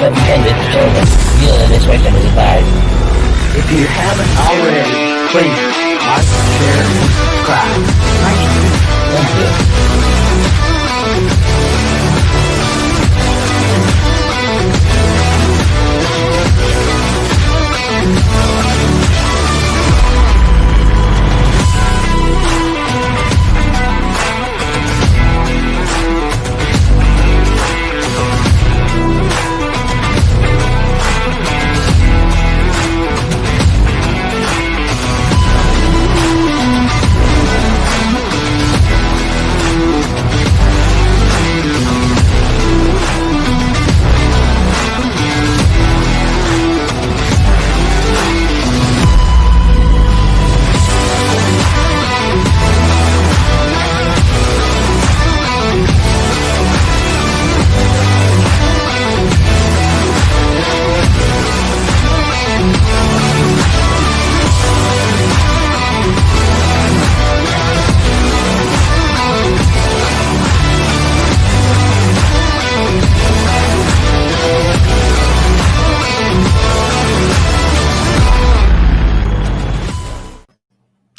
intended to show that viewing this weekend is advised. If you haven't already, please like, share, and subscribe. Thank you. Thank you.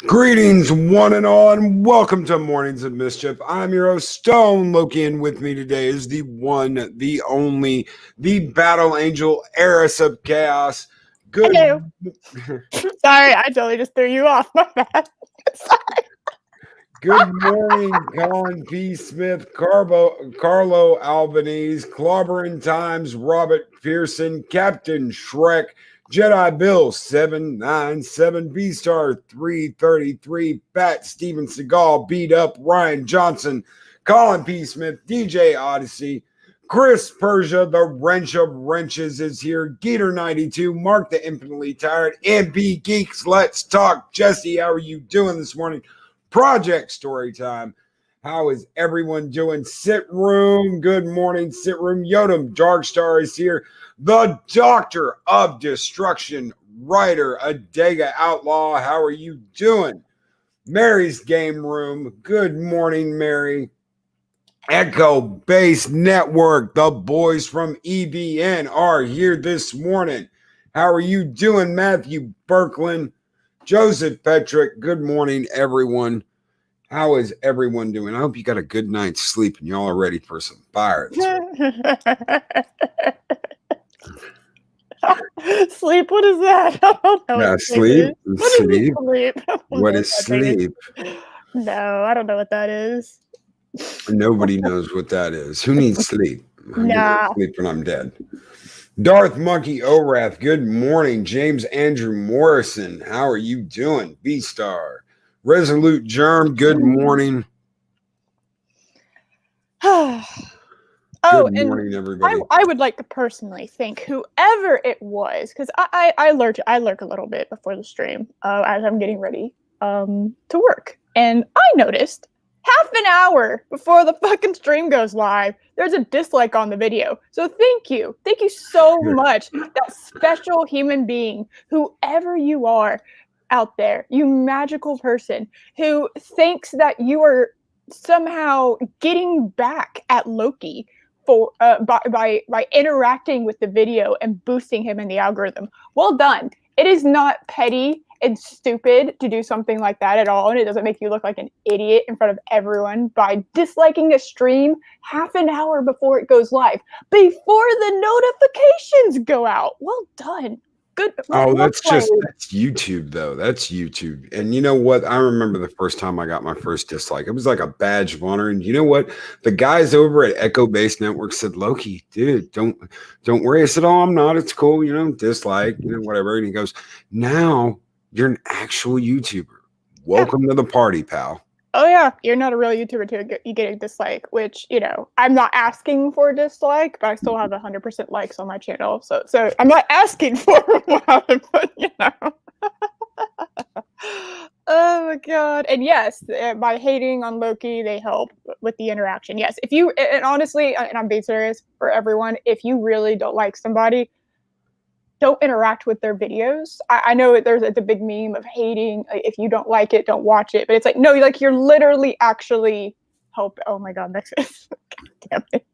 Greetings, one and all, and welcome to Mornings of Mischief. I'm your host, Stone Loki, and with me today is the one, the only, the Battle Angel, Heiress of Chaos. Good. Hello. Sorry, I totally just threw you off. My bad. Sorry. Good morning, Colin P. Smith, Carlo Albanese, Clobbering Times, Robert Pearson, Captain Shrek, Jedi Bill 797, B-Star 333, Bat Steven Seagal, Beat Up, Ryan Johnson, Colin P. Smith, DJ Odyssey, Chris Persia, the Wrench of Wrenches is here, Geeter 92, Mark the Infinitely Tired, MP Geeks, Let's Talk. Jesse, how are you doing this morning? Project Story Time. How is everyone doing? Sit Room, good morning, Sit Room. Yodam Darkstar is here. The Doctor of Destruction, writer, Adega Outlaw. How are you doing? Mary's Game Room. Good morning, Mary. Echo Base Network. The boys from EBN are here this morning. How are you doing, Matthew Berkland? Joseph Petrick. Good morning, everyone. How is everyone doing? I hope you got a good night's sleep and y'all are ready for some fire. Sleep? What is that? I don't know. Yeah, sleep. Sleep. What is sleep? No, I don't know what that is. Nobody knows what that is. Who needs sleep? Nah. I sleep when I'm dead. Darth Monkey Orath. Good morning. James Andrew Morrison. How are you doing? B-Star. Resolute Germ. Good morning. Good morning, everybody. I would like to personally thank whoever it was, because I lurk a little bit before the stream as I'm getting ready to work, and I noticed half an hour before the fucking stream goes live, there's a dislike on the video. So thank you so much, that special human being, whoever you are out there, you magical person who thinks that you are somehow getting back at Loki for by interacting with the video and boosting him in the algorithm. Well done. It is not petty and stupid to do something like that at all, and it doesn't make you look like an idiot in front of everyone by disliking a stream half an hour before it goes live, before the notifications go out. Well done. Good. Oh, that's YouTube, though. That's YouTube. And you know what? I remember the first time I got my first dislike. It was like a badge of honor. And you know what? The guys over at Echo Base Network said, Loki, dude, don't worry. I said, oh, I'm not. It's cool. Dislike, whatever. And he goes, now you're an actual YouTuber. Welcome to the party, pal. Oh yeah, you're not a real YouTuber till you get a dislike, which, I'm not asking for a dislike, but I still have 100% likes on my channel. So I'm not asking for one, but Oh my god. And yes, by hating on Loki, they help with the interaction. Yes, if you, and honestly, and I'm being serious for everyone, if you really don't like somebody, don't interact with their videos. I know there's the big meme of hating. If you don't like it, don't watch it. But it's like, no, you're literally actually help. Oh my god, God damn it.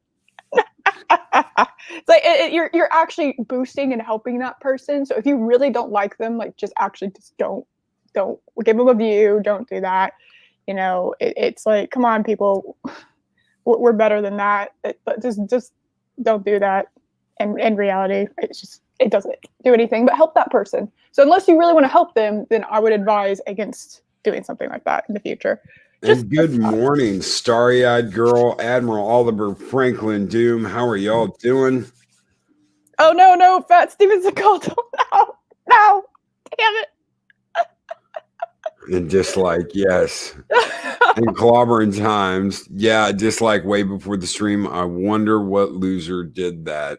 It's like you're actually boosting and helping that person. So if you really don't like them, like just don't give them a view. Don't do that. You know, it's like, come on, people, we're better than that. But just don't do that. And in reality, it doesn't do anything but help that person. So unless you really want to help them, then I would advise against doing something like that in the future. And good morning, starry-eyed girl, Admiral Oliver Franklin Doom. How are y'all doing? Oh no, Fat Steven Seagal. No, damn it. And dislike, yes. And clobbering times, yeah, dislike way before the stream. I wonder what loser did that.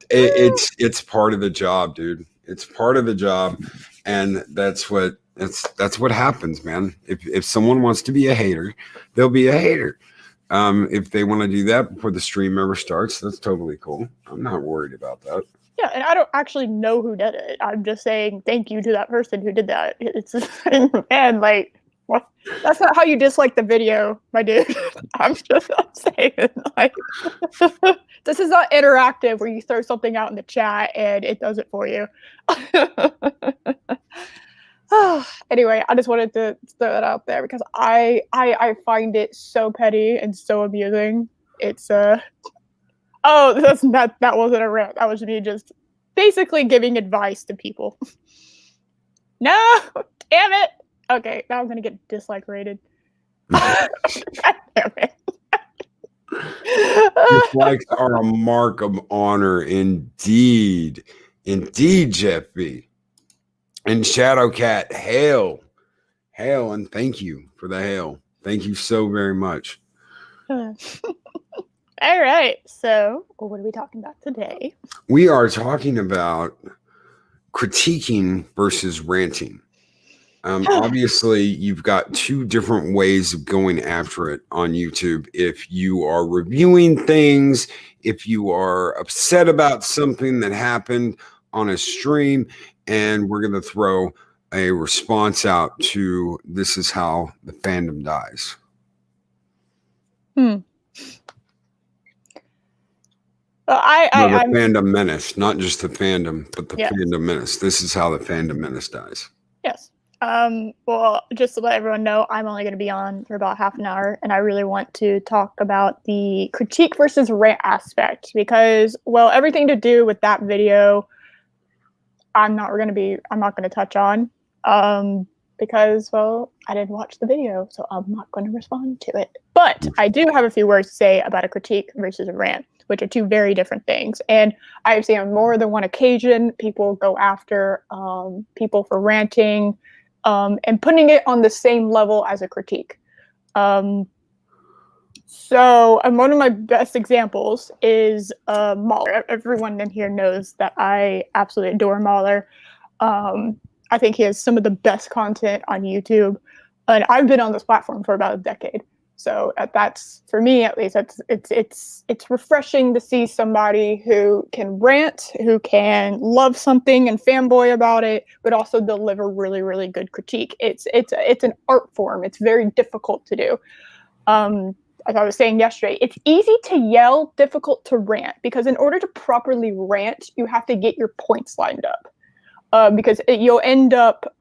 It's part of the job, dude. It's part of the job, and that's what happens, man. If someone wants to be a hater, they'll be a hater. If they want to do that before the stream ever starts, that's totally cool. I'm not worried about that. Yeah, and I don't actually know who did it. I'm just saying thank you to that person who did that. It's and like, what? That's not how you dislike the video, my dude. I'm saying like, this is not interactive where you throw something out in the chat and it does it for you. Anyway, I just wanted to throw that out there because I find it so petty and so amusing. It's oh, that wasn't a rant. That was me just basically giving advice to people. No, damn it. Okay, now I'm gonna get dislike rated. God damn it. Dislikes are a mark of honor, indeed. Indeed, Jeff B. And Shadowcat, hail, and thank you for the hail. Thank you so very much. All right, so what are we talking about today? We are talking about critiquing versus ranting. Obviously, you've got two different ways of going after it on YouTube. If you are reviewing things, if you are upset about something that happened on a stream, and we're going to throw a response out to this is how the fandom dies. Well, the Fandom Menace, not just the fandom, but the yes. Fandom Menace. This is how the Fandom Menace dies. Yes. Well, just to let everyone know, I'm only going to be on for about half an hour, and I really want to talk about the critique versus rant aspect because, well, everything to do with that video, I'm not going to touch on, because, well, I didn't watch the video, so I'm not going to respond to it. But I do have a few words to say about a critique versus a rant, which are two very different things. And I've seen on more than one occasion people go after people for ranting and putting it on the same level as a critique. So one of my best examples is Mahler. Everyone in here knows that I absolutely adore Mahler. I think he has some of the best content on YouTube. And I've been on this platform for about a decade. So that's, for me at least, it's refreshing to see somebody who can rant, who can love something and fanboy about it, but also deliver really, really good critique. It's an art form. It's very difficult to do. As I was saying yesterday, it's easy to yell, difficult to rant, because in order to properly rant, you have to get your points lined up. Because you'll end up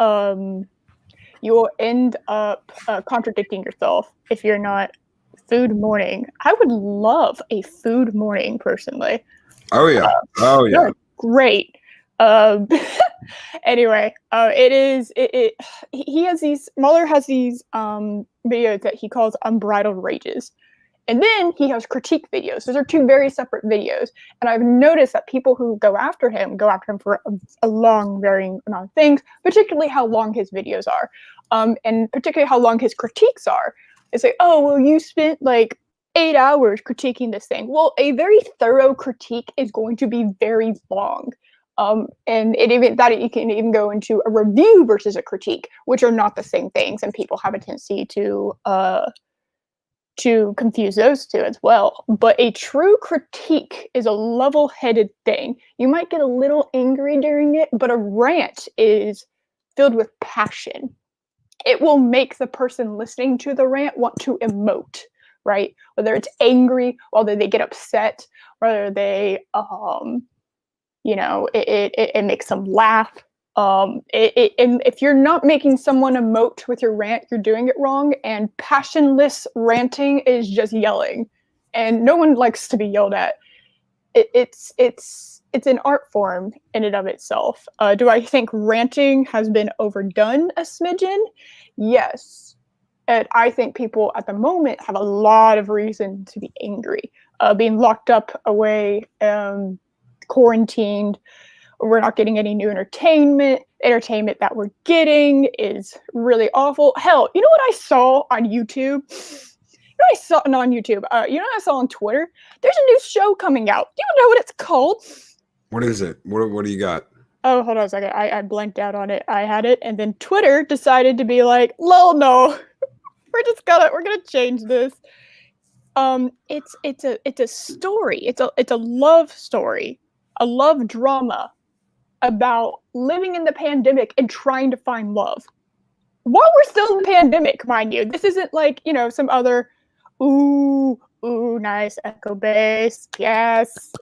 contradicting yourself if you're not food morning. I would love a food morning personally. Oh yeah. Great. Anyway, Mueller has these videos that he calls unbridled rages. And then he has critique videos. Those are two very separate videos. And I've noticed that people who go after him for a long, varying amount of things, particularly how long his videos are, and particularly how long his critiques are. It's like, oh, well, you spent like 8 hours critiquing this thing. Well, a very thorough critique is going to be very long. And you can even go into a review versus a critique, which are not the same things. And people have a tendency to confuse those two as well. But a true critique is a level-headed thing. You might get a little angry during it, but a rant is filled with passion. It will make the person listening to the rant want to emote. right? Whether it's angry, whether they get upset, whether they, it makes them laugh. And if you're not making someone emote with your rant, you're doing it wrong. And passionless ranting is just yelling, and no one likes to be yelled at. It's an art form in and of itself. Do I think ranting has been overdone a smidgen? Yes. And I think people at the moment have a lot of reason to be angry. Being locked up away, quarantined, we're not getting any new entertainment. Entertainment that we're getting is really awful. Hell, you know what I saw on YouTube? I saw on YouTube. What I saw on Twitter? There's a new show coming out. Do you know what it's called? What is it? What do you got? Oh, hold on a second. I blanked out on it. I had it, and then Twitter decided to be like, "Lol, no, we're gonna change this." It's a story. It's a love story, a love drama about living in the pandemic and trying to find love while we're still in the pandemic, mind you. This isn't like, some other ooh nice echo bass. Yes,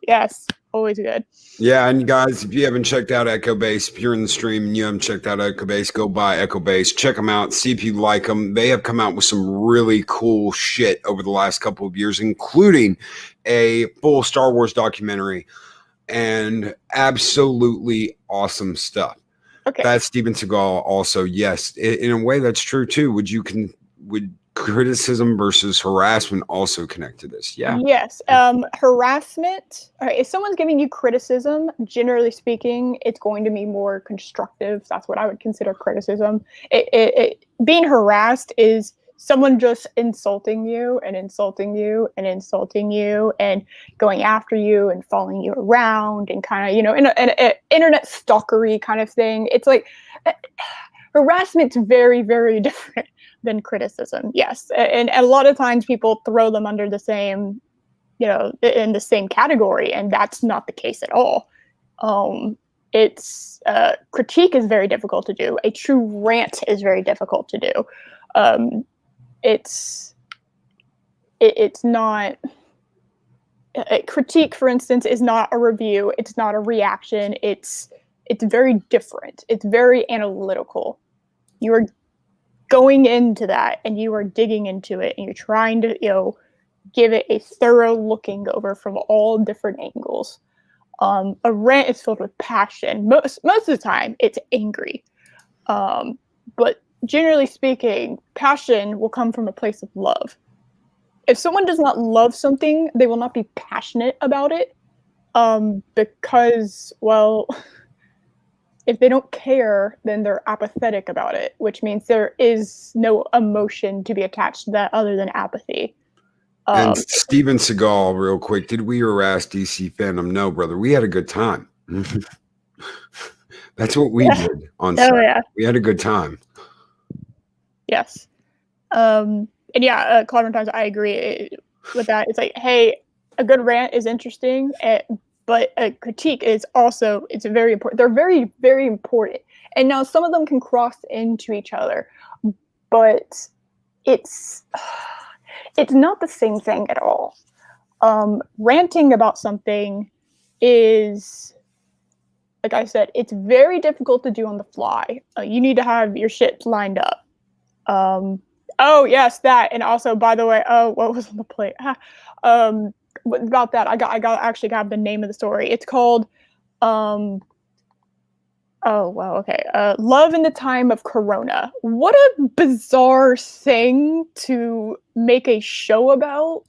always good. Yeah, and guys, if you haven't checked out Echo Bass, if you're in the stream and you haven't checked out Echo Bass, go buy Echo Bass. Check them out. See if you like them. They have come out with some really cool shit over the last couple of years, including a full Star Wars documentary and absolutely awesome stuff. Okay. That's Steven Seagal also. Yes, in a way that's true too. Would criticism versus harassment also connect to this? Yeah. Yes. Harassment. All right. If someone's giving you criticism, generally speaking, it's going to be more constructive. That's what I would consider criticism. Being harassed is someone just insulting you and insulting you and insulting you and going after you and following you around and kind of, in an internet stalkery kind of thing. It's like harassment's very, very different than criticism. Yes. And a lot of times people throw them under the same, in the same category, and that's not the case at all. Critique is very difficult to do. A true rant is very difficult to do. It's not a critique, for instance, is not a review. It's not a reaction. It's very different. It's very analytical. You are going into that and you are digging into it and you're trying to, give it a thorough looking over from all different angles. A rant is filled with passion. Most of the time it's angry. But generally speaking, passion will come from a place of love. If someone does not love something, they will not be passionate about it. Because, well, if they don't care, then they're apathetic about it, which means there is no emotion to be attached to that other than apathy. And Steven Seagal, real quick, did we harass DC Fandom? No, brother. We had a good time. That's what we did on set. Yeah. We had a good time. Yes. And yeah, Cloudburn Times, I agree with that. It's like, hey, a good rant is interesting, but a critique is also, it's very important. They're very, very important. And now some of them can cross into each other, but it's not the same thing at all. Ranting about something is, like I said, it's very difficult to do on the fly. You need to have your shit lined up. Oh yes, that. And also, by the way, what was on the plate? About that, I actually got the name of the story. It's called Love in the Time of Corona. What a bizarre thing to make a show about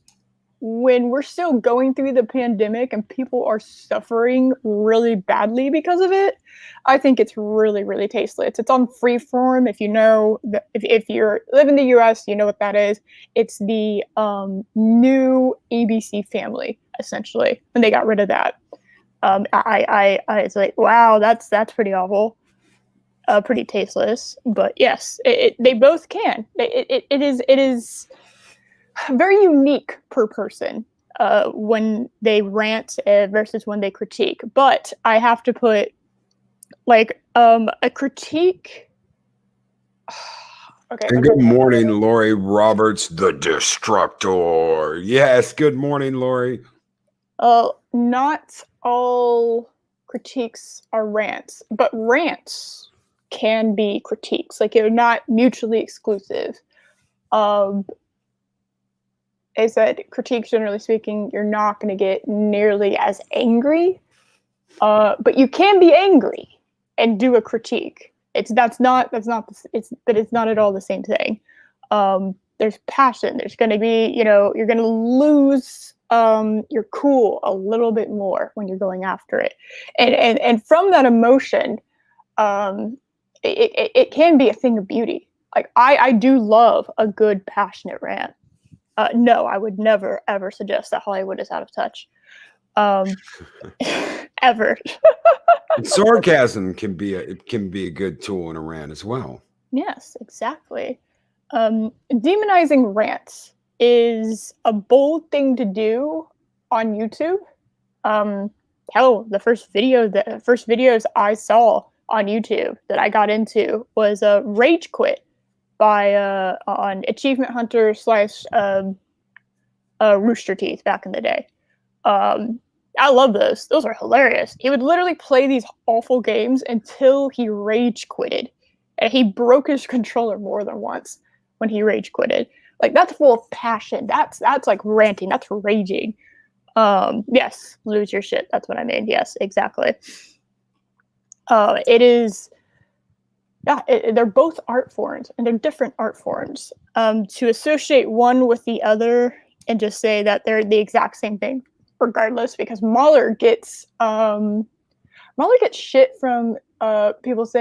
when we're still going through the pandemic and people are suffering really badly because of it. I think it's really, really tasteless. It's on Freeform. If you know, if you live in the US, you know what that is. It's the new ABC Family, essentially, and they got rid of that. I was like, wow, that's pretty awful, pretty tasteless. But yes, they both can. It is very unique per person when they rant versus when they critique. But I have to put like a critique. Okay. And good morning, Lori Roberts, the Destructor. Yes, good morning, Lori. Not all critiques are rants, but rants can be critiques. Like, they're not mutually exclusive. Is that critiques, generally speaking, you're not going to get nearly as angry, but you can be angry and do a critique. It's not at all the same thing. There's passion. There's going to be, you're going to lose your cool a little bit more when you're going after it, and from that emotion, it can be a thing of beauty. Like, I do love a good passionate rant. No, I would never ever suggest that Hollywood is out of touch. Ever. Sarcasm can be a good tool in a rant as well. Yes, exactly. Demonizing rants is a bold thing to do on YouTube. Hell, the first videos I saw on YouTube that I got into was a rage quit by on Achievement Hunter / Rooster Teeth back in the day. I love those. Those are hilarious. He would literally play these awful games until he rage quitted. And he broke his controller more than once when he rage quitted. Like, that's full of passion. That's like ranting. That's raging. Yes, lose your shit. That's what I mean. Yes, exactly. It is. Yeah, they're both art forms, and they're different art forms. To associate one with the other and just say that they're the exact same thing, regardless, because Mahler gets shit from people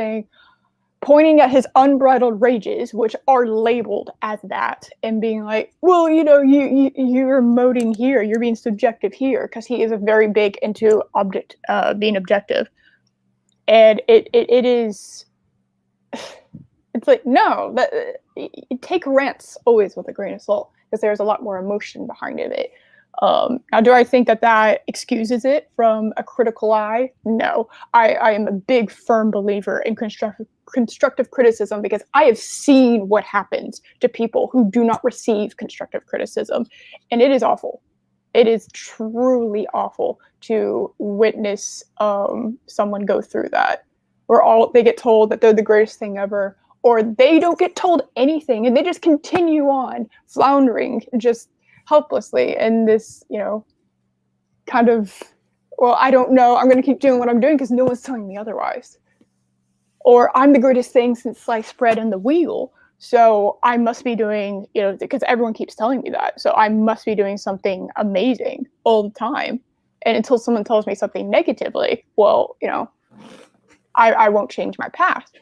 pointing at his unbridled rages, which are labeled as that, and being like, well, you're emoting here, you're being subjective here, because he is a very big into being objective, and it is. It's like, no, take rants always with a grain of salt, because there's a lot more emotion behind it. Now, do I think that excuses it from a critical eye? No. I am a big, firm believer in constructive criticism, because I have seen what happens to people who do not receive constructive criticism, and it is awful. It is truly awful to witness someone go through that, where they get told that they're the greatest thing ever, or they don't get told anything, and they just continue on floundering just helplessly in this, kind of, well, I don't know, I'm going to keep doing what I'm doing because no one's telling me otherwise. Or I'm the greatest thing since sliced bread and the wheel, so I must be doing, because everyone keeps telling me that, so I must be doing something amazing all the time. And until someone tells me something negatively, well, I won't change my path.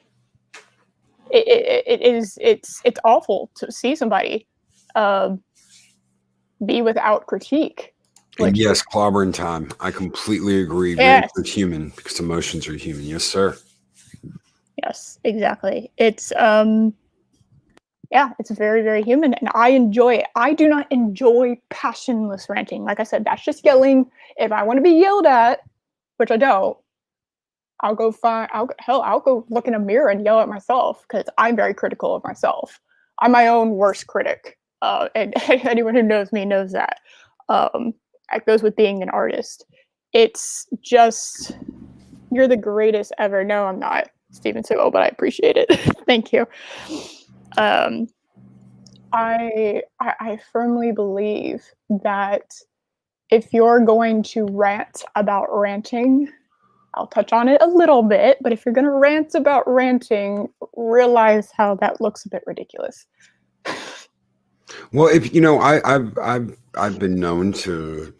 It's awful to see somebody be without critique. And yes, clobbering time. I completely agree. Yes. It's human, because emotions are human. Yes, sir. Yes, exactly. It's it's very, very human, and I enjoy it. I do not enjoy passionless ranting. Like I said, that's just yelling. If I want to be yelled at, which I don't, I'll go look in a mirror and yell at myself, because I'm very critical of myself. I'm my own worst critic. And anyone who knows me knows that. That goes with being an artist. It's just, you're the greatest ever. No, I'm not, Steven Seagal, but I appreciate it. Thank you. I firmly believe that if you're going to rant about ranting, I'll touch on it a little bit, but if you're going to rant about ranting, realize how that looks a bit ridiculous. Well, if I've been known to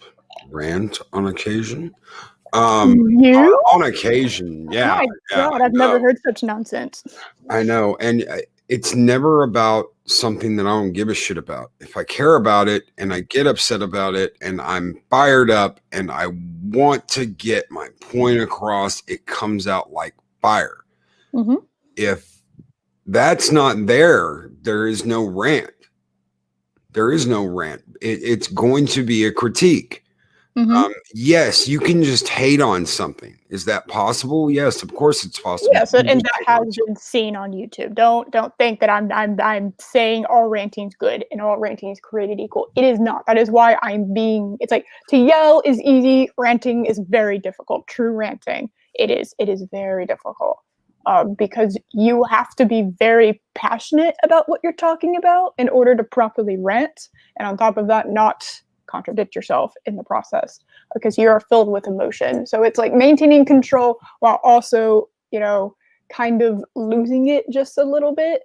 rant on occasion. You? On occasion, yeah. My God, I've never heard such nonsense. I know, and it's never about something that I don't give a shit about. If I care about it and I get upset about it and I'm fired up and I want to get my point across, it comes out like fire. Mm-hmm. If that's not there, there is no rant. There is no rant. It's going to be a critique. Mhm. Yes, you can just hate on something. Is that possible? Yes, of course it's possible. Yes, You and can and just that hate on has been seen on YouTube. Don't think that I'm saying all ranting's good and all ranting is created equal. It is not. That is why it's like to yell is easy, ranting is very difficult. True ranting, it is very difficult. Because you have to be very passionate about what you're talking about in order to properly rant, and on top of that, not contradict yourself in the process because you are filled with emotion. So it's like maintaining control while also, kind of losing it just a little bit.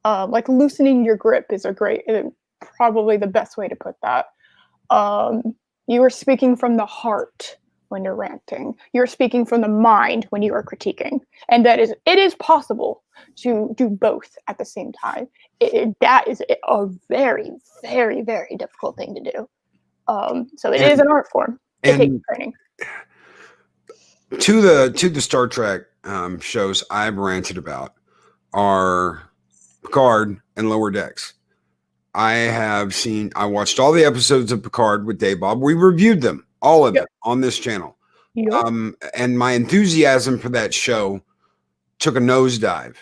Like loosening your grip is probably the best way to put that. You are speaking from the heart when you're ranting. You're speaking from the mind when you are critiquing, and it is possible to do both at the same time. That is a very, very, very difficult thing to do. So it is an art form. It takes and training. to the Star Trek shows I've ranted about are Picard and Lower Decks. I watched all the episodes of Picard with Dave Bob. We reviewed them, all of Yep. them, on this channel. Yep. And my enthusiasm for that show took a nosedive.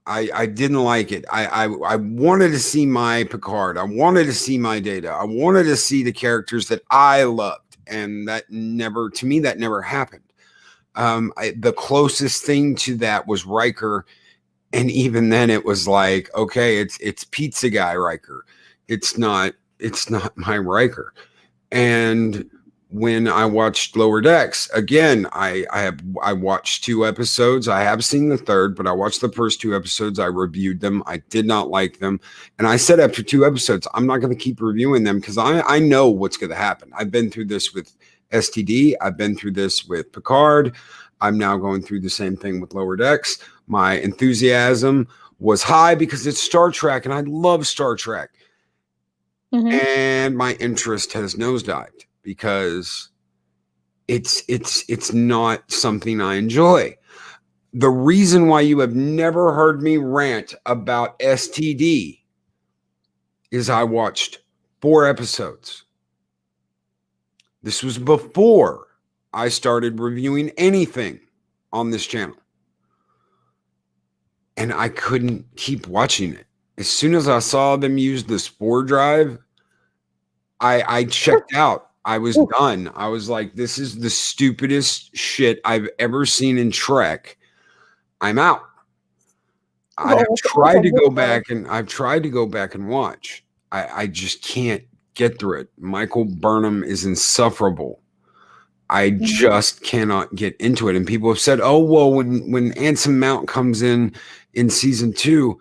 I didn't like it. I wanted to see my Picard. I wanted to see my Data. I wanted to see the characters that I loved, and that never happened. The closest thing to that was Riker, and even then, it was like, okay, it's Pizza Guy Riker. It's not my Riker. And when I watched Lower Decks again, I watched 2 episodes. I have seen the third, but I watched the first 2 episodes. I reviewed them. I did not like them, and I said after 2 episodes, I'm not going to keep reviewing them because I know what's going to happen. I've been through this with STD. I've been through this with Picard. I'm now going through the same thing with Lower Decks. My enthusiasm was high because it's Star Trek, and I love Star Trek. Mhm. And my interest has nosedived because it's not something I enjoy. The reason why you have never heard me rant about STD is I watched 4 episodes. This was before I started reviewing anything on this channel. And I couldn't keep watching it. As soon as I saw them use the Spore drive, I checked out. I was done. I was like, this is the stupidest shit I've ever seen in Trek. I'm out. I've tried to go back and watch. I just can't get through it. Michael Burnham is insufferable. I just cannot get into it. And people have said, oh, well, when Anson Mount comes in season 2,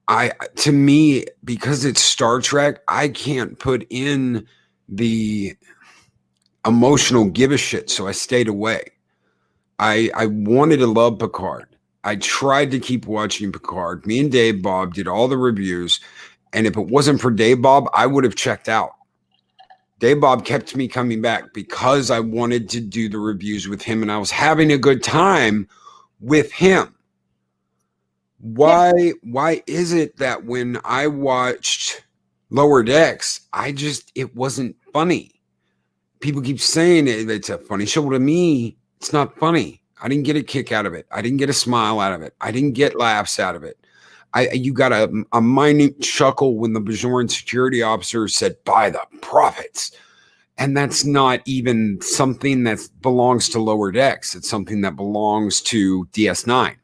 to me, because it's Star Trek, I can't put in the emotional give a shit. So I stayed away. I wanted to love Picard. I tried to keep watching Picard. Me and Dave Bob did all the reviews. And if it wasn't for Dave Bob, I would have checked out. Dave Bob kept me coming back because I wanted to do the reviews with him, and I was having a good time with him. Why is it that when I watched Lower Decks, it wasn't funny? People keep saying it's a funny show. To me, it's not funny. I didn't get a kick out of it. I didn't get a smile out of it. I didn't get laughs out of it. You got a minute chuckle when the Bajoran security officer said, "By the prophets." And that's not even something that belongs to Lower Decks. It's something that belongs to DS9.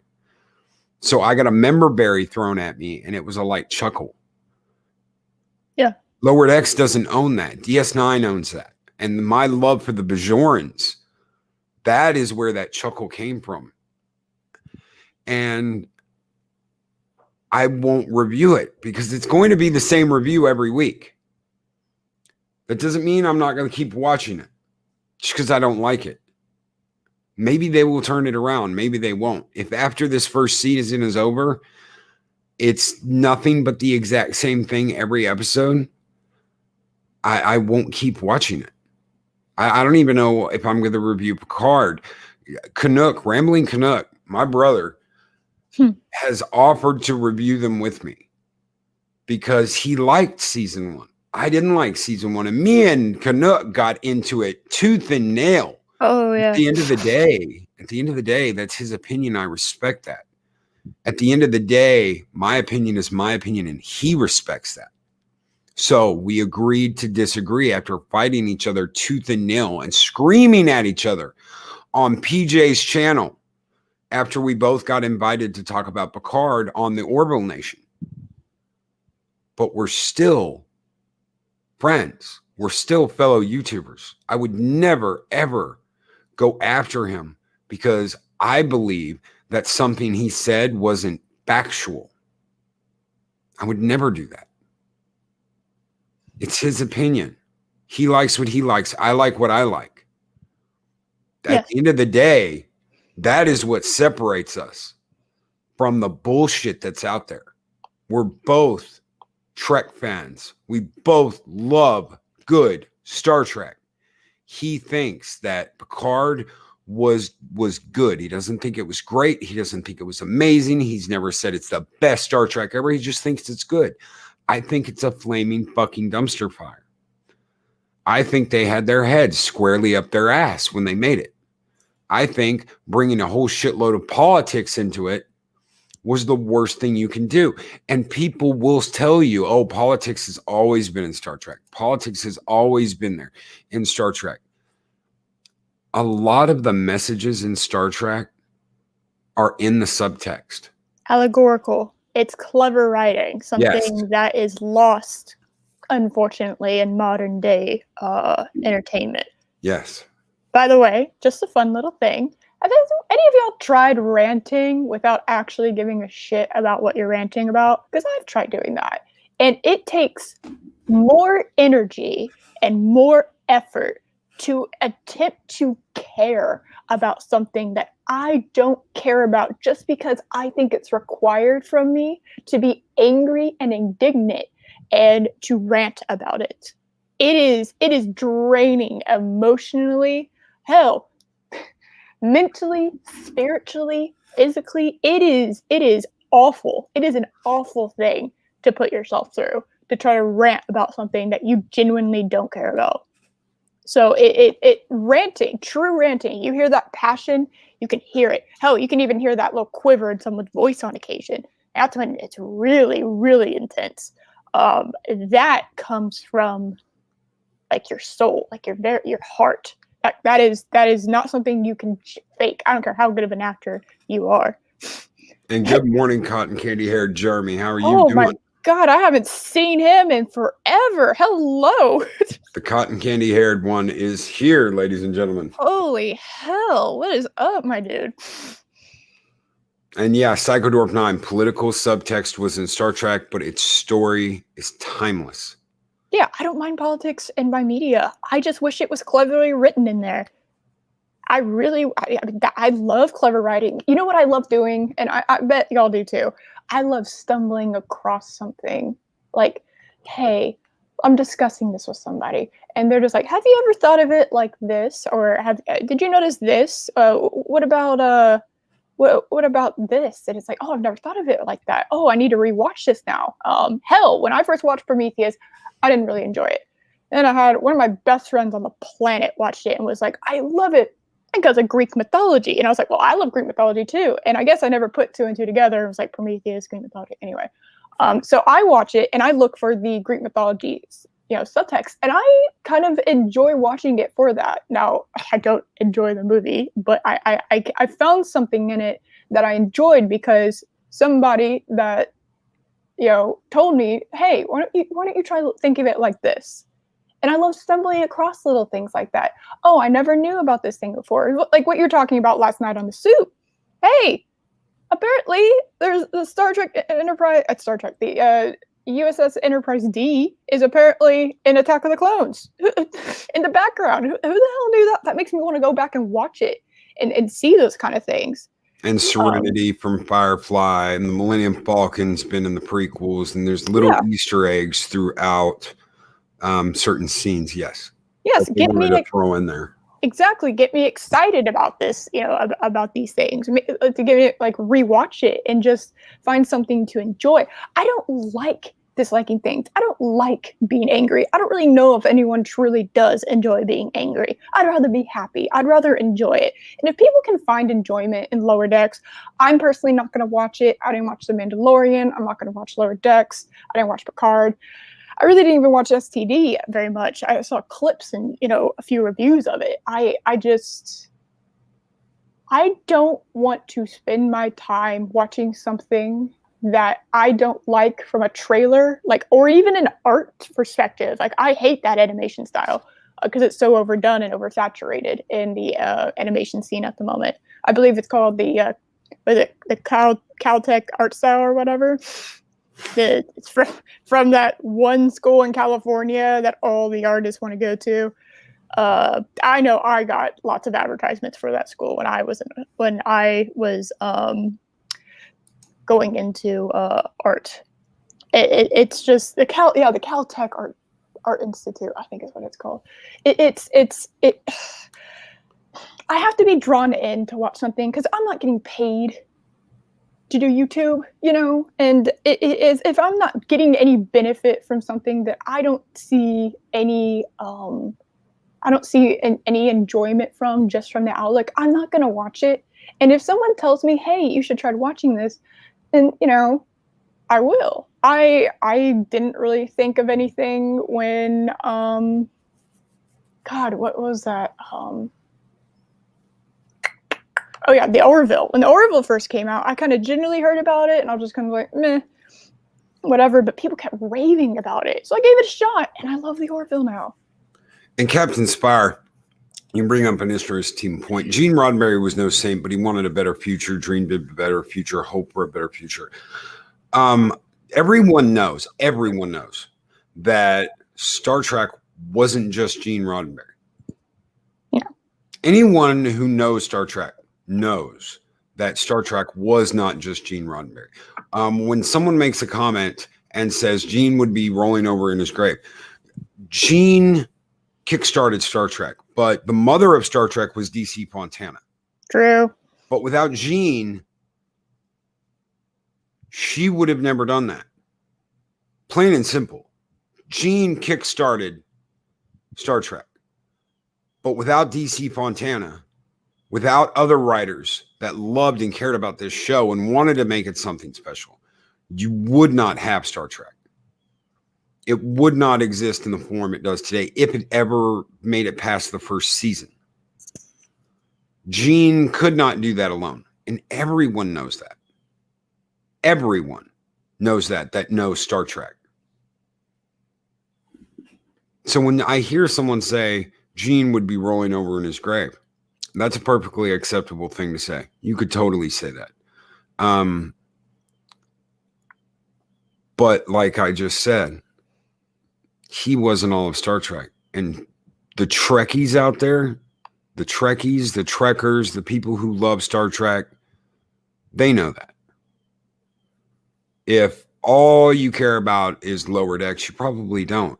So I got a member berry thrown at me, and it was a light chuckle. Yeah. Lower Decks doesn't own that. DS9 owns that. And my love for the Bajorans, that is where that chuckle came from. And I won't review it because it's going to be the same review every week. That doesn't mean I'm not going to keep watching it just because I don't like it. Maybe they will turn it around. Maybe they won't. If after this first season is over, it's nothing but the exact same thing every episode, I won't keep watching it. I don't even know if I'm going to review Picard. Rambling Canuck, my brother, has offered to review them with me because he liked season 1. I didn't like season 1, and me and Canuck got into it tooth and nail. Oh yeah. At the end of the day, that's his opinion. I respect that. At the end of the day, my opinion is my opinion, and he respects that. So we agreed to disagree after fighting each other tooth and nail and screaming at each other on PJ's channel after we both got invited to talk about Picard on the Orbital Nation. But we're still friends. We're still fellow YouTubers. I would never, ever go after him because I believe that something he said wasn't factual. I would never do that. It's his opinion. He likes what he likes. I like what I like. At the end of the day, that is what separates us from the bullshit that's out there. We're both Trek fans. We both love good Star Trek. He thinks that Picard was good. He doesn't think it was great. He doesn't think it was amazing. He's never said it's the best Star Trek ever. He just thinks it's good. I think it's a flaming fucking dumpster fire. I think they had their heads squarely up their ass when they made it. I think bringing a whole shitload of politics into it was the worst thing you can do. And people will tell you, oh, politics has always been in Star Trek. Politics has always been there in Star Trek. A lot of the messages in Star Trek are in the subtext. Allegorical. It's clever writing, something that is lost, unfortunately, in modern day entertainment. Yes. By the way, just a fun little thing. Have any of y'all tried ranting without actually giving a shit about what you're ranting about? Because I've tried doing that. And it takes more energy and more effort to attempt to care about something that I don't care about just because I think it's required from me to be angry and indignant and to rant about it. It is draining emotionally, hell, mentally, spiritually, physically. It is awful. It is an awful thing to put yourself through, to try to rant about something that you genuinely don't care about. So it ranting, true ranting, you hear that passion, you can hear it. Hell, you can even hear that little quiver in someone's voice on occasion. That's when it's really, really intense. That comes from like your soul, like your heart. That is not something you can fake. I don't care how good of an actor you are. And good morning, cotton candy haired Jeremy. How are you doing? My God, I haven't seen him in forever. Hello. The cotton candy haired one is here, ladies and gentlemen. Holy hell. What is up, my dude? And yeah, Psychodorp 9, political subtext was in Star Trek, but its story is timeless. Yeah, I don't mind politics in my media. I just wish it was cleverly written in there. I love clever writing. You know what I love doing? And I bet y'all do too. I love stumbling across something like, hey, I'm discussing this with somebody. And they're just like, have you ever thought of it like this? Or did you notice this? What about this? And it's like, oh, I've never thought of it like that. Oh, I need to rewatch this now. Hell, when I first watched Prometheus, I didn't really enjoy it. And I had one of my best friends on the planet watched it and was like, I love it because of Greek mythology. And I was like, well, I love Greek mythology too. And I guess I never put two and two together. It was like Prometheus, Greek mythology. Anyway, so I watch it and I look for the Greek mythology, subtext, and I kind of enjoy watching it for that. Now, I don't enjoy the movie, but I found something in it that I enjoyed because somebody that told me, hey, why don't you try to think of it like this? And I love stumbling across little things like that. Oh, I never knew about this thing before. Like what you're talking about last night on The Soup. Hey, apparently there's the the USS Enterprise D is apparently in Attack of the Clones in the background. Who the hell knew that? That makes me want to go back and watch it and see those kind of things. And Serenity from Firefly and the Millennium Falcon's been in the prequels, and there's little Easter eggs throughout certain scenes. Yes, get me to throw in there. Exactly, get me excited about this, about these things, to get me like rewatch it and just find something to enjoy. I don't like disliking things. I don't like being angry. I don't really know if anyone truly does enjoy being angry. I'd rather be happy. I'd rather enjoy it. And if people can find enjoyment in Lower Decks, I'm personally not going to watch it. I didn't watch The Mandalorian. I'm not going to watch Lower Decks. I didn't watch Picard. I really didn't even watch STD very much. I saw clips and, a few reviews of it. I don't want to spend my time watching something that I don't like from a trailer, or even an art perspective. I hate that animation style because it's so overdone and oversaturated in the animation scene at the moment. I believe it's called the Caltech art style or whatever. It's from that one school in California that all the artists want to go to. I know I got lots of advertisements for that school when I was going into art. It's just the Caltech Art Institute, I think is what it's called. I have to be drawn in to watch something because I'm not getting paid to do YouTube, and if I'm not getting any benefit from something that I don't see any any enjoyment from just from the outlook, I'm not going to watch it. And if someone tells me, hey, you should try watching this, then, I will. I didn't really think of anything when, God, what was that? Oh yeah, the Orville. When the Orville first came out, I kind of genuinely heard about it, and I was just kind of like, meh, whatever. But people kept raving about it, so I gave it a shot, and I love the Orville now. And Captain Spire, you bring up an interesting point. Gene Roddenberry was no saint, but he wanted a better future, dreamed of a better future, hoped for a better future. Everyone knows that Star Trek wasn't just Gene Roddenberry. Yeah. Anyone who knows Star Trek knows that Star Trek was not just Gene Roddenberry. When someone makes a comment and says Gene would be rolling over in his grave, Gene kickstarted Star Trek, but the mother of Star Trek was DC Fontana. True. But without Gene, she would have never done that. Plain and simple. Gene kickstarted Star Trek. But without DC Fontana, without other writers that loved and cared about this show and wanted to make it something special, you would not have Star Trek. It would not exist in the form it does today if it ever made it past the first season. Gene could not do that alone. And everyone knows that. Everyone knows that knows Star Trek. So when I hear someone say Gene would be rolling over in his grave, that's a perfectly acceptable thing to say. You could totally say that. But like I just said, he wasn't all of Star Trek. And the Trekkies out there, the Trekkies, the Trekkers, the people who love Star Trek, they know that. If all you care about is Lower Decks, you probably don't.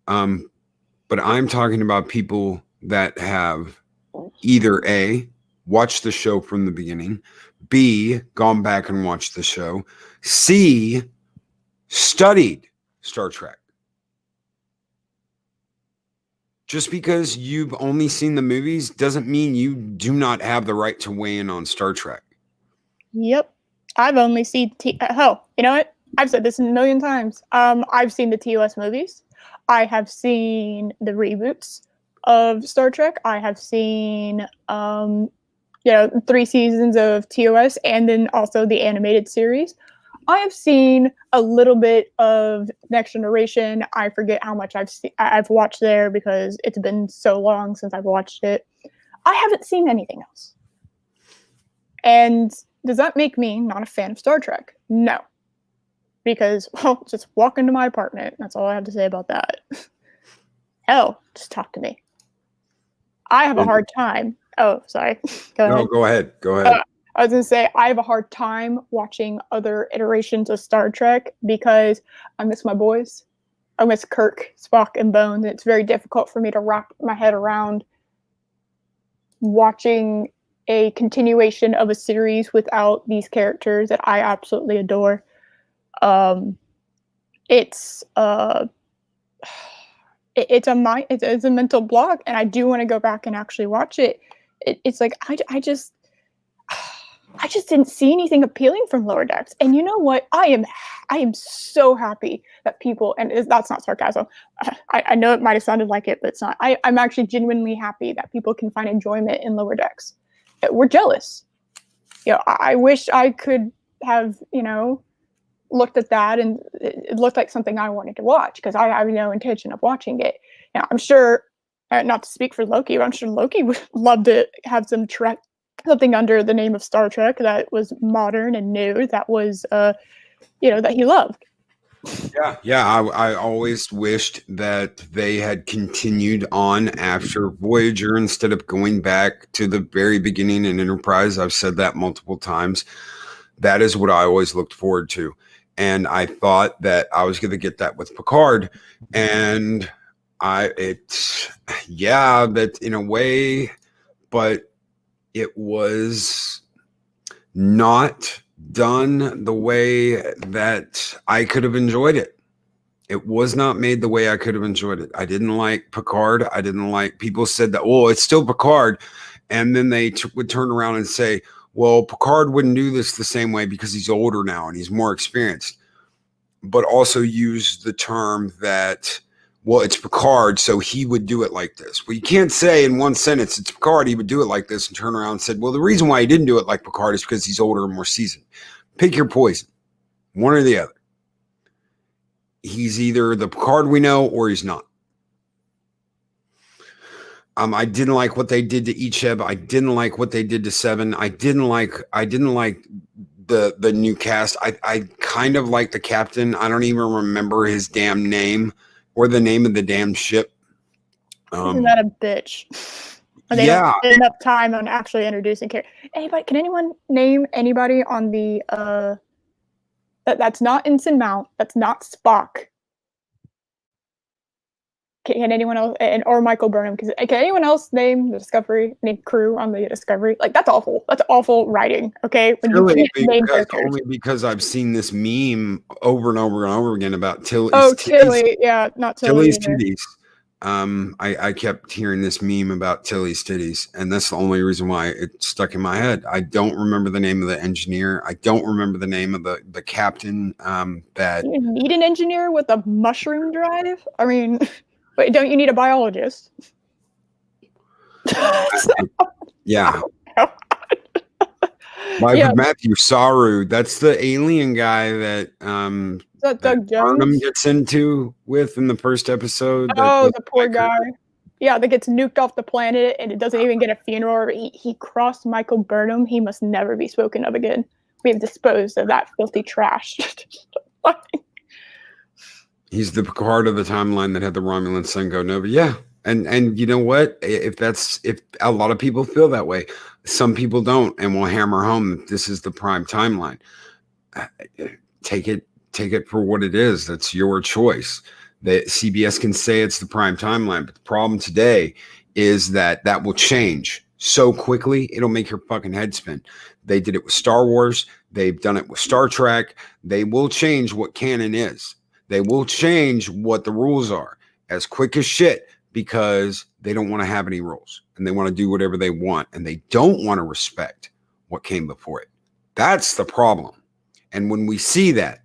But I'm talking about people that have either A, watched the show from the beginning, B, gone back and watched the show, C, studied Star Trek. Just because you've only seen the movies doesn't mean you do not have the right to weigh in on Star Trek. Yep. I've only seen hell, you know what? I've said this a million times. I've seen the TOS movies. I have seen the reboots of Star Trek. I have seen 3 seasons of TOS and then also the animated series. I have seen a little bit of Next Generation. I forget how much I've watched there because it's been so long since I've watched it. I haven't seen anything else. And does that make me not a fan of Star Trek? No. Because, well, just walk into my apartment. That's all I have to say about that. Hell, just talk to me. I have a hard time. Oh, sorry. Go ahead. No, go ahead. Go ahead. I was going to say, I have a hard time watching other iterations of Star Trek because I miss my boys. I miss Kirk, Spock, and Bones. It's very difficult for me to wrap my head around watching a continuation of a series without these characters that I absolutely adore. it's it's a mental block, and I do want to go back and actually watch it. It's like I just didn't see anything appealing from Lower Decks. And you know what? I am so happy that people, and that's not sarcasm. I know it might have sounded like it, but it's not. I'm actually genuinely happy that people can find enjoyment in Lower Decks. We're jealous. I wish I could have, looked at that and it looked like something I wanted to watch, because I have no intention of watching it. Now, I'm sure, not to speak for Loki, but I'm sure Loki would love to have something under the name of Star Trek that was modern and new, that was, that he loved. Yeah. I always wished that they had continued on after Voyager instead of going back to the very beginning in Enterprise. I've said that multiple times. That is what I always looked forward to. And I thought that I was going to get that with Picard. And that in a way, but it was not done the way that I could have enjoyed it. It was not made the way I could have enjoyed it. I didn't like Picard. I didn't like, people said that, oh, it's still Picard. And then they would turn around and say, well, Picard wouldn't do this the same way because he's older now and he's more experienced. But also use the term that, well, it's Picard, so he would do it like this. Well, you can't say in one sentence, it's Picard, he would do it like this, and turn around and said, well, the reason why he didn't do it like Picard is because he's older and more seasoned. Pick your poison, one or the other. He's either the Picard we know or he's not. I didn't like what they did to Icheb. I didn't like what they did to Seven. I didn't like the new cast. I kind of like the captain. I don't even remember his damn name or the name of the damn ship. Isn't that a bitch? They don't spend enough time on actually introducing characters. Can anyone name anybody on the that's not Ensign Mount, that's not Spock? Can anyone else, or Michael Burnham? Can anyone else name the Discovery, name crew on the Discovery? Like, that's awful. That's awful writing. Okay, only because I've seen this meme over and over and over again about Tilly's. Oh, Tilly, yeah, not Tilly's titties. I kept hearing this meme about Tilly's titties, and that's the only reason why it stuck in my head. I don't remember the name of the engineer. I don't remember the name of the captain. That you need an engineer with a mushroom drive. I mean. But don't you need a biologist? Yeah. Matthew Saru, that's the alien guy that Doug Jones gets into with in the first episode. Oh, the poor guy. Yeah, that gets nuked off the planet and it doesn't even get a funeral. He crossed Michael Burnham. He must never be spoken of again. We have disposed of that filthy trash. He's the Picard of the timeline that had the Romulan sun go nova. Yeah. And you know what? If a lot of people feel that way, some people don't, and will hammer home that this is the prime timeline. Take it for what it is. That's your choice. The CBS can say it's the prime timeline, but the problem today is that will change so quickly, it'll make your fucking head spin. They did it with Star Wars. They've done it with Star Trek. They will change what canon is. They will change what the rules are as quick as shit because they don't want to have any rules and they want to do whatever they want and they don't want to respect what came before it. That's the problem. And when we see that,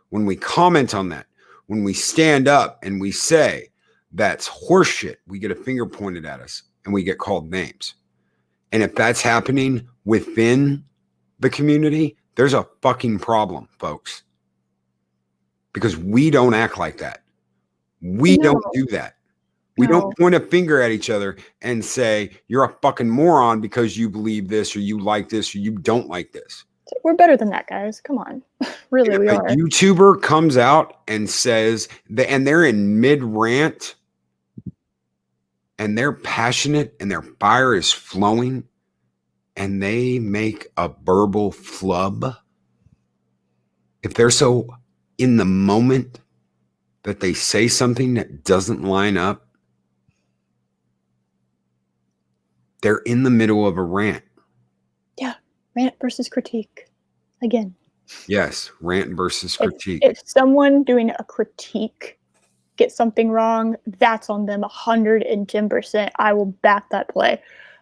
when we comment on that, when we stand up and we say that's horseshit, we get a finger pointed at us and we get called names. And if that's happening within the community, there's a fucking problem, folks. Because we don't act like that. We don't do that. We don't point a finger at each other and say, you're a fucking moron because you believe this or you like this or you don't like this. We're better than that, guys. Come on. Really, we are. A YouTuber comes out and says, and they're in mid-rant, and they're passionate and their fire is flowing, and they make a verbal flub. If they're so in the moment that they say something that doesn't line up, they're in the middle of a rant. Yeah, rant versus critique. Again. Yes, rant versus critique. If someone doing a critique gets something wrong, that's on them 110%. I will back that play.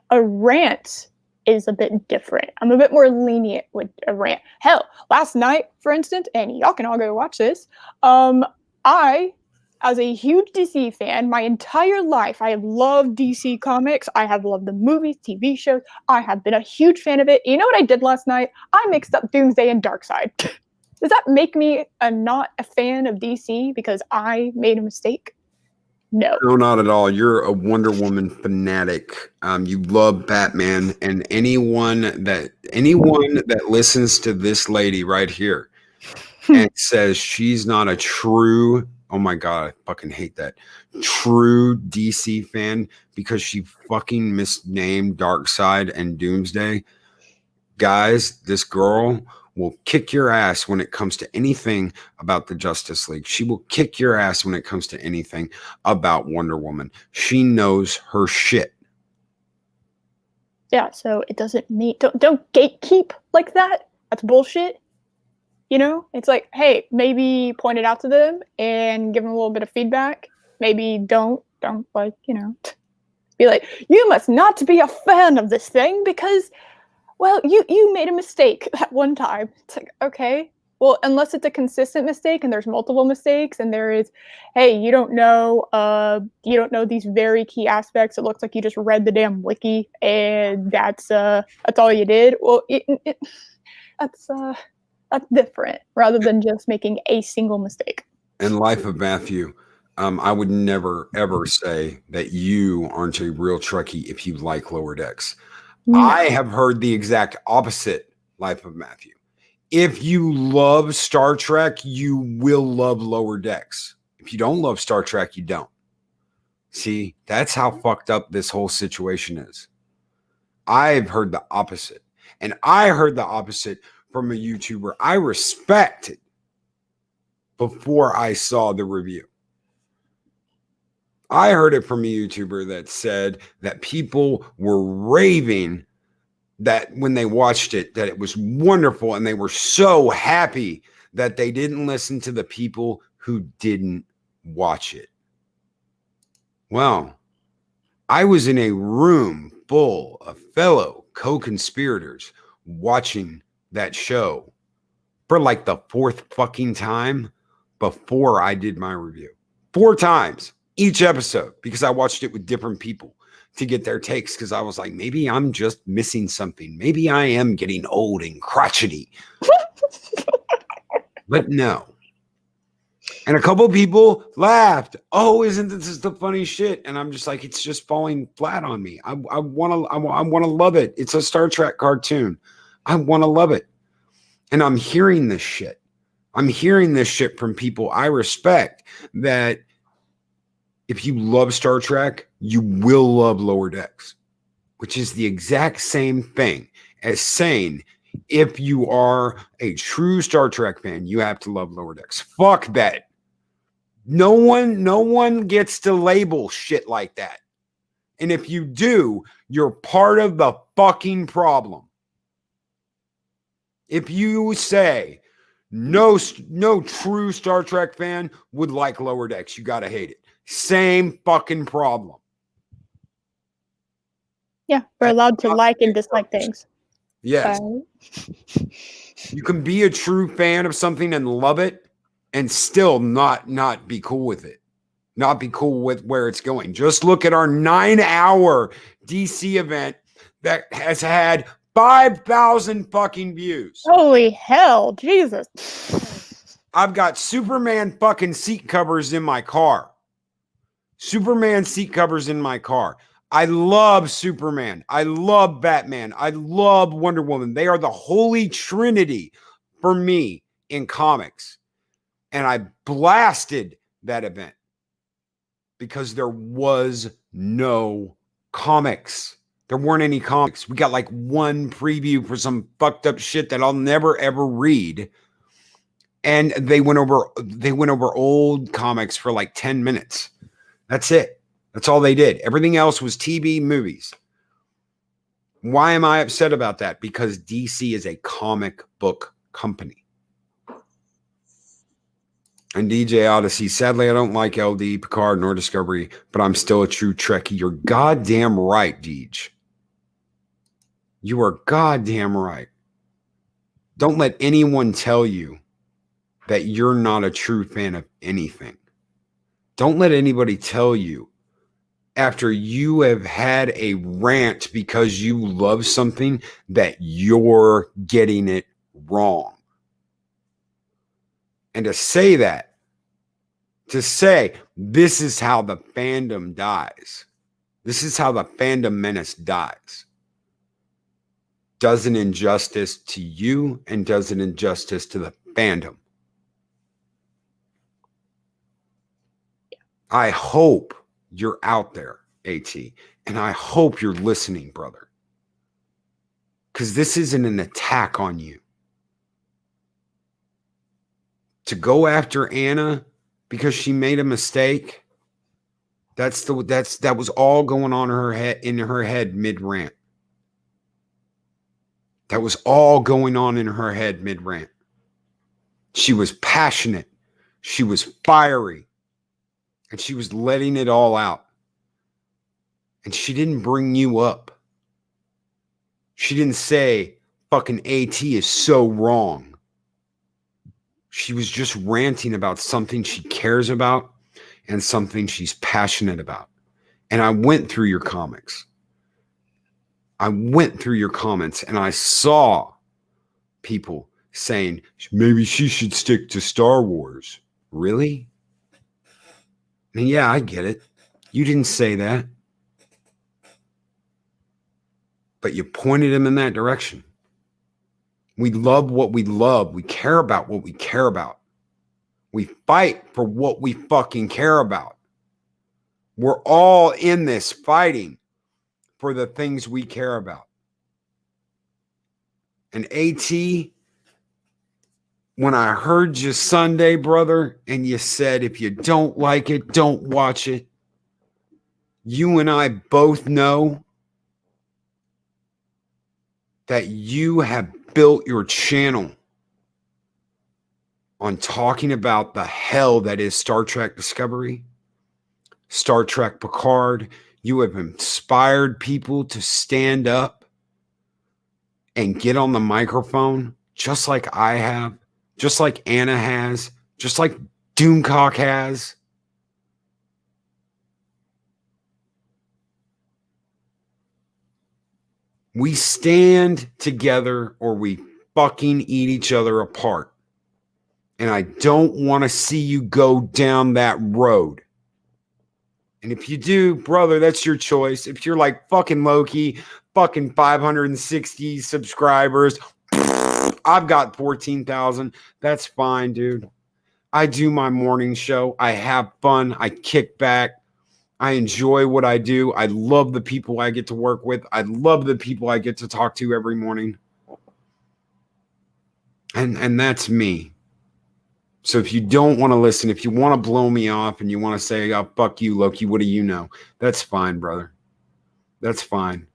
A rant is a bit different. I'm a bit more lenient with a rant. Hell, last night, for instance, and y'all can all go watch this, I, as a huge DC fan, my entire life, I have loved DC comics. I have loved the movies, TV shows. I have been a huge fan of it. You know what I did last night? I mixed up Doomsday and Darkseid. Does that make me not a fan of DC because I made a mistake? No. No, not at all. You're a Wonder Woman fanatic. You love Batman, and anyone that listens to this lady right here and says she's not a true, oh my god, I fucking hate that, true DC fan because she fucking misnamed Darkseid and Doomsday. Guys, this girl will kick your ass when it comes to anything about the Justice League. She will kick your ass when it comes to anything about Wonder Woman. She knows her shit. Yeah, so it doesn't mean don't gatekeep like that. That's bullshit. You know, it's like, hey, maybe point it out to them and give them a little bit of feedback. Maybe don't like, you know, be like, you must not be a fan of this thing because, well, you made a mistake that one time. It's like, okay, well, unless it's a consistent mistake and there's multiple mistakes and there is, hey, you don't know these very key aspects. It looks like you just read the damn wiki and that's all you did. Well, that's different rather than just making a single mistake. In Life of Matthew, I would never ever say that you aren't a real Trekkie if you like Lower Decks. No. I have heard the exact opposite, Life of Matthew. If you love Star Trek, you will love Lower Decks. If you don't love Star Trek, you don't. See, that's how fucked up this whole situation is. I've heard the opposite. And I heard the opposite from a YouTuber I respected before I saw the review. I heard it from a YouTuber that said that people were raving that when they watched it, that it was wonderful and they were so happy that they didn't listen to the people who didn't watch it. Well, I was in a room full of fellow co-conspirators watching that show for like the fourth fucking time before I did my review. 4 times each episode because I watched it with different people to get their takes because I was like, maybe I'm just missing something. Maybe I am getting old and crotchety. But no. And a couple of people laughed. Oh, isn't this just the funny shit? And I'm just like, it's just falling flat on me. I want to love it. It's a Star Trek cartoon. I want to love it. And I'm hearing this shit. I'm hearing this shit from people I respect that if you love Star Trek, you will love Lower Decks, which is the exact same thing as saying if you are a true Star Trek fan, you have to love Lower Decks. Fuck that. No one gets to label shit like that. And if you do, you're part of the fucking problem. If you say no true Star Trek fan would like Lower Decks, you got to hate it. Same fucking problem. Yeah, we're allowed to like and dislike things. Yes. You can be a true fan of something and love it and still not be cool with it. Not be cool with where it's going. Just look at our 9-hour DC event that has had 5,000 fucking views. Holy hell, Jesus. I've got Superman fucking seat covers in my car. Superman seat covers in my car. I love Superman. I love Batman. I love Wonder Woman. They are the holy trinity for me in comics. And I blasted that event because there was no comics. There weren't any comics. We got like one preview for some fucked up shit that I'll never ever read. And they went over old comics for like 10 minutes. That's it. That's all they did. Everything else was TV movies. Why am I upset about that? Because DC is a comic book company. And DJ Odyssey, sadly, I don't like LD, Picard, nor Discovery, but I'm still a true Trekkie. You're goddamn right, Deej. You are goddamn right. Don't let anyone tell you that you're not a true fan of anything. Don't let anybody tell you after you have had a rant because you love something that you're getting it wrong. And to say that, to say this is how the fandom dies, this is how the Fandom Menace dies, does an injustice to you and does an injustice to the fandom. I hope you're out there, AT, and I hope you're listening, brother, because this isn't an attack on you. To go after Anna because she made a mistake, that was all going on in her head mid rant. That was all going on in her head mid rant. She was passionate, she was fiery, and she was letting it all out. And she didn't bring you up. She didn't say fucking AT is so wrong. She was just ranting about something she cares about and something she's passionate about. And I went through your comics. I went through your comments and I saw people saying, maybe she should stick to Star Wars. Really? And yeah, I get it. You didn't say that. But you pointed him in that direction. We love what we love. We care about what we care about. We fight for what we fucking care about. We're all in this fighting for the things we care about. And AT, when I heard you Sunday, brother, and you said, if you don't like it, don't watch it. You and I both know that you have built your channel on talking about the hell that is Star Trek Discovery, Star Trek Picard. You have inspired people to stand up and get on the microphone, just like I have, just like Anna has, just like Doomcock has. We stand together or we fucking eat each other apart. And I don't want to see you go down that road. And if you do, brother, that's your choice. If you're like fucking Loki, fucking 560 subscribers, I've got 14,000. That's fine, dude. I do my morning show. I have fun. I kick back. I enjoy what I do. I love the people I get to work with. I love the people I get to talk to every morning. And that's me. So if you don't want to listen, if you want to blow me off and you want to say, oh, fuck you, Loki, what do you know? That's fine, brother. That's fine.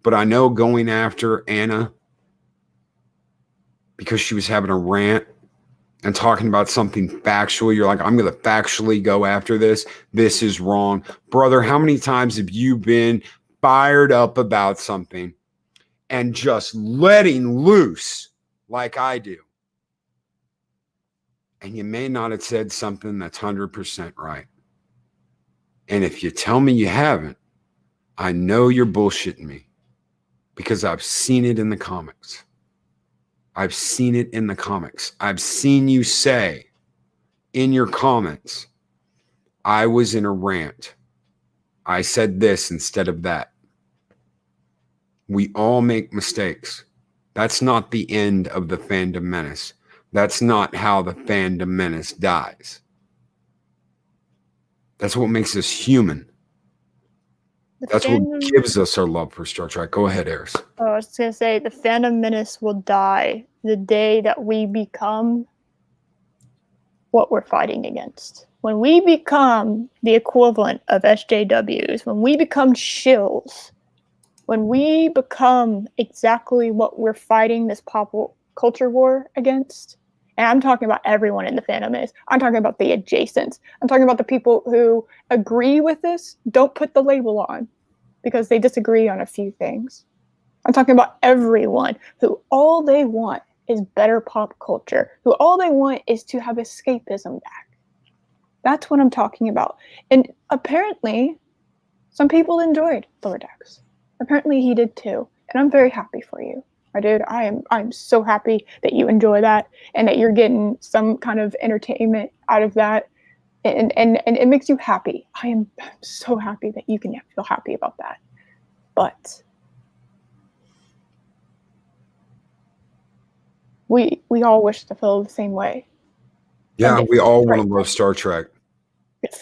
But I know going after Anna because she was having a rant and talking about something factual, you're like, I'm going to factually go after this. This is wrong. Brother, how many times have you been fired up about something and just letting loose like I do? And you may not have said something that's 100% right. And if you tell me you haven't, I know you're bullshitting me because I've seen it in the comics. I've seen it in the comics. I've seen you say in your comments, I was in a rant. I said this instead of that. We all make mistakes. That's not the end of the Fandom Menace. That's not how the Fandom Menace dies. That's what makes us human. That's what gives us our love for Star Trek. Go ahead, Eris. Oh, I was going to say, the Fandom Menace will die the day that we become what we're fighting against. When we become the equivalent of SJWs, when we become shills, when we become exactly what we're fighting this pop culture war against, And I'm talking about everyone in the Fandom Menace. I'm talking about the adjacents. I'm talking about the people who agree with this, don't put the label on because they disagree on a few things. I'm talking about everyone who all they want is better pop culture, who all they want is to have escapism back. That's what I'm talking about. And apparently, some people enjoyed Lower Decks. Apparently he did too. And I'm very happy for you. My dude, I'm so happy that you enjoy that and that you're getting some kind of entertainment out of that. And it makes you happy. I'm so happy that you can feel happy about that. But we all wish to feel the same way. Yeah, we all want to love Star Trek.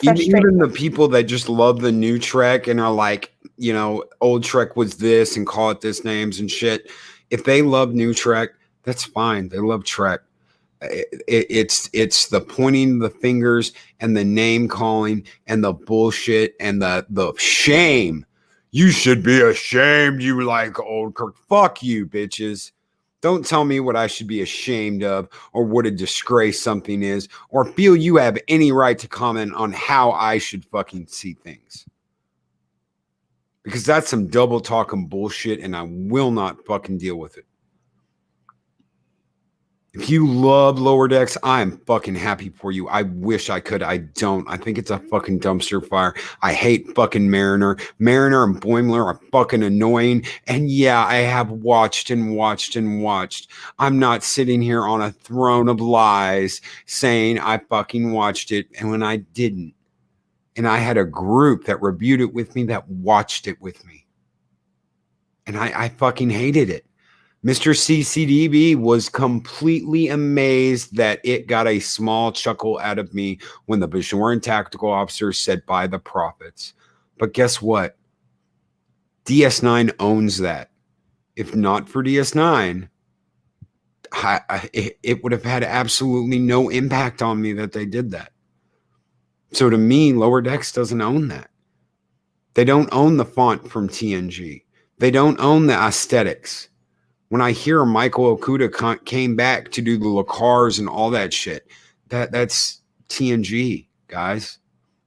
Even the people that just love the new Trek and are like, you know, old Trek was this and call it this names and shit. If they love new Trek, that's fine. They love Trek. It's the pointing the fingers and the name calling and the bullshit and the shame. You should be ashamed. You like old Kirk. Fuck you, bitches. Don't tell me what I should be ashamed of or what a disgrace something is or feel you have any right to comment on how I should fucking see things. Because that's some double talking bullshit and I will not fucking deal with it. If you love Lower Decks, I am fucking happy for you. I wish I could. I don't. I think it's a fucking dumpster fire. I hate fucking Mariner. Mariner and Boimler are fucking annoying. And yeah, I have watched and watched and watched. I'm not sitting here on a throne of lies saying I fucking watched it and when I didn't. And I had a group that reviewed it with me that watched it with me. And I fucking hated it. Mr. CCDB was completely amazed that it got a small chuckle out of me when the Bajoran tactical officer said by the prophets. But guess what? DS9 owns that. If not for DS9, it would have had absolutely no impact on me that they did that. So to me, Lower Decks doesn't own that. They don't own the font from TNG. They don't own the aesthetics. When I hear Michael Okuda came back to do the Lacars and all that shit, that's TNG, guys.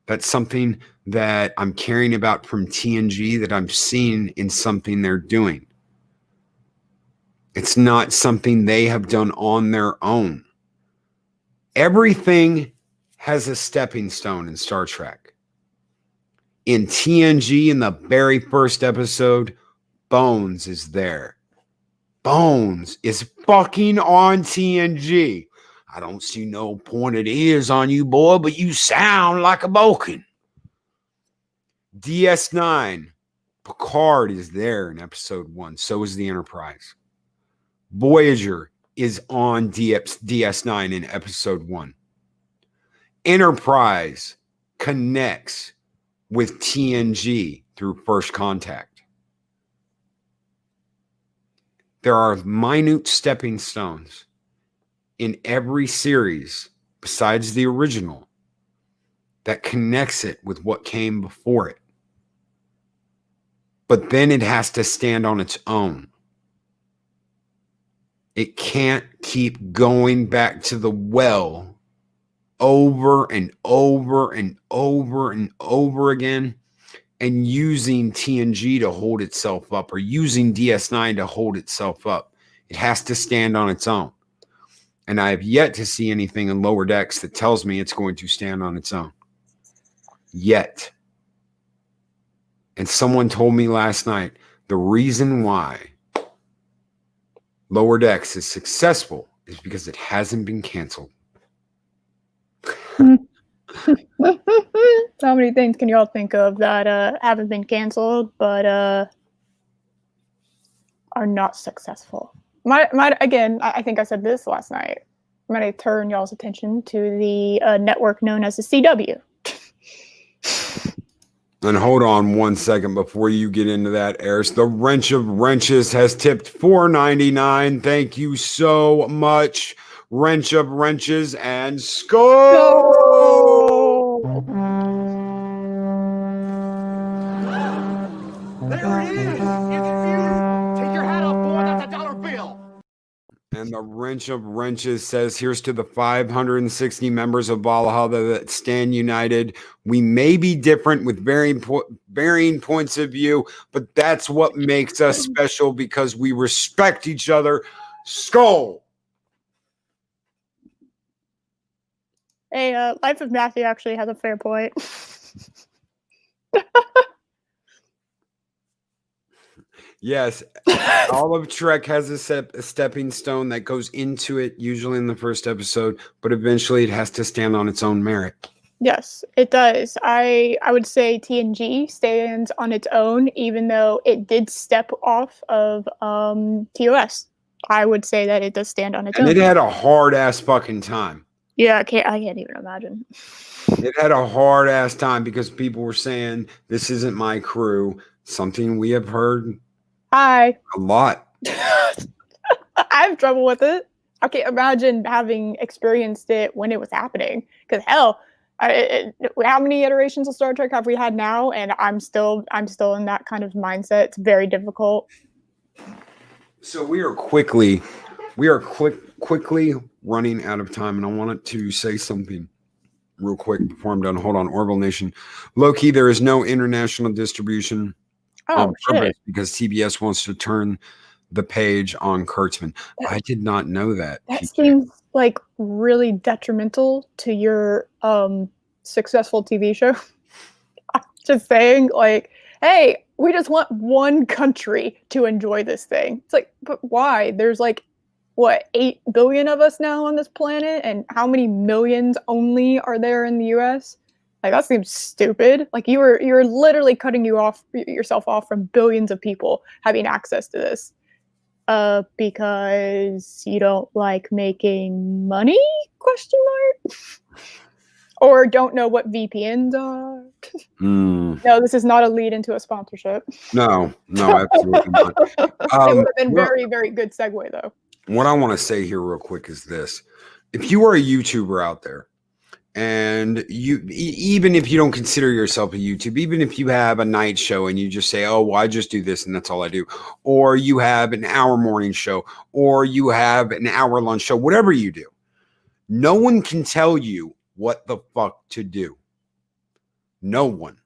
That's something that I'm caring about from TNG that I'm seeing in something they're doing. It's not something they have done on their own. Everything has a stepping stone in Star Trek. In TNG, in the very first episode, Bones is there. Bones is fucking on TNG. I don't see no pointed ears on you, boy, but you sound like a Vulcan. DS9, Picard is there in episode 1. So is the Enterprise. Voyager is on DS9 in episode 1. Enterprise connects with TNG through First Contact. There are minute stepping stones in every series besides the original that connects it with what came before it. But then it has to stand on its own. It can't keep going back to the well over and over and over and over again and using TNG to hold itself up or using DS9 to hold itself up. It has to stand on its own. And I have yet to see anything in Lower Decks that tells me it's going to stand on its own. Yet. And someone told me last night, the reason why Lower Decks is successful is because it hasn't been canceled. How many things can y'all think of that haven't been canceled but are not successful? Again, I think I said this last night. I'm going to turn y'all's attention to the network known as the CW. And hold on 1 second before you get into that, Eris. The Wrench of Wrenches has tipped $4.99. Thank you so much, Wrench of Wrenches, and Skull! There it is! Take your hat off, boy. That's a dollar bill. And And the wrench of wrenches says, here's to the 560 members of Valhalla that stand united. We may be different with varying points of view, but that's what makes us special because we respect each other. Skull. Hey, Life of Matthew actually has a fair point. Yes, all of Trek has a stepping stone that goes into it, usually in the first episode, but eventually it has to stand on its own merit. Yes, it does. I would say TNG stands on its own, even though it did step off of TOS. I would say that it does stand on its own. And it had a hard ass fucking time. Yeah, I can't even imagine. It had a hard ass time because people were saying this isn't my crew. Something we have heard a lot. I have trouble with it. I can't imagine having experienced it when it was happening. Because hell, how many iterations of Star Trek have we had now? And I'm still in that kind of mindset. It's very difficult. So we are quickly running out of time, and I wanted to say something real quick before I'm done. Hold on, Orville Nation. Low-key, there is no international distribution on purpose because CBS wants to turn the page on Kurtzman. I did not know that. That seems like really detrimental to your successful TV show. I'm just saying, like, hey, we just want one country to enjoy this thing. It's like, but why? There's like, what, 8 billion of us now on this planet, and how many millions only are there in the US? Like, that seems stupid. Like, you're literally cutting yourself off from billions of people having access to this. Because you don't like making money? Question mark. Or don't know what VPNs are. No, this is not a lead into a sponsorship. No, absolutely not. It would have been very, very good segue, though. What I want to say here real quick is this. If you are a YouTuber out there, and you, even if you don't consider yourself a YouTube, even if you have a night show and you just say, oh, well, I just do this and that's all I do, or you have an hour morning show, or you have an hour lunch show, whatever you do, no one can tell you what the fuck to do. No one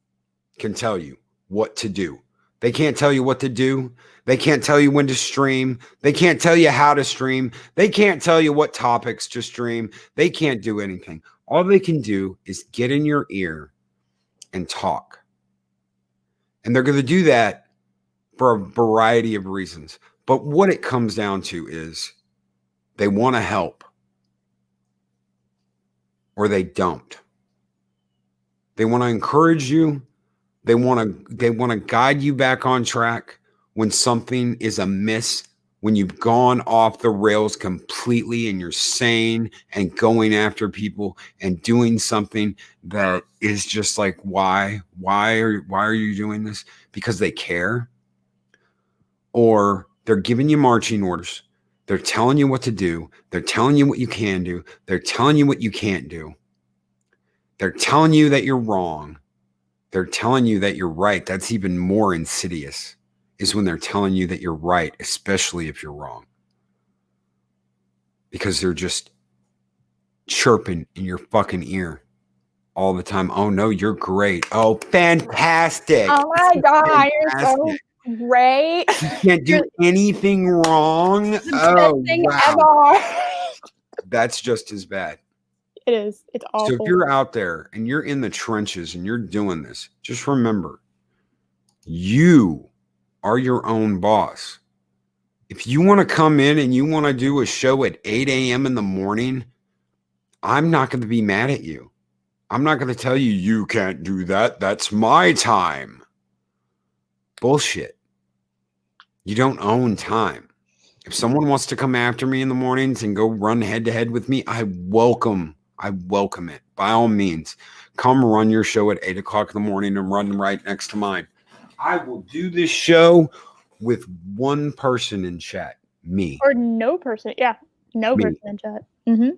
can tell you what to do. They can't tell you what to do. They can't tell you when to stream. They can't tell you how to stream. They can't tell you what topics to stream. They can't do anything. All they can do is get in your ear and talk. And they're going to do that for a variety of reasons. But what it comes down to is they want to help or they don't. They want to encourage you. They want to guide you back on track when something is amiss, when you've gone off the rails completely and you're sane and going after people and doing something that is just like, why are you doing this? Because they care, or they're giving you marching orders. They're telling you what to do. They're telling you what you can do. They're telling you what you can't do. They're telling you that you're wrong. They're telling you that you're right. That's even more insidious, is when they're telling you that you're right, especially if you're wrong. Because they're just chirping in your fucking ear all the time. Oh, no, you're great. Oh, fantastic. Oh, my God, you're so great. You can't do anything wrong. Oh, wow. That's just as bad. It is. It's awful. So if you're out there and you're in the trenches and you're doing this, just remember, you are your own boss. If you want to come in and you want to do a show at 8 a.m. in the morning, I'm not going to be mad at you. I'm not going to tell you, you can't do that. That's my time. Bullshit. You don't own time. If someone wants to come after me in the mornings and go run head to head with me, I welcome it. By all means, come run your show at 8 o'clock in the morning and run right next to mine. I will do this show with one person in chat, me. Or no person. Yeah, no person in chat. Mm-hmm.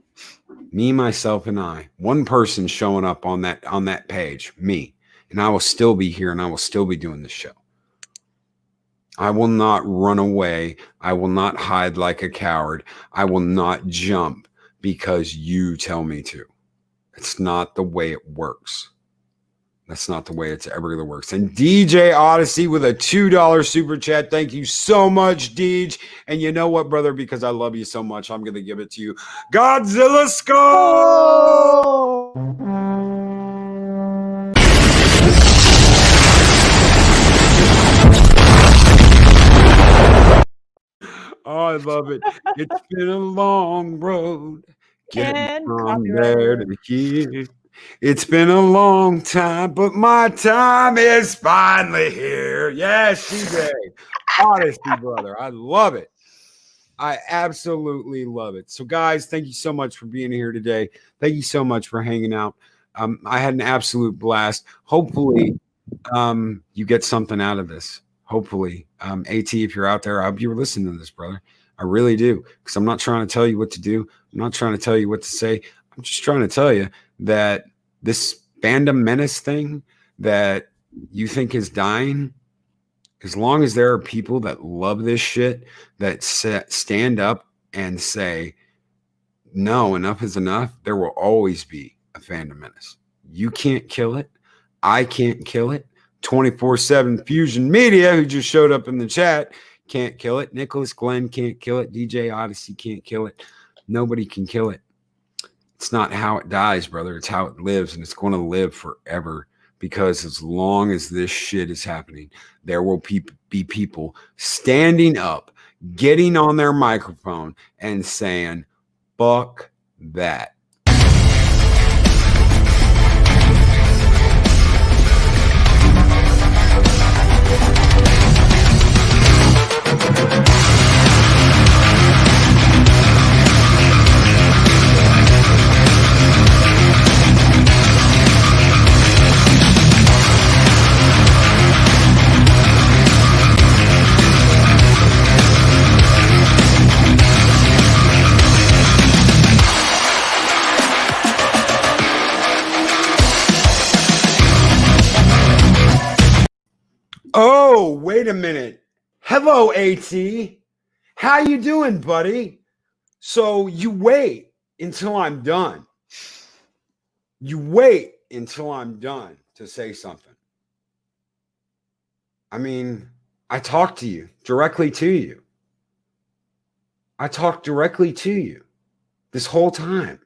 Me, myself, and I. One person showing up on that page, me. And I will still be here and I will still be doing this show. I will not run away. I will not hide like a coward. I will not jump because you tell me to. It's not the way it works. That's not the way it's ever going to work. And DJ Odyssey with a $2 super chat. Thank you so much, Deej. And you know what, brother? Because I love you so much, I'm going to give it to you. Godzilla Skull! Oh, I love it. It's been a long road getting And from there to here. It's been a long time, but my time is finally here. Yes, DJ. Odyssey, brother. I love it. I absolutely love it. So, guys, thank you so much for being here today. Thank you so much for hanging out. I had an absolute blast. Hopefully, you get something out of this. Hopefully, AT, if you're out there, I hope you were listening to this, brother. I really do, because I'm not trying to tell you what to do. I'm not trying to tell you what to say. I'm just trying to tell you that this Fandom Menace thing that you think is dying, as long as there are people that love this shit, that stand up and say, no, enough is enough, there will always be a Fandom Menace. You can't kill it. I can't kill it. 24/7 Fusion Media, who just showed up in the chat, can't kill it. Nicholas Glenn can't kill it. DJ Odyssey can't kill it. Nobody can kill it. It's not how it dies, brother. It's how it lives, and it's going to live forever, because as long as this shit is happening, there will be people standing up, getting on their microphone and saying, fuck that. Oh, wait a minute. Hello, AT. How you doing, buddy? So you wait until I'm done. You wait until I'm done to say something. I mean, I talked to you, directly to you. I talked directly to you this whole time.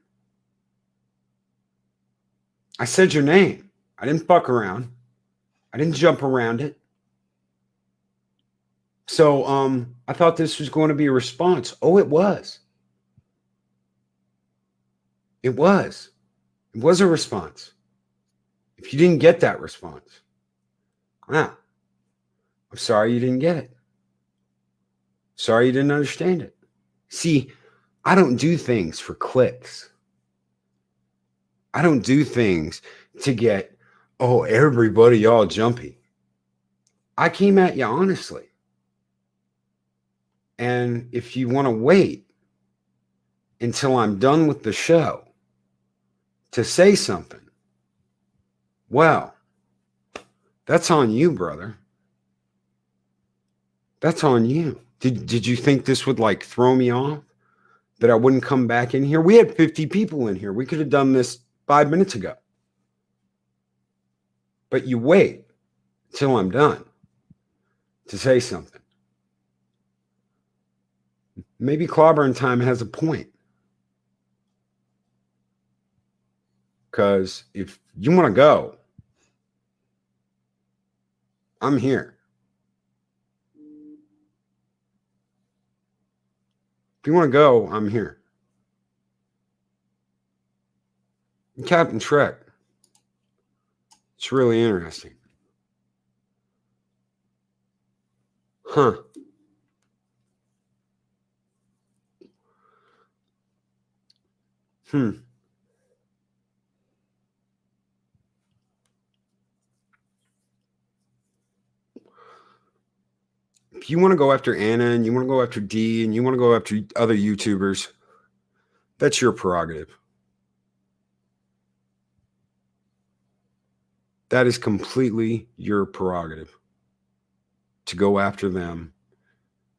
I said your name. I didn't fuck around. I didn't jump around it. So I thought this was going to be a response. Oh, it was. It was. It was a response. If you didn't get that response, I'm sorry you didn't get it. Sorry you didn't understand it. See, I don't do things for clicks. I don't do things to get, oh, everybody all jumpy. I came at you honestly. And if you want to wait until I'm done with the show to say something, well, that's on you, brother. That's on you. Did you think this would like throw me off? That I wouldn't come back in here? We had 50 people in here. We could have done this 5 minutes ago. But you wait till I'm done to say something. Maybe Clobbering Time has a point. Because if you want to go, I'm here. If you want to go, I'm here. And Captain Shrek. It's really interesting. Huh. If you want to go after Anna and you want to go after D and you want to go after other YouTubers, that's your prerogative. That is completely your prerogative. to go after them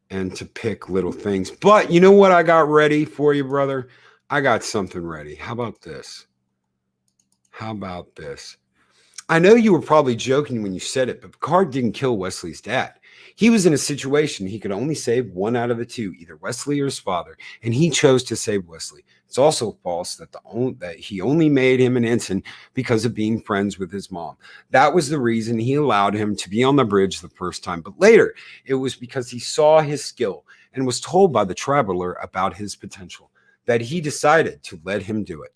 and to pick little things. But you know what I got ready for you, brother? I got something ready. How about this? How about this? I know you were probably joking when you said it, but Picard didn't kill Wesley's dad. He was in a situation he could only save one out of the two, either Wesley or his father, and he chose to save Wesley. It's also false that that he only made him an ensign because of being friends with his mom. That was the reason he allowed him to be on the bridge the first time. But later, it was because he saw his skill and was told by the traveler about his potential that he decided to let him do it.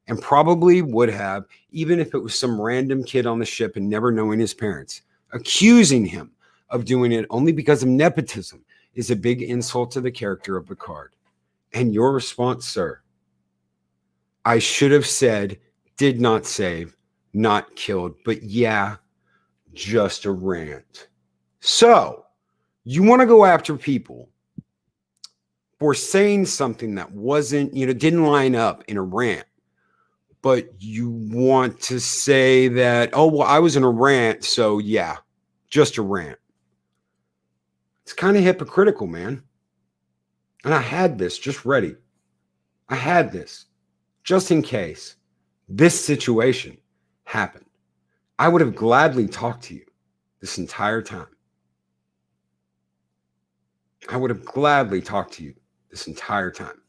And probably would have, even if it was some random kid on the ship and never knowing his parents. Accusing him of doing it only because of nepotism is a big insult to the character of Picard. And your response, sir? I should have said, did not save, not killed, but yeah, just a rant. So, you want to go after people for saying something that wasn't, didn't line up in a rant. But you want to say that, oh, well, I was in a rant, so yeah, just a rant. It's kind of hypocritical, man. And I had this just ready. I had this just in case this situation happened. I would have gladly talked to you this entire time. I would have gladly talked to you this entire time.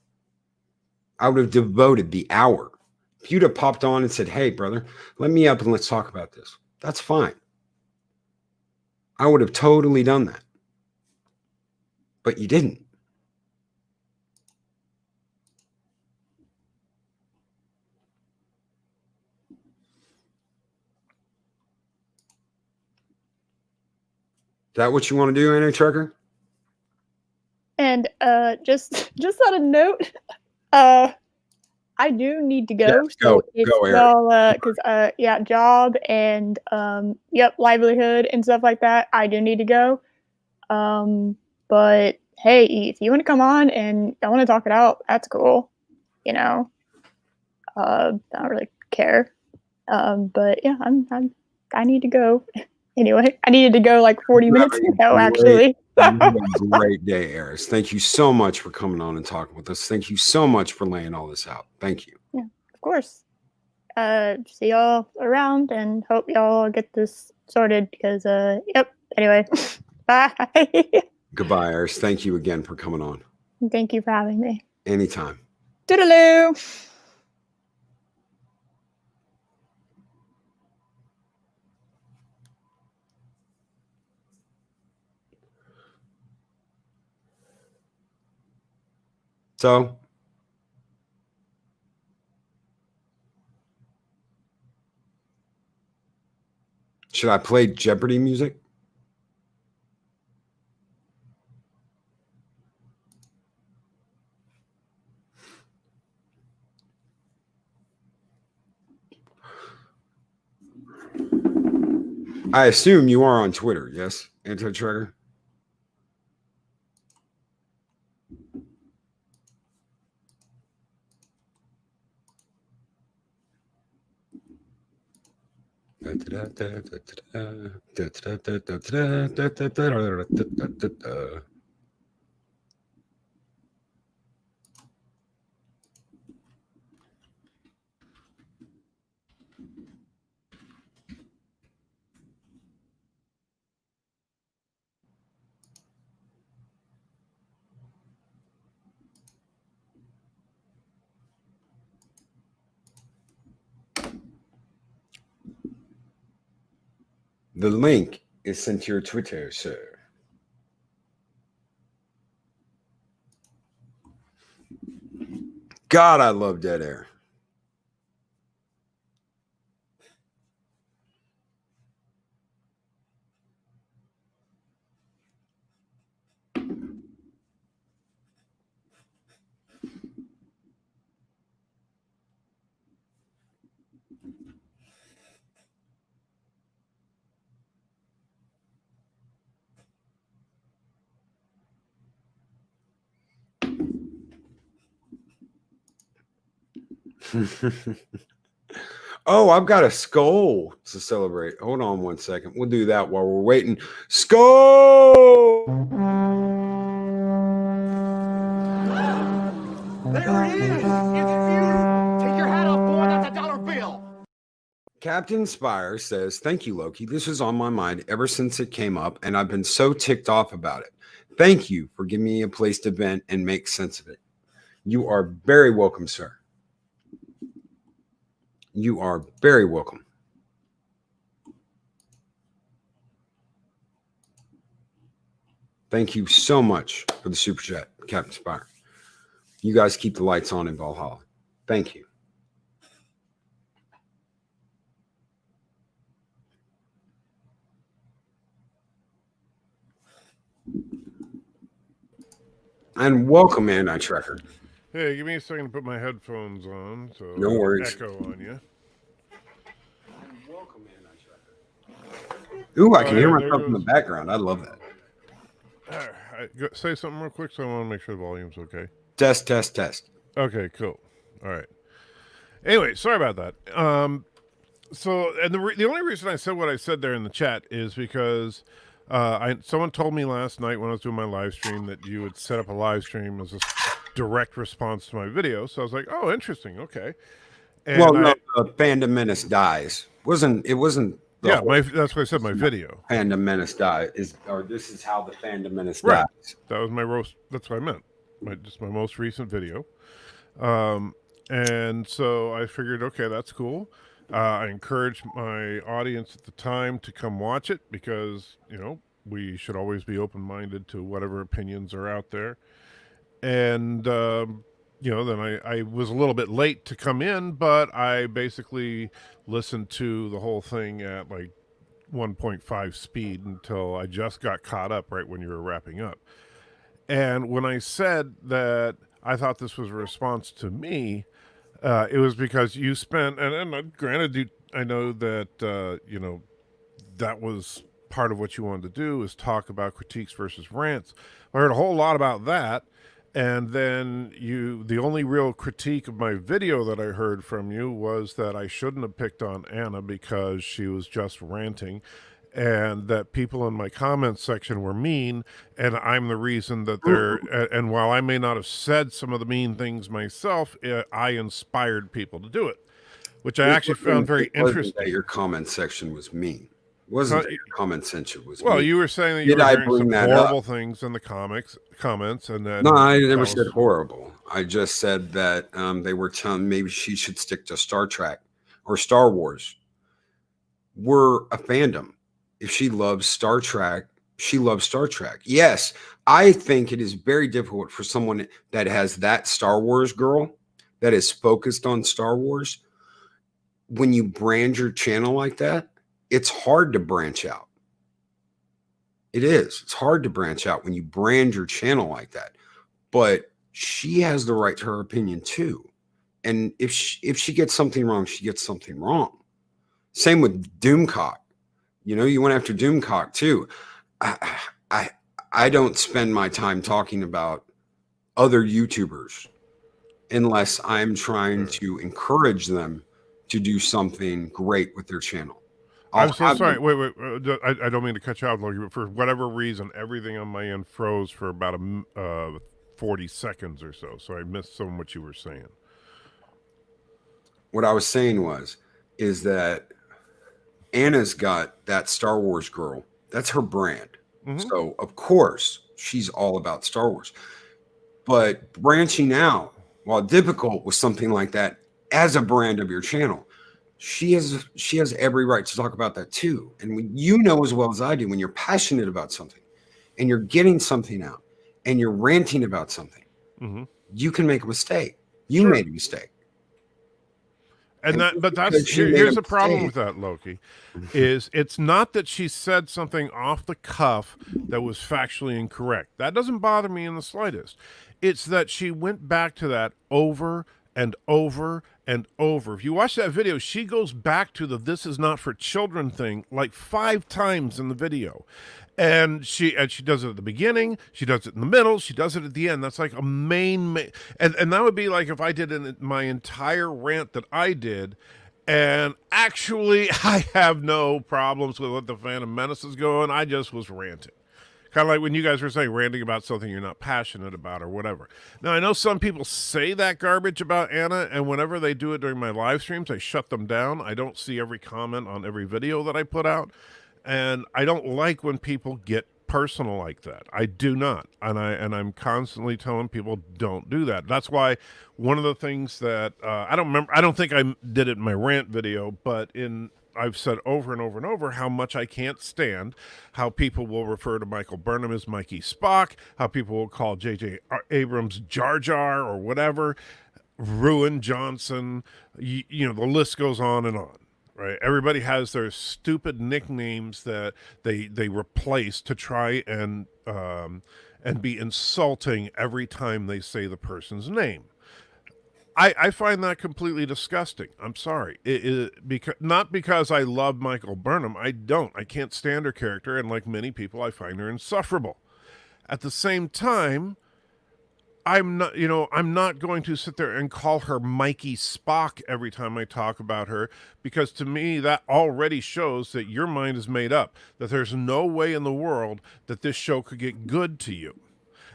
I would have devoted the hour. If you'd have popped on and said, hey, brother, let me up and let's talk about this. That's fine. I would have totally done that. But you didn't. Is that what you want to do, Annie Trucker? And just on a note, I do need to go. Yes, so go, if Eric. y'all, because yeah, job and yep, livelihood and stuff like that. I do need to go. But hey, if you want to come on and I want to talk it out, that's cool. I don't really care. But yeah, I need to go. Anyway, I needed to go like 40 minutes ago, actually. Great day, Eris. Thank you so much for coming on and talking with us. Thank you so much for laying all this out. Thank you. Yeah, of course. See y'all around and hope y'all get this sorted because, yep. Anyway, bye. Goodbye, Eris. Thank you again for coming on. Thank you for having me. Anytime. Toodaloo. So, should I play Jeopardy music? I assume you are on Twitter, yes, Anti-Tracker? The link is sent to your Twitter, sir. God, I love Dead Air. Oh, I've got a skull to celebrate. Hold on one second. We'll do that while we're waiting. Skull! There it is! Take your hat off, boy. That's a dollar bill. Captain Spire says, thank you, Loki. This was on my mind ever since it came up, and I've been so ticked off about it. Thank you for giving me a place to vent and make sense of it. You are very welcome, sir. You are very welcome. Thank you so much for the super chat, Captain Spire. You guys keep the lights on in Valhalla. Thank you. And welcome, Anti-Tracker. Hey, give me a second to put my headphones on. So No worries. Echo on you. Welcome, Anti-Tracker. Ooh, I can hear there myself in the goes- background. I love that. Say something real quick so I want to make sure the volume's okay. Test, test, test. Okay, cool. All right. Anyway, sorry about that. So, and the only reason I said what I said there in the chat is because someone told me last night when I was doing my live stream that you would set up a live stream as a direct response to my video. So I was like, oh, interesting. Okay. And Fandom Menace dies. It wasn't. That's what I said. My video. Fandom Menace dies this is how the Fandom Menace Right. dies. That was my roast. That's what I meant. Just my most recent video. And so I figured, okay, that's cool. I encouraged my audience at the time to come watch it because, we should always be open-minded to whatever opinions are out there. And, then I was a little bit late to come in, but I basically listened to the whole thing at like 1.5 speed until I just got caught up right when you were wrapping up. And when I said that I thought this was a response to me, it was because you spent, and granted, I know that, that was part of what you wanted to do is talk about critiques versus rants. I heard a whole lot about that. And then the only real critique of my video that I heard from you was that I shouldn't have picked on Anna because she was just ranting, and that people in my comments section were mean, and I'm the reason that they're, and while I may not have said some of the mean things myself, I inspired people to do it, which I actually found very interesting. That your comment section was mean. It wasn't that your comment section was well, mean. you were saying that you were hearing some horrible things in the comments, and then no, I never said horrible. I just said that they were telling maybe she should stick to Star Trek or Star Wars. We're a fandom. If she loves Star Trek, she loves Star Trek. Yes, I think it is very difficult for someone that has that Star Wars girl that is focused on Star Wars. When you brand your channel like that, it's hard to branch out. It is. It's hard to branch out when you brand your channel like that. But she has the right to her opinion too. And if she gets something wrong, she gets something wrong. Same with Doomcock. You went after Doomcock too. I don't spend my time talking about other YouTubers unless I'm trying to encourage them to do something great with their channel. I'm so sorry. Wait. I don't mean to cut you out, Loki, but for whatever reason, everything on my end froze for about 40 seconds or so. So I missed some of what you were saying. What I was saying is that Anna's got that Star Wars girl. That's her brand. Mm-hmm. So, of course, she's all about Star Wars. But branching out, while difficult with something like that as a brand of your channel, she has every right to talk about that too. And when you know as well as I do, when you're passionate about something and you're getting something out and you're ranting about something, mm-hmm. you can make a mistake. You made a mistake. But here's the problem with that, Loki, is it's not that she said something off the cuff that was factually incorrect. That doesn't bother me in the slightest. It's that she went back to that over and over and over. If you watch that video, she goes back to the "this is not for children" thing like 5 times in the video. And she does it at the beginning, she does it in the middle, she does it at the end. That's like a main and that would be like if I did my entire rant that I did, And actually, I have no problems with what the Phantom Menace is going. I just was ranting. Kind of like when you guys were saying ranting about something you're not passionate about or whatever. Now, I know some people say that garbage about Anna, and whenever they do it during my live streams, I shut them down. I don't see every comment on every video that I put out, and I don't like when people get personal like that. I do not, and I'm constantly telling people don't do that. That's why one of the things that I don't remember. I don't think I did it in my rant video, but I've said over and over and over how much I can't stand how people will refer to Michael Burnham as Mikey Spock, how people will call J.J. Abrams Jar Jar or whatever, Ruin Johnson, you know, the list goes on and on, right? Everybody has their stupid nicknames that they replace to try and be insulting every time they say the person's name. I find that completely disgusting. I'm sorry. Not because I love Michael Burnham. I don't. I can't stand her character, and like many people, I find her insufferable. At the same time, I'm not going to sit there and call her Mikey Spock every time I talk about her, because to me, that already shows that your mind is made up, that there's no way in the world that this show could get good to you.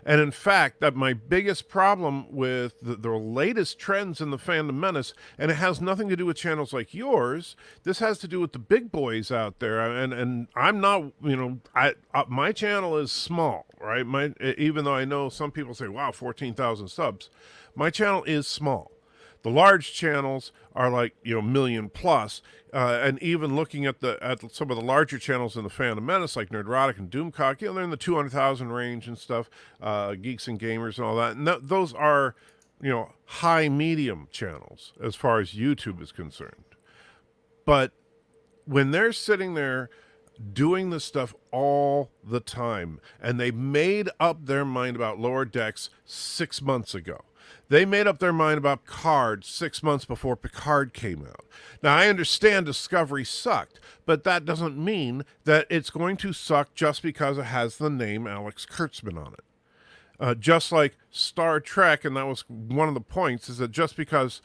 And in fact, that my biggest problem with the latest trends in the Fandom Menace, and it has nothing to do with channels like yours, this has to do with the big boys out there. And I'm not, my channel is small, right? Even though I know some people say, wow, 14,000 subs, my channel is small. The large channels are like, million plus. And even looking at some of the larger channels in the Fandom Menace, like Nerdrotic and Doomcock, they're in the 200,000 range and stuff, Geeks and Gamers and all that. And those are, high medium channels as far as YouTube is concerned. But when they're sitting there doing this stuff all the time, and they made up their mind about Lower Decks 6 months ago. They made up their mind about Picard 6 months before Picard came out. Now, I understand Discovery sucked, but that doesn't mean that it's going to suck just because it has the name Alex Kurtzman on it. Just like Star Trek, and that was one of the points, is that just because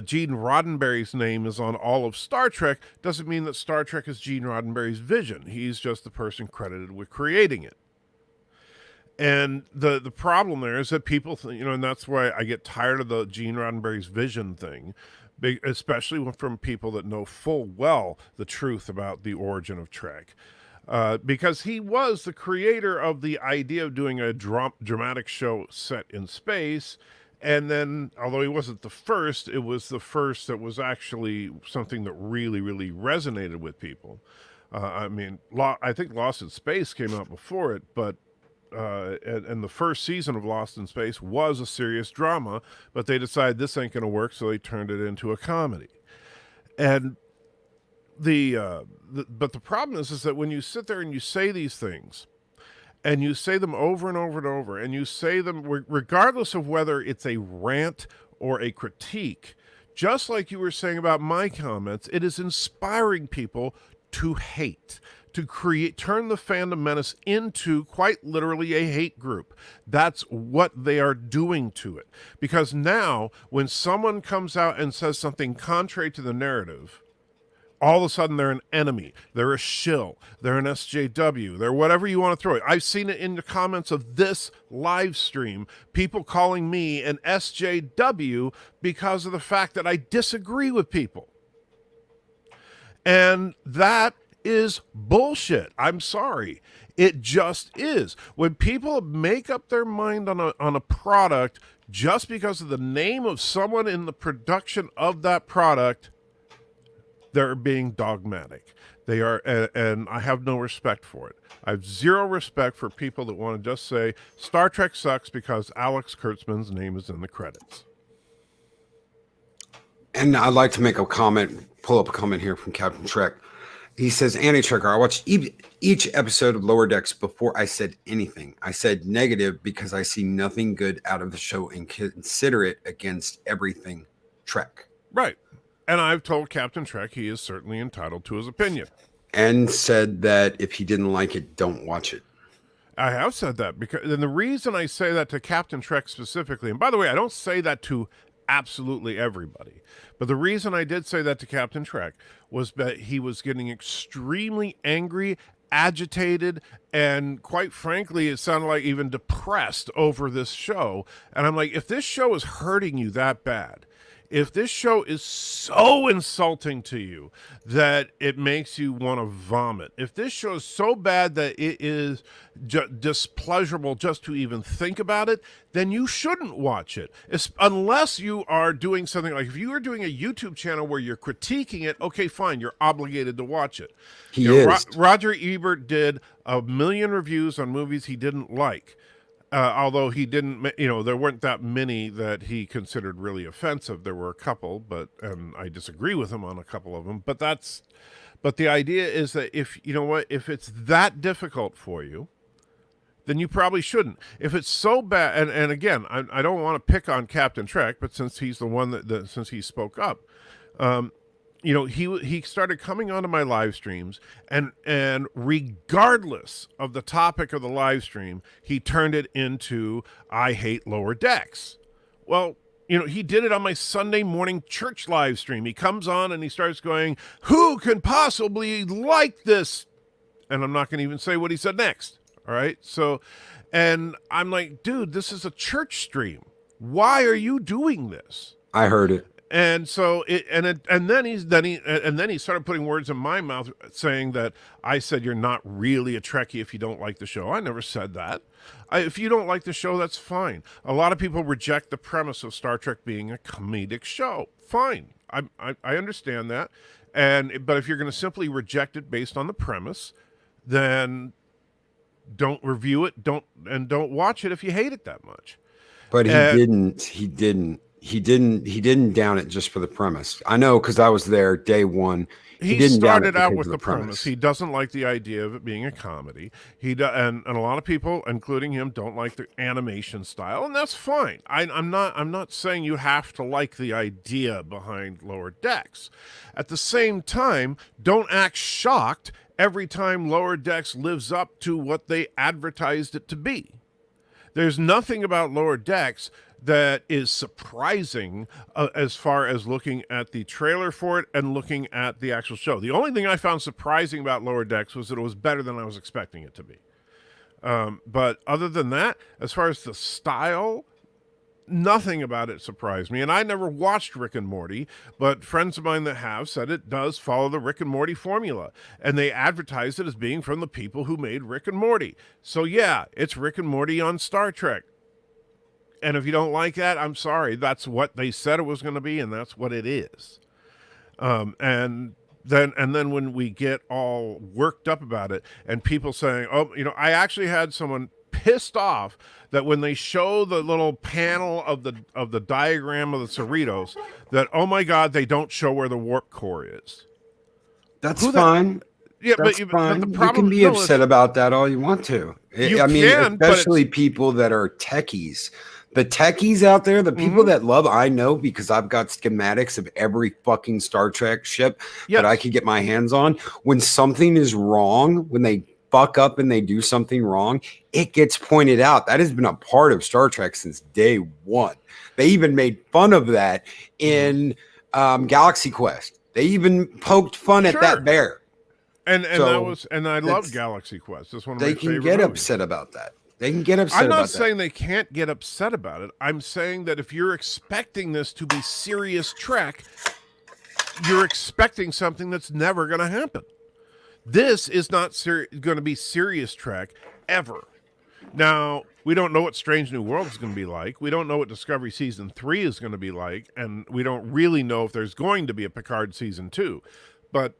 Gene Roddenberry's name is on all of Star Trek doesn't mean that Star Trek is Gene Roddenberry's vision. He's just the person credited with creating it. And the problem there is that people, and that's why I get tired of the Gene Roddenberry's vision thing, especially from people that know full well the truth about the origin of Trek. Because he was the creator of the idea of doing a dramatic show set in space. And then, although he wasn't the first, it was the first that was actually something that really, really resonated with people. I think Lost in Space came out before it, but and the first season of Lost in Space was a serious drama, but they decided this ain't going to work, so they turned it into a comedy. And but the problem is that when you sit there and you say these things, and you say them over and over and over, and you say them regardless of whether it's a rant or a critique, just like you were saying about my comments, it is inspiring people to hate, to turn the Fandom Menace into quite literally a hate group. That's what they are doing to it. Because now, when someone comes out and says something contrary to the narrative, all of a sudden they're an enemy, they're a shill, they're an SJW, they're whatever you want to throw it. I've seen it in the comments of this live stream, people calling me an SJW because of the fact that I disagree with people. And that is bullshit. I'm sorry. It just is. When people make up their mind on a product just because of the name of someone in the production of that product, they're being dogmatic. They are, and I have no respect for it. I have zero respect for people that want to just say Star Trek sucks because Alex Kurtzman's name is in the credits. And I'd like to make a comment, pull up a comment here from Captain Trek. He says, Anti-Trekker, I watched each episode of Lower Decks before I said anything. I said negative because I see nothing good out of the show and consider it against everything Trek. Right. And I've told Captain Trek he is certainly entitled to his opinion. And said that if he didn't like it, don't watch it. I have said that, and the reason I say that to Captain Trek specifically, and by the way, I don't say that to absolutely everybody. But the reason I did say that to Captain Trek was that he was getting extremely angry, agitated, and quite frankly, it sounded like even depressed over this show. And I'm like, if this show is hurting you that bad, if this show is so insulting to you that it makes you want to vomit, if this show is so bad that it is displeasurable just to even think about it, then you shouldn't watch it. Unless you are doing something like, if you are doing a YouTube channel where you're critiquing it, okay, fine, you're obligated to watch it. He is. Roger Ebert did 1 million reviews on movies he didn't like. Although he didn't, there weren't that many that he considered really offensive. There were a couple, and I disagree with him on a couple of them. But the idea is that if it's that difficult for you, then you probably shouldn't. If it's so bad, and again, I don't want to pick on Captain Trek, but since he's the one since he spoke up, he started coming onto my live streams, and regardless of the topic of the live stream, he turned it into I hate lower decks. Well, he did it on my Sunday morning church live stream. He comes on and he starts going, who can possibly like this? And I'm not going to even say what he said next. All right. So, and I'm like, dude, this is a church stream. Why are you doing this? I heard it. And so then he started putting words in my mouth saying that I said you're not really a Trekkie if you don't like the show. I never said that. If you don't like the show, that's fine. A lot of people reject the premise of Star Trek being a comedic show. Fine. I understand that. But if you're going to simply reject it based on the premise, then don't review it. Don't watch it if you hate it that much. But he didn't down it just for the premise. I know, because I was there day one. He didn't started out with the premise. He doesn't like the idea of it being a comedy. And a lot of people, including him, don't like the animation style, and that's fine. I'm not saying you have to like the idea behind Lower Decks. At the same time, don't act shocked every time Lower Decks lives up to what they advertised it to be. There's nothing about Lower Decks that is surprising as far as looking at the trailer for it and looking at the actual show. The only thing I found surprising about Lower Decks was that it was better than I was expecting it to be. But other than that, as far as the style, nothing about it surprised me. And I never watched Rick and Morty, but friends of mine that have said it does follow the Rick and Morty formula. And they advertised it as being from the people who made Rick and Morty. So yeah, it's Rick and Morty on Star Trek. And if you don't like that, I'm sorry. That's what they said it was going to be, and that's what it is. And then when we get all worked up about it, and people saying, "Oh, I actually had someone pissed off that when they show the little panel of the diagram of the Cerritos, that oh my God, they don't show where the warp core is." That's fine. Yeah, That's but fine. the problem, you can be upset about that all you want to. Especially people that are techies. The techies out there, the people that love, I know, because I've got schematics of every fucking Star Trek ship that I could get my hands on. When something is wrong, when they fuck up and they do something wrong, it gets pointed out. That has been a part of Star Trek since day one. They even made fun of that in Galaxy Quest. They even poked fun at that bear. And I love Galaxy Quest. That's one of my favorite movies. They can get upset about that. They can get upset about that. I'm not saying they can't get upset about it. I'm saying that if you're expecting this to be serious Trek, you're expecting something that's never going to happen. This is not going to be serious Trek ever. Now, we don't know what Strange New World is going to be like. We don't know what Discovery Season 3 is going to be like. And we don't really know if there's going to be a Picard Season 2. But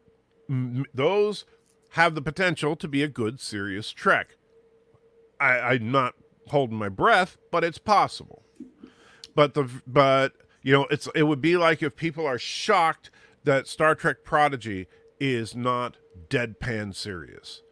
those have the potential to be a good, serious Trek. I'm not holding my breath, but it's possible. But it would be like if people are shocked that Star Trek Prodigy is not deadpan serious.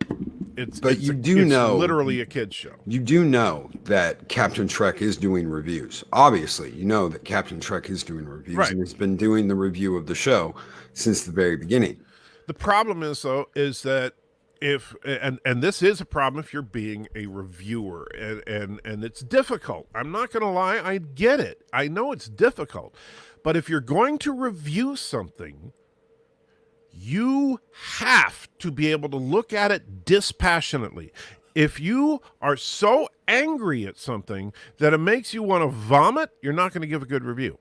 It's literally a kid's show. You do know that Captain Trek is doing reviews. Obviously, you know that Captain Trek is doing reviews and has been doing the review of the show since the very beginning. The problem is, though, is that if and this is a problem if you're being a reviewer, and it's difficult. I'm not going to lie, I get it. I know it's difficult. But if you're going to review something, you have to be able to look at it dispassionately. If you are so angry at something that it makes you want to vomit, you're not going to give a good review.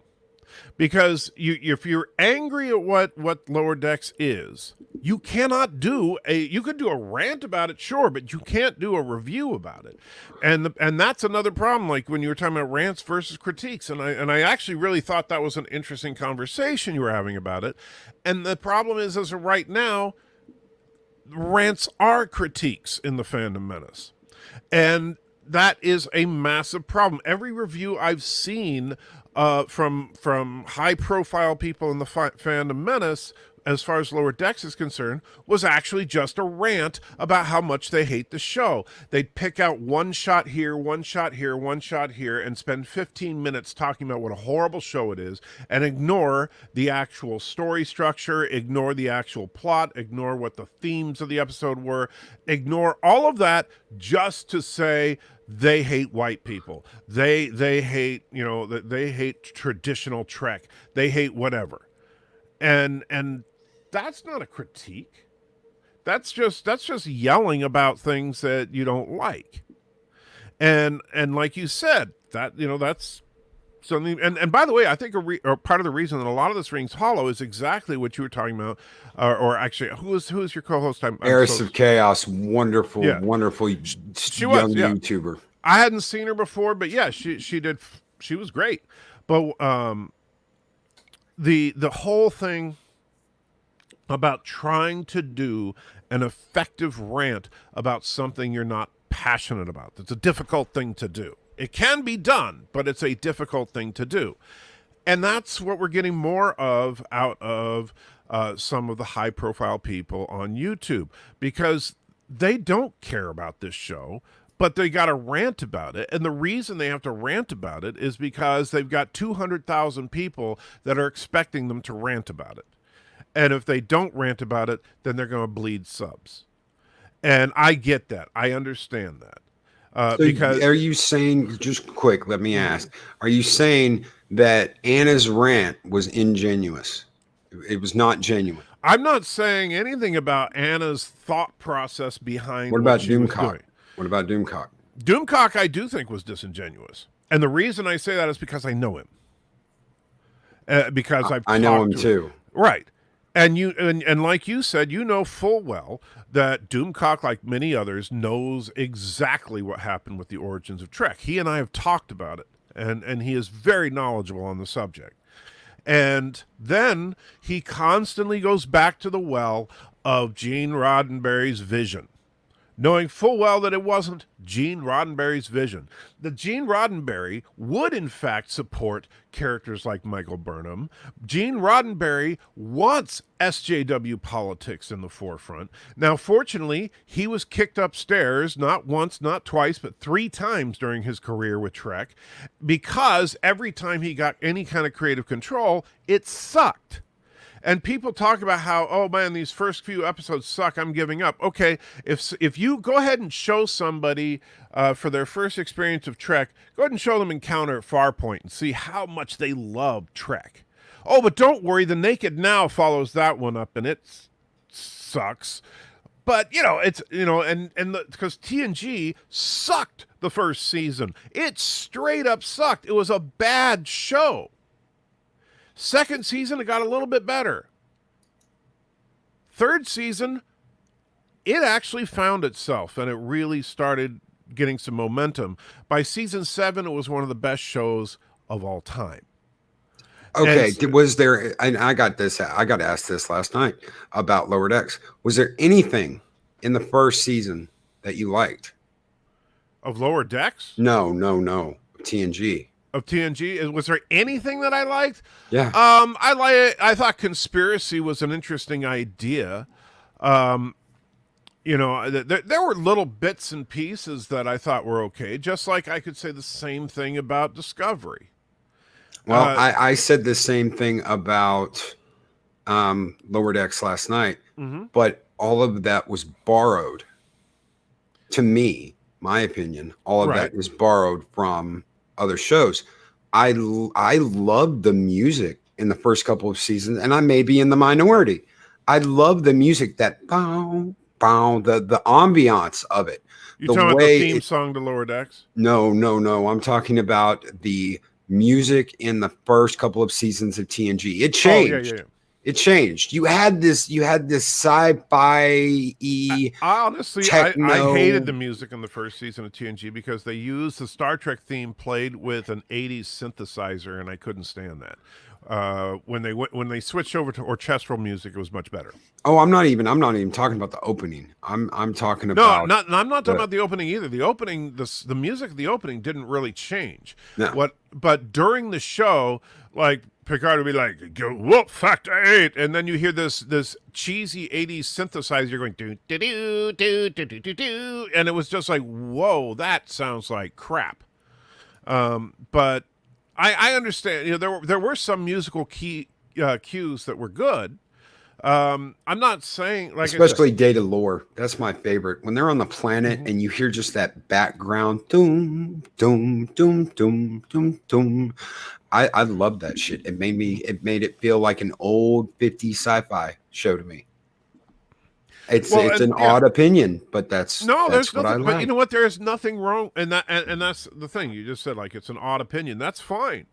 Because if you're angry at what Lower Decks is, you cannot you could do a rant about it, sure, but you can't do a review about it. And that's another problem, like when you were talking about rants versus critiques. And I actually really thought that was an interesting conversation you were having about it. And the problem is, as of right now, rants are critiques in the Fandom Menace. And that is a massive problem. Every review I've seen from high-profile people in the Fandom Menace, as far as Lower Decks is concerned, was actually just a rant about how much they hate the show. They'd pick out one shot here, one shot here, one shot here, and spend 15 minutes talking about what a horrible show it is, and ignore the actual story structure, ignore the actual plot, ignore what the themes of the episode were, ignore all of that just to say they hate white people. They hate, they hate traditional Trek. They hate whatever. And that's not a critique. That's just yelling about things that you don't like. And like you said, that's something. And by the way, I think or part of the reason that a lot of this rings hollow is exactly what you were talking about. Or actually, who is your co-host? Heiress of Chaos, wonderful, wonderful young YouTuber. I hadn't seen her before, but yeah, she did. She was great. But the whole thing about trying to do an effective rant about something you're not passionate about. It's a difficult thing to do. It can be done, but it's a difficult thing to do. And that's what we're getting more of out of some of the high-profile people on YouTube, because they don't care about this show, but they got to rant about it. And the reason they have to rant about it is because they've got 200,000 people that are expecting them to rant about it. And if they don't rant about it, then they're going to bleed subs. And I get that. I understand that. Because are you saying, just quick, let me ask, are you saying that Anna's rant was ingenuous? It was not genuine. I'm not saying anything about Anna's thought process behind what about she was doing. What about Doomcock? Doomcock, I do think, was disingenuous. And the reason I say that is because I know him. Because I know him too. Right. And and like you said, you know full well that Doomcock, like many others, knows exactly what happened with the origins of Trek. He and I have talked about it, and he is very knowledgeable on the subject. And then he constantly goes back to the well of Gene Roddenberry's vision, knowing full well that it wasn't Gene Roddenberry's vision. That Gene Roddenberry would, in fact, support characters like Michael Burnham. Gene Roddenberry wants SJW politics in the forefront. Now, fortunately, he was kicked upstairs not once, not twice, but 3 times during his career with Trek, because every time he got any kind of creative control, it sucked. And people talk about how, oh man, these first few episodes suck, I'm giving up. Okay, if you go ahead and show somebody for their first experience of Trek, go ahead and show them Encounter at Farpoint and see how much they love Trek. Oh, but don't worry, The Naked Now follows that one up, and it sucks. But, it's, and because TNG sucked the first season. It straight up sucked. It was a bad show. Second season, it got a little bit better. Third season, it actually found itself, and it really started getting some momentum. By season 7, it was one of the best shows of all time. Okay, was there, and I got asked this last night about Lower Decks. Was there anything in the first season that you liked? Of Lower Decks? No. TNG. Of TNG, was there anything that I liked? Yeah. I thought conspiracy was an interesting idea. There were little bits and pieces that I thought were okay, just like I could say the same thing about Discovery. Well, I said the same thing about Lower Decks last night, but all of that was borrowed. To me, my opinion, all of that is borrowed from other shows. I loved the music in the first couple of seasons, and I may be in the minority. I love the music, that bow, bow, the ambiance of it. You talking about the theme song to Lower Decks? No. I'm talking about the music in the first couple of seasons of TNG. It changed. Yeah. It changed. You had this sci-fi. Honestly, I hated the music in the first season of TNG because they used the Star Trek theme played with an 80s synthesizer, and I couldn't stand that. When they switched over to orchestral music, it was much better. Oh, I'm not even talking about the opening. I'm talking about I'm not talking about the opening either. The opening, the music of the opening didn't really change. No. But during the show, like Picard would be like, "Whoop, factor 8," and then you hear this cheesy 80s synthesizer going do do do do do do do, and it was just like, whoa, that sounds like crap. But I understand. You know, there were some musical cues that were good. I'm not saying, like, especially Data Lore. That's my favorite. When they're on the planet and you hear just that background doom doom doom doom doom doom. I love that shit. It made it feel like an old 50s sci-fi show to me. It's an odd opinion, but that's there's what nothing. I like. But you know what? There is nothing wrong, and that's the thing you just said. Like, it's an odd opinion. That's fine.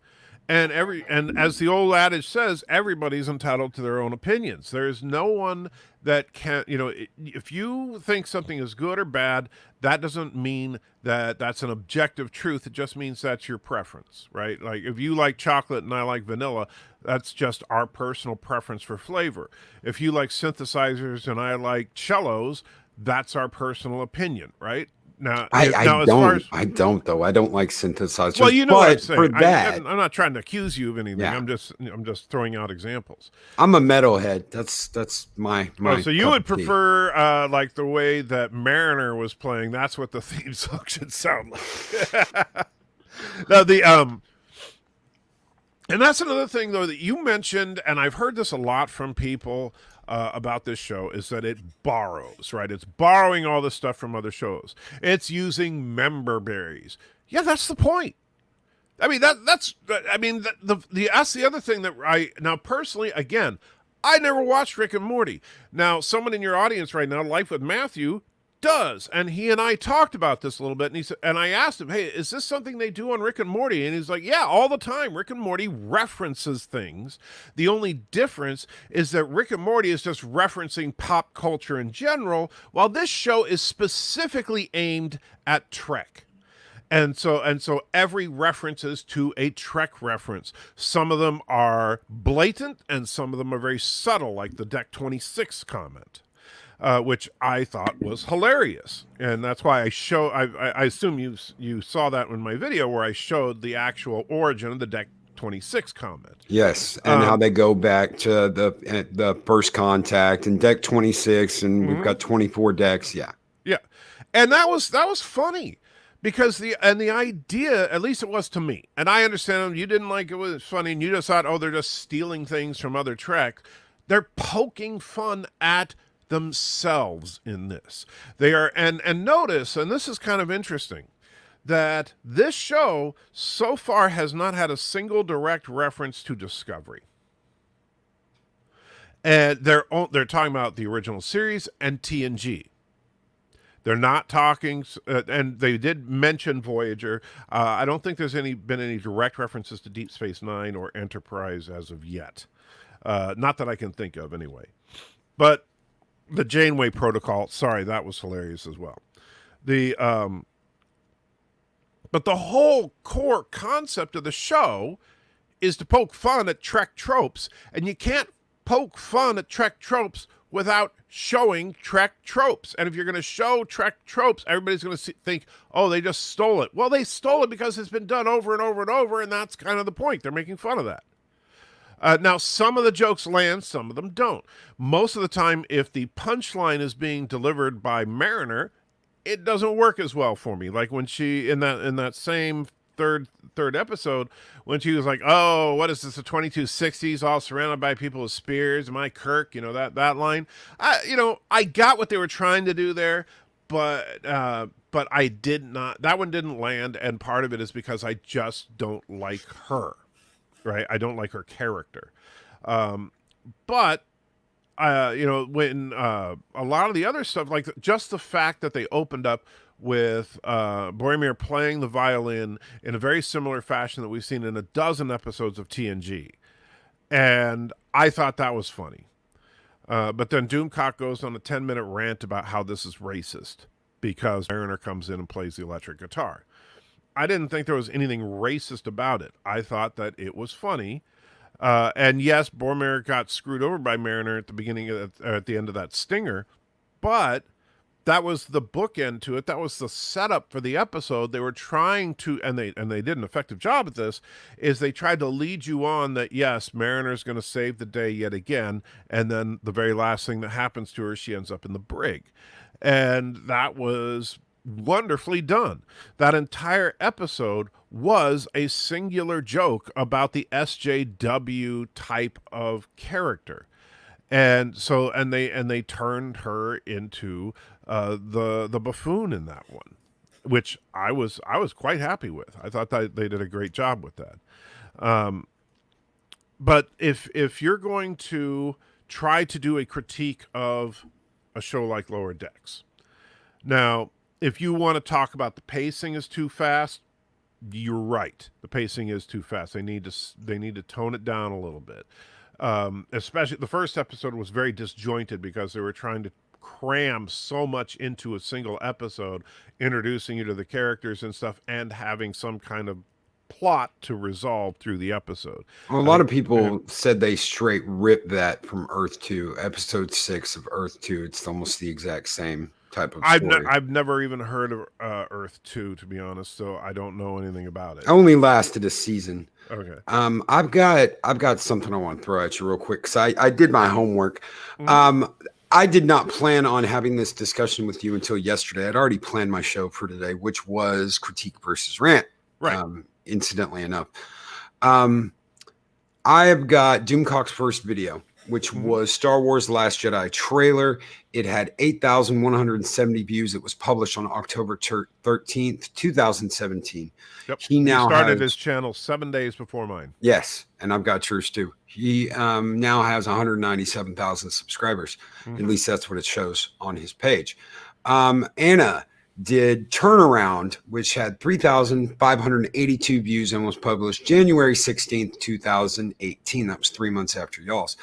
And as the old adage says, everybody's entitled to their own opinions. There is no one that can, if you think something is good or bad, that doesn't mean that that's an objective truth. It just means that's your preference, right? Like, if you like chocolate and I like vanilla, that's just our personal preference for flavor. If you like synthesizers and I like cellos, that's our personal opinion, right? Now, I don't though. I don't like synthesizers. Well, you know what I'm saying. For that, I'm not trying to accuse you of anything. Yeah. I'm just throwing out examples. I'm a metalhead. That's my. So you would prefer like the way that Mariner was playing. That's what the theme song should sound like. Now and that's another thing though that you mentioned, and I've heard this a lot from people. About this show is that it borrows, right? It's borrowing all this stuff from other shows. It's using member berries. Yeah, that's the point. I mean, that's the other thing that now personally, again, I never watched Rick and Morty. Now, someone in your audience right now, Life with Matthew, does, and he and I talked about this a little bit, and he said, and I asked him, hey, is this something they do on Rick and Morty? And he's like, yeah, all the time. Rick and Morty references things. The only difference is that Rick and Morty is just referencing pop culture in general, while this show is specifically aimed at Trek. And so every reference is to a Trek reference. Some of them are blatant, and some of them are very subtle, like the Deck 26 comment. Which I thought was hilarious, and that's why I assume you saw that in my video where I showed the actual origin of the Deck 26 comment. Yes, and how they go back to the first contact and Deck 26, and we've got 24 decks. Yeah, and that was funny because the idea, at least it was to me, and I understand you didn't like it was funny, and you just thought, oh, they're just stealing things from other Trek. They're poking fun at themselves in this. They are, and notice, and this is kind of interesting, that this show so far has not had a single direct reference to Discovery. And they're talking about the original series and TNG. They're not talking, and they did mention Voyager. I don't think there's been any direct references to Deep Space Nine or Enterprise as of yet. Not that I can think of, anyway. But the Janeway Protocol, sorry, that was hilarious as well. But the whole core concept of the show is to poke fun at Trek tropes, and you can't poke fun at Trek tropes without showing Trek tropes. And if you're going to show Trek tropes, everybody's going to think, oh, they just stole it. Well, they stole it because it's been done over and over and over, and that's kind of the point. They're making fun of that. Now, some of the jokes land, some of them don't. Most of the time, if the punchline is being delivered by Mariner, it doesn't work as well for me. Like when she, in that same third episode when she was like, "Oh, what is this? The 2260s, all surrounded by people with spears. Am I Kirk?" That line. I got what they were trying to do there, but I did not. That one didn't land, and part of it is because I just don't like her. Right, I don't like her character. But when a lot of the other stuff, like just the fact that they opened up with Boromir playing the violin in a very similar fashion that we've seen in a dozen episodes of TNG, and I thought that was funny. But then Doomcock goes on a 10-minute rant about how this is racist because Mariner comes in and plays the electric guitar. I didn't think there was anything racist about it. I thought that it was funny. And yes, Boromir got screwed over by Mariner at the beginning at the end of that stinger, but that was the bookend to it. That was the setup for the episode. They were trying to, and they did an effective job at this, is they tried to lead you on that, yes, Mariner's going to save the day yet again, and then the very last thing that happens to her, she ends up in the brig. And that was wonderfully done. That entire episode was a singular joke about the SJW type of character. And so they turned her into the buffoon in that one, which I was quite happy with. I thought that they did a great job with that. But if you're going to try to do a critique of a show like Lower Decks, now if you want to talk about the pacing is too fast, you're right. The pacing is too fast. They need to tone it down a little bit. Especially the first episode was very disjointed because they were trying to cram so much into a single episode, introducing you to the characters and stuff and having some kind of plot to resolve through the episode. Well, a lot of people said they straight ripped that from Earth 2, episode 6 of Earth 2. It's almost the exact same type of story. I've never even heard of Earth 2, to be honest, so I don't know anything about it. Only lasted a season. Okay. I've got something I want to throw at you real quick because I did my homework. I did not plan on having this discussion with you until yesterday. I'd already planned my show for today, which was critique versus rant. Right. Incidentally enough, I have got Doomcock's first video, which was Star Wars: The Last Jedi trailer. It had 8,170 views. It was published on October 13th, 2017. Yep. He started his channel 7 days before mine. Yes, and I've got yours too. He now has 197,000 subscribers. At least that's what it shows on his page. Anna did Turnaround, which had 3,582 views and was published January 16th, 2018. That was 3 months after y'all's.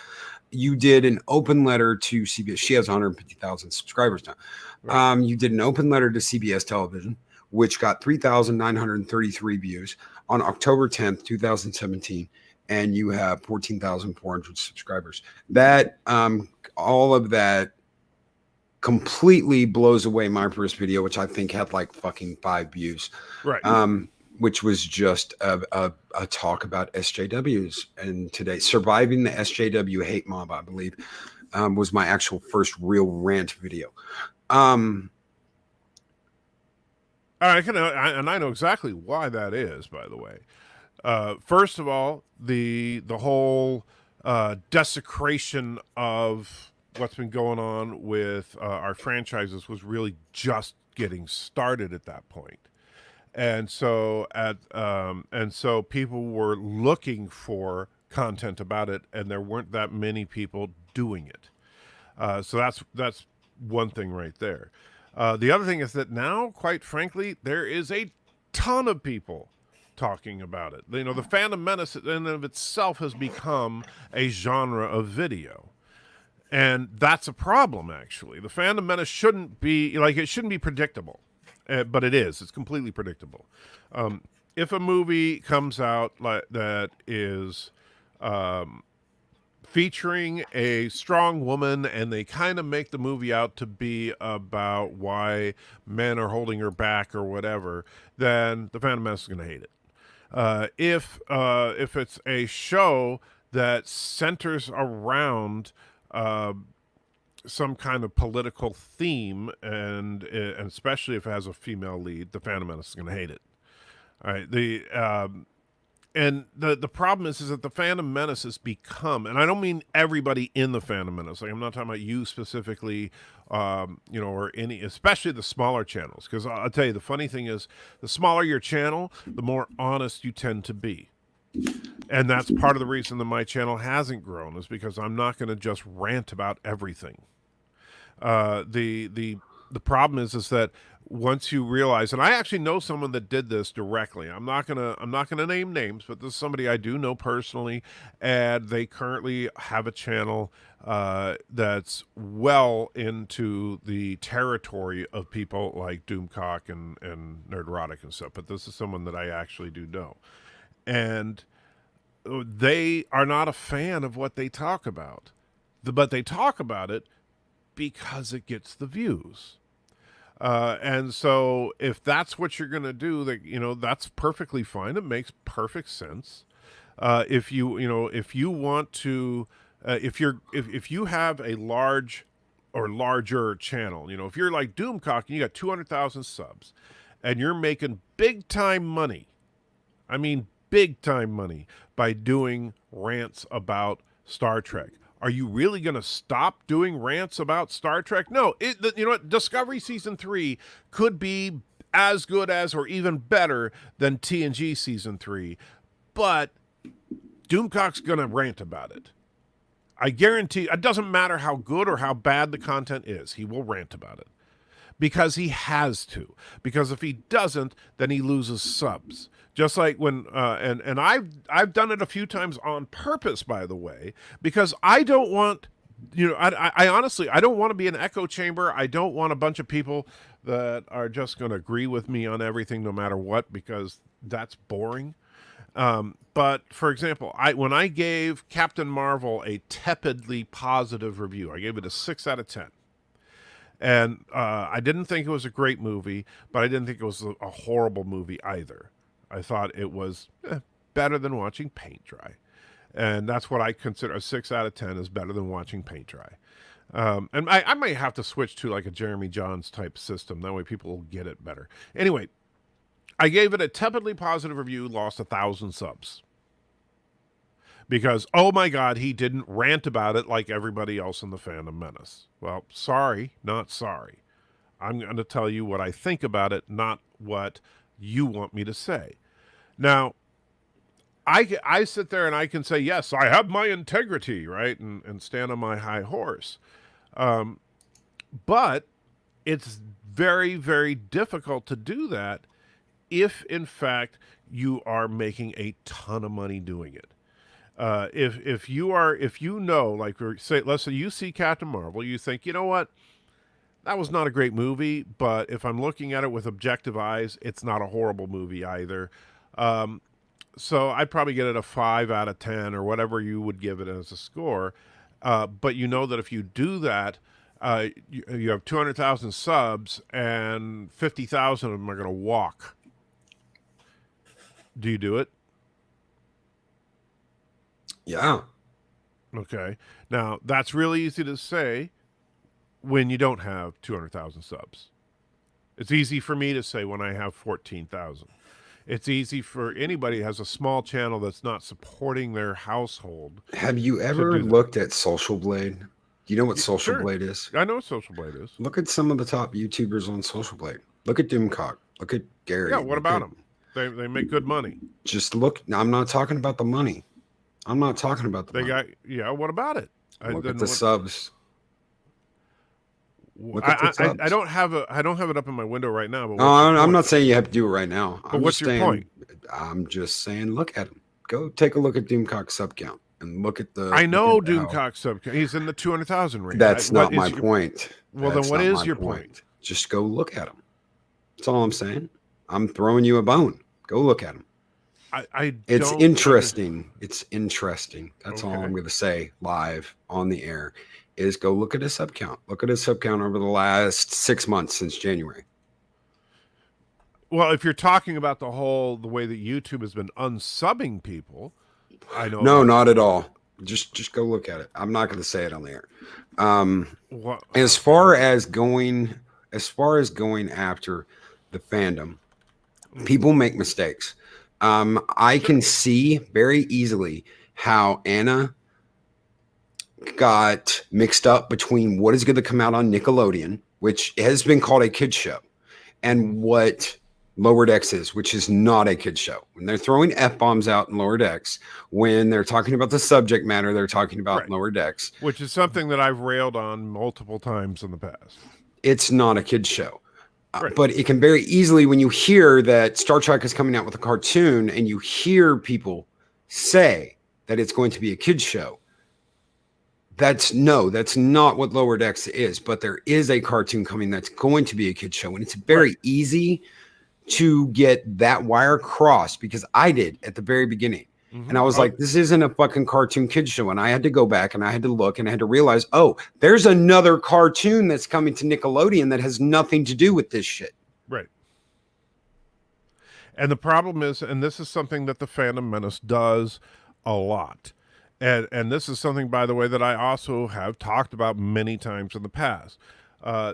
You did an open letter to CBS. She has 150,000 subscribers now. Right. You did an open letter to CBS Television, which got 3,933 views on October 10th, 2017. And you have 14,400 subscribers. That, all of that completely blows away my first video, which I think had like fucking 5 views. Right. Which was just a talk about SJWs. And today, Surviving the SJW Hate Mob, I believe, was my actual first real rant video. I know exactly why that is, by the way. First of all, the whole desecration of what's been going on with our franchises was really just getting started at that point. And so people were looking for content about it, and there weren't that many people doing it. So that's one thing right there. The other thing is that now, quite frankly, there is a ton of people talking about it. You know, the Fandom Menace in and of itself has become a genre of video. And that's a problem, actually. The Fandom Menace shouldn't be predictable. But it is. It's completely predictable. If a movie comes out that is featuring a strong woman and they kind of make the movie out to be about why men are holding her back or whatever, then the Phantom Menace is going to hate it. If it's a show that centers around some kind of political theme, and especially if it has a female lead, the Phantom Menace is going to hate it. All right. And the problem is that the Fandom Menace has become, and I don't mean everybody in the Fandom Menace. Like I'm not talking about you specifically, or any, especially the smaller channels. Because I'll tell you, the funny thing is, the smaller your channel, the more honest you tend to be. And that's part of the reason that my channel hasn't grown, is because I'm not going to just rant about everything. The problem is that once you realize, and I actually know someone that did this directly. I'm not gonna name names, but this is somebody I do know personally, and they currently have a channel that's well into the territory of people like Doomcock and Nerdrotic and stuff. But this is someone that I actually do know, and they are not a fan of what they talk about, but they talk about it because it gets the views. And so if that's what you're going to do, that, that's perfectly fine. It makes perfect sense. If you want to, if you have a large or larger channel, if you're like Doomcock and you got 200,000 subs and you're making big time money, I mean, big time money by doing rants about Star Trek. Are you really going to stop doing rants about Star Trek? No. You know what? Discovery Season 3 could be as good as or even better than TNG Season 3, but Doomcock's going to rant about it. I guarantee it doesn't matter how good or how bad the content is. He will rant about it because he has to. Because if he doesn't, then he loses subs. Just like when, and I've done it a few times on purpose, by the way, because I don't want, I honestly, I don't want to be an echo chamber. I don't want a bunch of people that are just going to agree with me on everything, no matter what, because that's boring. But for example, when I gave Captain Marvel a tepidly positive review, I gave it a 6 out of 10. And I didn't think it was a great movie, but I didn't think it was a horrible movie either. I thought it was better than watching paint dry. And that's what I consider a 6 out of 10 is better than watching paint dry. And I might have to switch to like a Jeremy Johns type system. That way people will get it better. Anyway, I gave it a tepidly positive review, lost 1,000 subs. Because, oh my God, he didn't rant about it like everybody else in the Fandom Menace. Well, sorry, not sorry. I'm going to tell you what I think about it, not what you want me to say. Now, I sit there and I can say, yes, I have my integrity, right? And stand on my high horse. But it's very, very difficult to do that if, in fact, you are making a ton of money doing it. If you know, like, say, let's say you see Captain Marvel, you think, you know what? That was not a great movie, but if I'm looking at it with objective eyes, it's not a horrible movie either. So I'd probably get it a 5 out of 10 or whatever you would give it as a score. But you know that if you do that, you have 200,000 subs and 50,000 of them are going to walk. Do you do it? Yeah. Okay. Now, that's really easy to say when you don't have 200,000 subs. It's easy for me to say when I have 14,000. It's easy for anybody who has a small channel that's not supporting their household. Have you ever looked at Social Blade? Do you know what Social Blade is? I know what Social Blade is. Look at some of the top YouTubers on Social Blade. Look at Doomcock. Look at Gary. Yeah, what about them? They make good money. Just look. Now, I'm not talking about the money. I'm not talking about the money. What about it? Look at the subs. I don't have it up in my window right now. But I'm not saying you have to do it right now. But what's your point? I'm just saying, look at him. Go take a look at Doomcock's sub count and look at the. I know Doomcock's sub count. He's in the 200,000 range. That's not my point. Well, then what is your point? Just go look at him. That's all I'm saying. I'm throwing you a bone. Go look at him. It's interesting. It's interesting. That's all I'm going to say live on the air. Is go look at his sub count. Look at his sub count over the last 6 months since January. Well, if you're talking about the way that YouTube has been unsubbing people, I know. No, not at all. Just go look at it. I'm not going to say it on the air. As far as going after the fandom, People make mistakes. I can see very easily how Anna got mixed up between what is going to come out on Nickelodeon, which has been called a kids show, and what Lower Decks is, which is not a kids show. When they're throwing F-bombs out in Lower Decks, when they're talking about the subject matter, they're talking about Right. Lower Decks. Which is something that I've railed on multiple times in the past. It's not a kids show. Right. But it can very easily, when you hear that Star Trek is coming out with a cartoon and you hear people say that it's going to be a kids show, that's not what Lower Decks is. But there is a cartoon coming that's going to be a kids show. And it's very easy to get that wire crossed, because I did at the very beginning. And I was like, this isn't a fucking cartoon kids show. And I had to go back and I had to look and I had to realize, oh, there's another cartoon that's coming to Nickelodeon that has nothing to do with this shit. Right. And the problem is, and this is something that the Fandom Menace does a lot. And this is something, by the way, that I also have talked about many times in the past.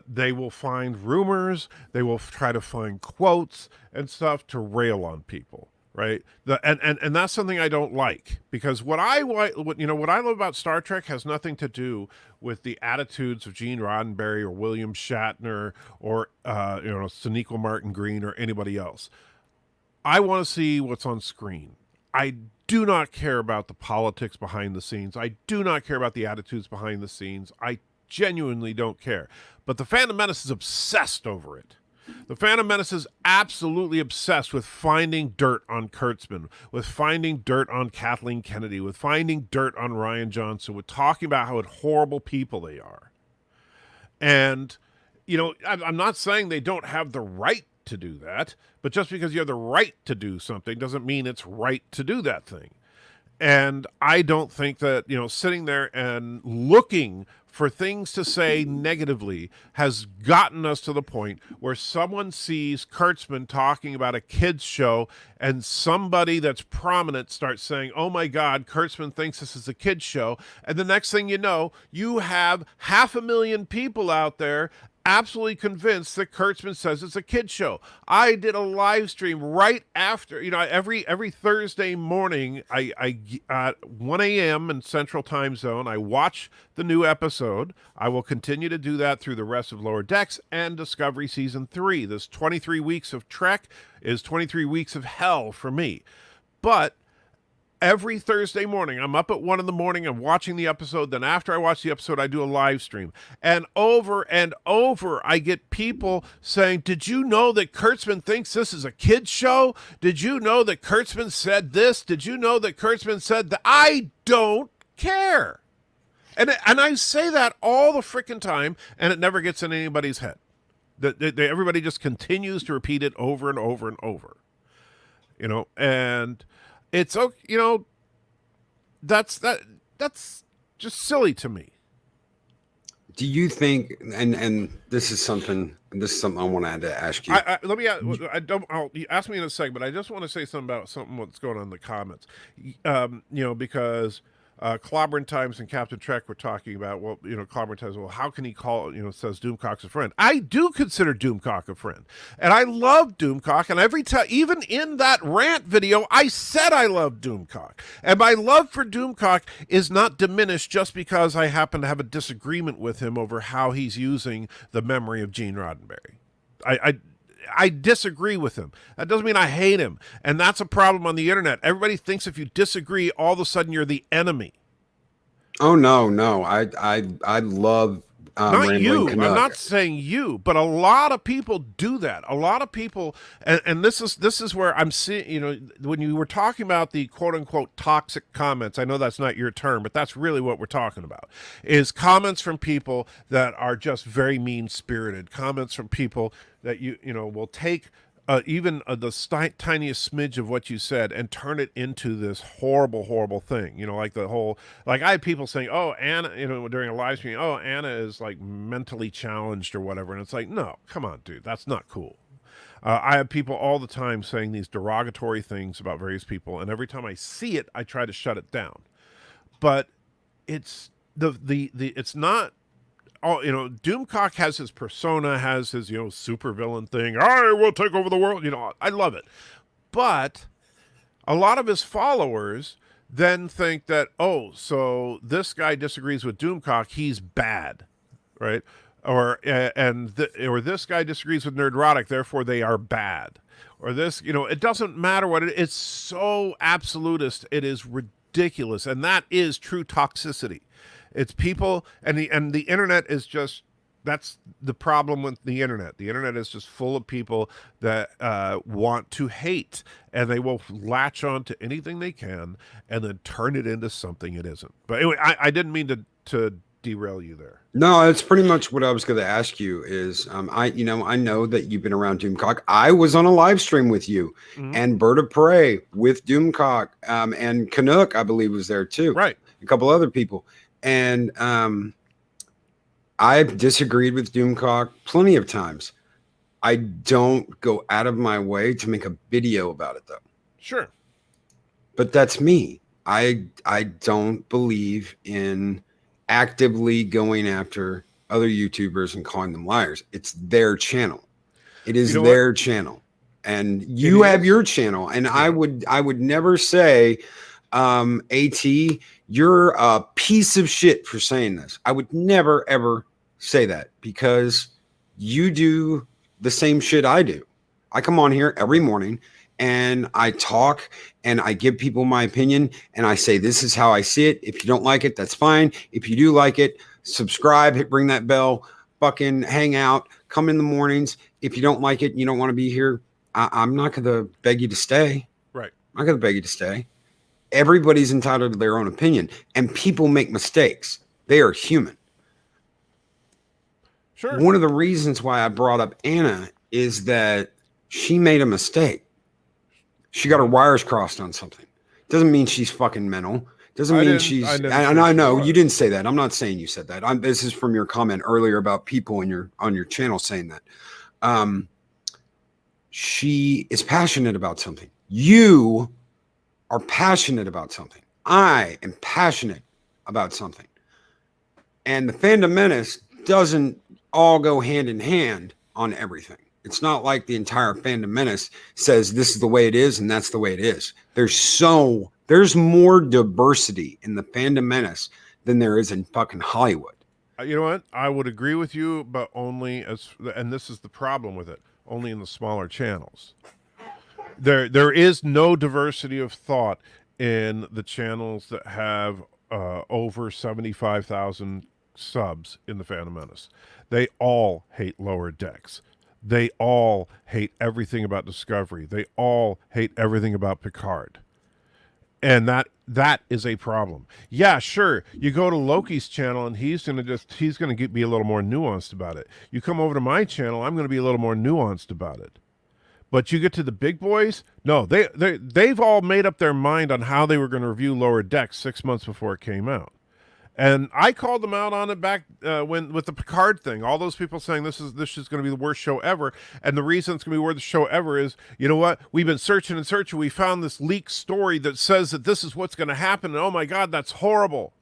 They will find rumors. They will try to find quotes and stuff to rail on people. Right. And that's something I don't like, because what I love about Star Trek has nothing to do with the attitudes of Gene Roddenberry or William Shatner or Sonequa Martin Green or anybody else. I want to see what's on screen. I do not care about the politics behind the scenes. I do not care about the attitudes behind the scenes. I genuinely don't care. But the Phantom Menace is obsessed over it. The Phantom Menace is absolutely obsessed with finding dirt on Kurtzman, with finding dirt on Kathleen Kennedy, with finding dirt on Ryan Johnson, with talking about how horrible people they are. And, I'm not saying they don't have the right to do that, but just because you have the right to do something doesn't mean it's right to do that thing. And I don't think that, sitting there and looking for things to say negatively has gotten us to the point where someone sees Kurtzman talking about a kid's show and somebody that's prominent starts saying, oh my God, Kurtzman thinks this is a kid's show. And the next thing you know, you have 500,000 people out there absolutely convinced that Kurtzman says it's a kid show. I did a live stream right after, every Thursday morning, I at 1 a.m. in Central Time Zone, I watch the new episode. I will continue to do that through the rest of Lower Decks and Discovery Season 3. This 23 weeks of Trek is 23 weeks of hell for me. But every Thursday morning, I'm up at 1 a.m, I'm watching the episode. Then after I watch the episode, I do a live stream. And over, I get people saying, did you know that Kurtzman thinks this is a kid's show? Did you know that Kurtzman said this? Did you know that Kurtzman said that? I don't care. And I say that all the freaking time, and it never gets in anybody's head. Everybody just continues to repeat it over and over and over. And it's, that's just silly to me. Do you think, and this is something I wanted to ask you. Ask me in a second, but I just want to say something about what's going on in the comments. Because Clobbering Times and Captain Trek were talking about, Clobbering Times, how can he call, says Doomcock's a friend. I do consider Doomcock a friend. And I love Doomcock. And every time, even in that rant video, I said I love Doomcock. And my love for Doomcock is not diminished just because I happen to have a disagreement with him over how he's using the memory of Gene Roddenberry. I disagree with him. That doesn't mean I hate him. And that's a problem on the internet. Everybody thinks if you disagree, all of a sudden you're the enemy. Oh, no. I love not you. I'm not saying you, but a lot of people do that. A lot of people, and this is where I'm seeing, when you were talking about the quote unquote toxic comments, I know that's not your term, but that's really what we're talking about, is comments from people that are just very mean spirited, comments from people that will take even the tiniest smidge of what you said and turn it into this horrible, horrible thing. Like I had people saying, oh, Anna, during a live stream, oh, Anna is like mentally challenged or whatever. And it's like, no, come on, dude, that's not cool. I have people all the time saying these derogatory things about various people. And every time I see it, I try to shut it down. But it's it's not all, Doomcock has his persona, has his, supervillain thing. I will take over the world. I love it. But a lot of his followers then think that, oh, so this guy disagrees with Doomcock, he's bad, right? Or or this guy disagrees with Nerdrotic, therefore they are bad. Or this, it doesn't matter what it's so absolutist, it is ridiculous, and that is true toxicity. It's people, and the internet is just, that's the problem with the internet. The internet is just full of people that want to hate, and they will latch on to anything they can and then turn it into something it isn't. But anyway, I didn't mean to derail you there. No, it's pretty much what I was going to ask you is, I know that you've been around Doomcock. I was on a live stream with you and Bird of Prey with Doomcock, and Canuck, I believe, was there too. Right. A couple other people. And I've disagreed with Doomcock plenty of times. I don't go out of my way to make a video about it, though. Sure. But that's me. I don't believe in actively going after other YouTubers and calling them liars. It's their channel. It is their channel. And you have your channel. And I would never say, AT, you're a piece of shit for saying this. I would never, ever say that, because you do the same shit I do. I come on here every morning and I talk and I give people my opinion and I say, this is how I see it. If you don't like it, that's fine. If you do like it, subscribe, ring that bell, fucking hang out, come in the mornings. If you don't like it and you don't want to be here, I'm not going to beg you to stay. Right. I'm not going to beg you to stay. Everybody's entitled to their own opinion, and people make mistakes. They are human. Sure. One of the reasons why I brought up Anna is that she made a mistake. She got her wires crossed on something. Doesn't mean she's fucking mental. Doesn't mean she's. And I know you didn't say that. I'm not saying you said that. This is from your comment earlier about people on your channel saying that. She is passionate about something. You are passionate about something. I am passionate about something. And the Fandom Menace doesn't all go hand in hand on everything. It's not like the entire Fandom Menace says this is the way it is and that's the way it is. There's more diversity in the Fandom Menace than there is in fucking Hollywood. You know what? I would agree with you, but only and this is the problem with it, only in the smaller channels. There is no diversity of thought in the channels that have over 75,000 subs in the Phantom Menace. They all hate Lower Decks. They all hate everything about Discovery. They all hate everything about Picard. And that is a problem. Yeah, sure. You go to Loki's channel and he's going to be a little more nuanced about it. You come over to my channel, I'm going to be a little more nuanced about it. But you get to the big boys, no, they've all made up their mind on how they were going to review Lower Decks 6 months before it came out. And I called them out on it back with the Picard thing. All those people saying this is going to be the worst show ever. And the reason it's going to be the worst show ever is, you know what? We've been searching and searching. We found this leaked story that says that this is what's going to happen. And oh my God, that's horrible.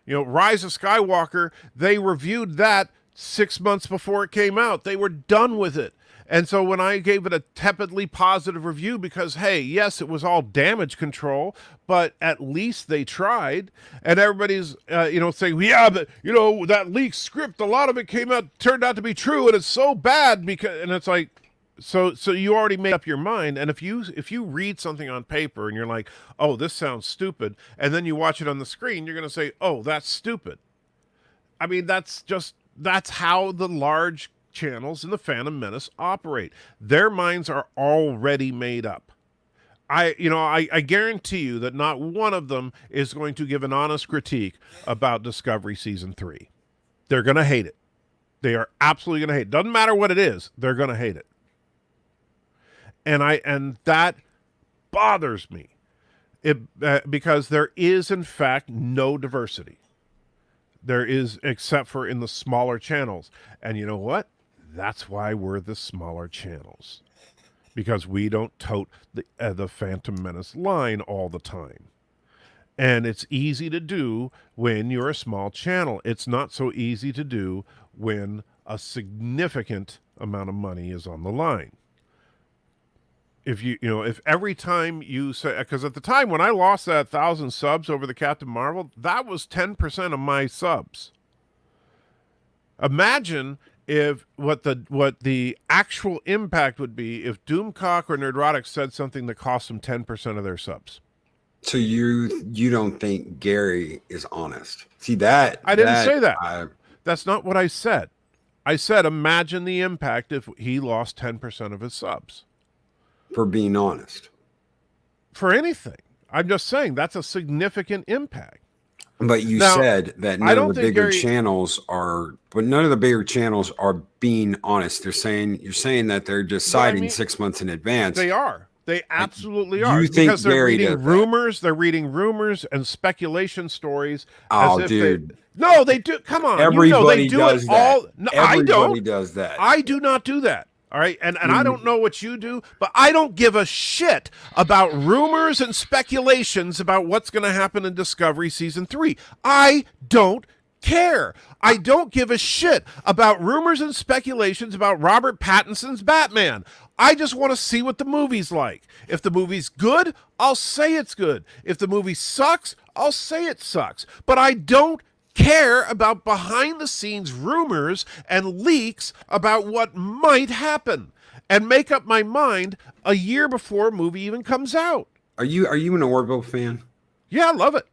Rise of Skywalker, they reviewed that 6 months before it came out. They were done with it. And so when I gave it a tepidly positive review because, hey, yes, it was all damage control, but at least they tried. And everybody's, saying, yeah, but, that leaked script, a lot of it turned out to be true, and it's so bad and it's like, so you already made up your mind. And if you read something on paper and you're like, oh, this sounds stupid, and then you watch it on the screen, you're going to say, oh, that's stupid. I mean, that's how the large channels in the Phantom Menace operate. Their minds are already made up. I guarantee you that not one of them is going to give an honest critique about Discovery Season 3. They're going to hate it. They are absolutely going to hate it. Doesn't matter what it is, they're going to hate it. And that bothers me. Because there is, in fact, no diversity. There is, except for in the smaller channels. And you know what? That's why we're the smaller channels. Because we don't tote the Phantom Menace line all the time. And it's easy to do when you're a small channel. It's not so easy to do when a significant amount of money is on the line. If if every time you say, because at the time when I lost that 1,000 subs over the Captain Marvel, that was 10% of my subs. Imagine if what the actual impact would be if Doomcock or Nerdrotic said something that cost them 10% of their subs. So you don't think Gary is honest? See that I didn't say that. That's not what I said. I said imagine the impact if he lost 10% of his subs. For being honest. For anything. I'm just saying that's a significant impact. But you said that none of the bigger channels are, but none of the bigger channels are being honest. You're saying that they're deciding 6 months in advance. They are. They absolutely are. You think because they're Gary reading rumors. They're reading rumors and speculation stories. Oh, dude. No, they do. Come on. Everybody they do does it that. all. No, Everybody does that. I do not do that. All right. And I don't know what you do, but I don't give a shit about rumors and speculations about what's going to happen in Discovery Season 3. I don't care. I don't give a shit about rumors and speculations about Robert Pattinson's Batman. I just want to see what the movie's like. If the movie's good, I'll say it's good. If the movie sucks, I'll say it sucks. But I don't care about behind the scenes rumors and leaks about what might happen and make up my mind a year before a movie even comes out. Are you an Orville fan? Yeah, I love it.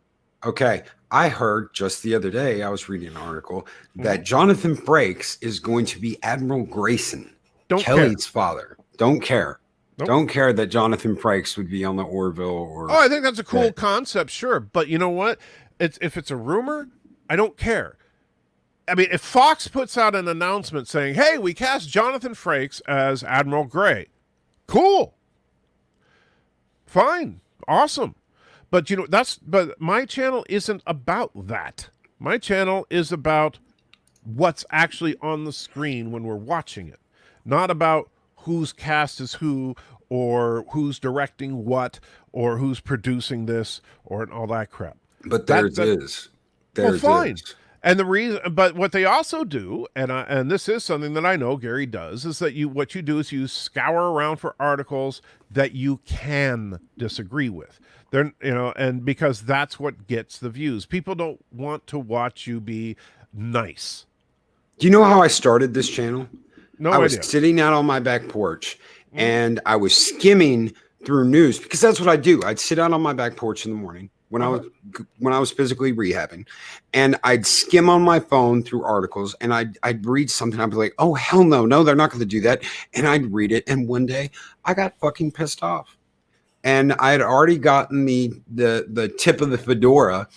Okay. I heard just the other day, I was reading an article that Jonathan Frakes is going to be Admiral Grayson, Kelly's father. Don't care. Nope. Don't care that Jonathan Frakes would be on the Orville or. Oh, I think that's a cool concept, sure. But you know what? If it's a rumor, I don't care. I mean, if Fox puts out an announcement saying, hey, we cast Jonathan Frakes as Admiral Gray, cool. Fine. Awesome. But but my channel isn't about that. My channel is about what's actually on the screen when we're watching it. Not about who's cast as who or who's directing what or who's producing this or all that crap. But theirs is. Well, fine. And the reason, but what they also do, and this is something that I know Gary does, is that what you do is you scour around for articles that you can disagree with. They're, and because that's what gets the views. People don't want to watch you be nice. Do you know how I started this channel? No I idea. was sitting out on my back porch and I was skimming through news because that's what I do. I'd sit out on my back porch in the morning when I was physically rehabbing, and I'd skim on my phone through articles and I'd read something. I'd be like, oh, hell no, they're not going to do that. And I'd read it. And one day I got fucking pissed off. And I had already gotten the tip of the fedora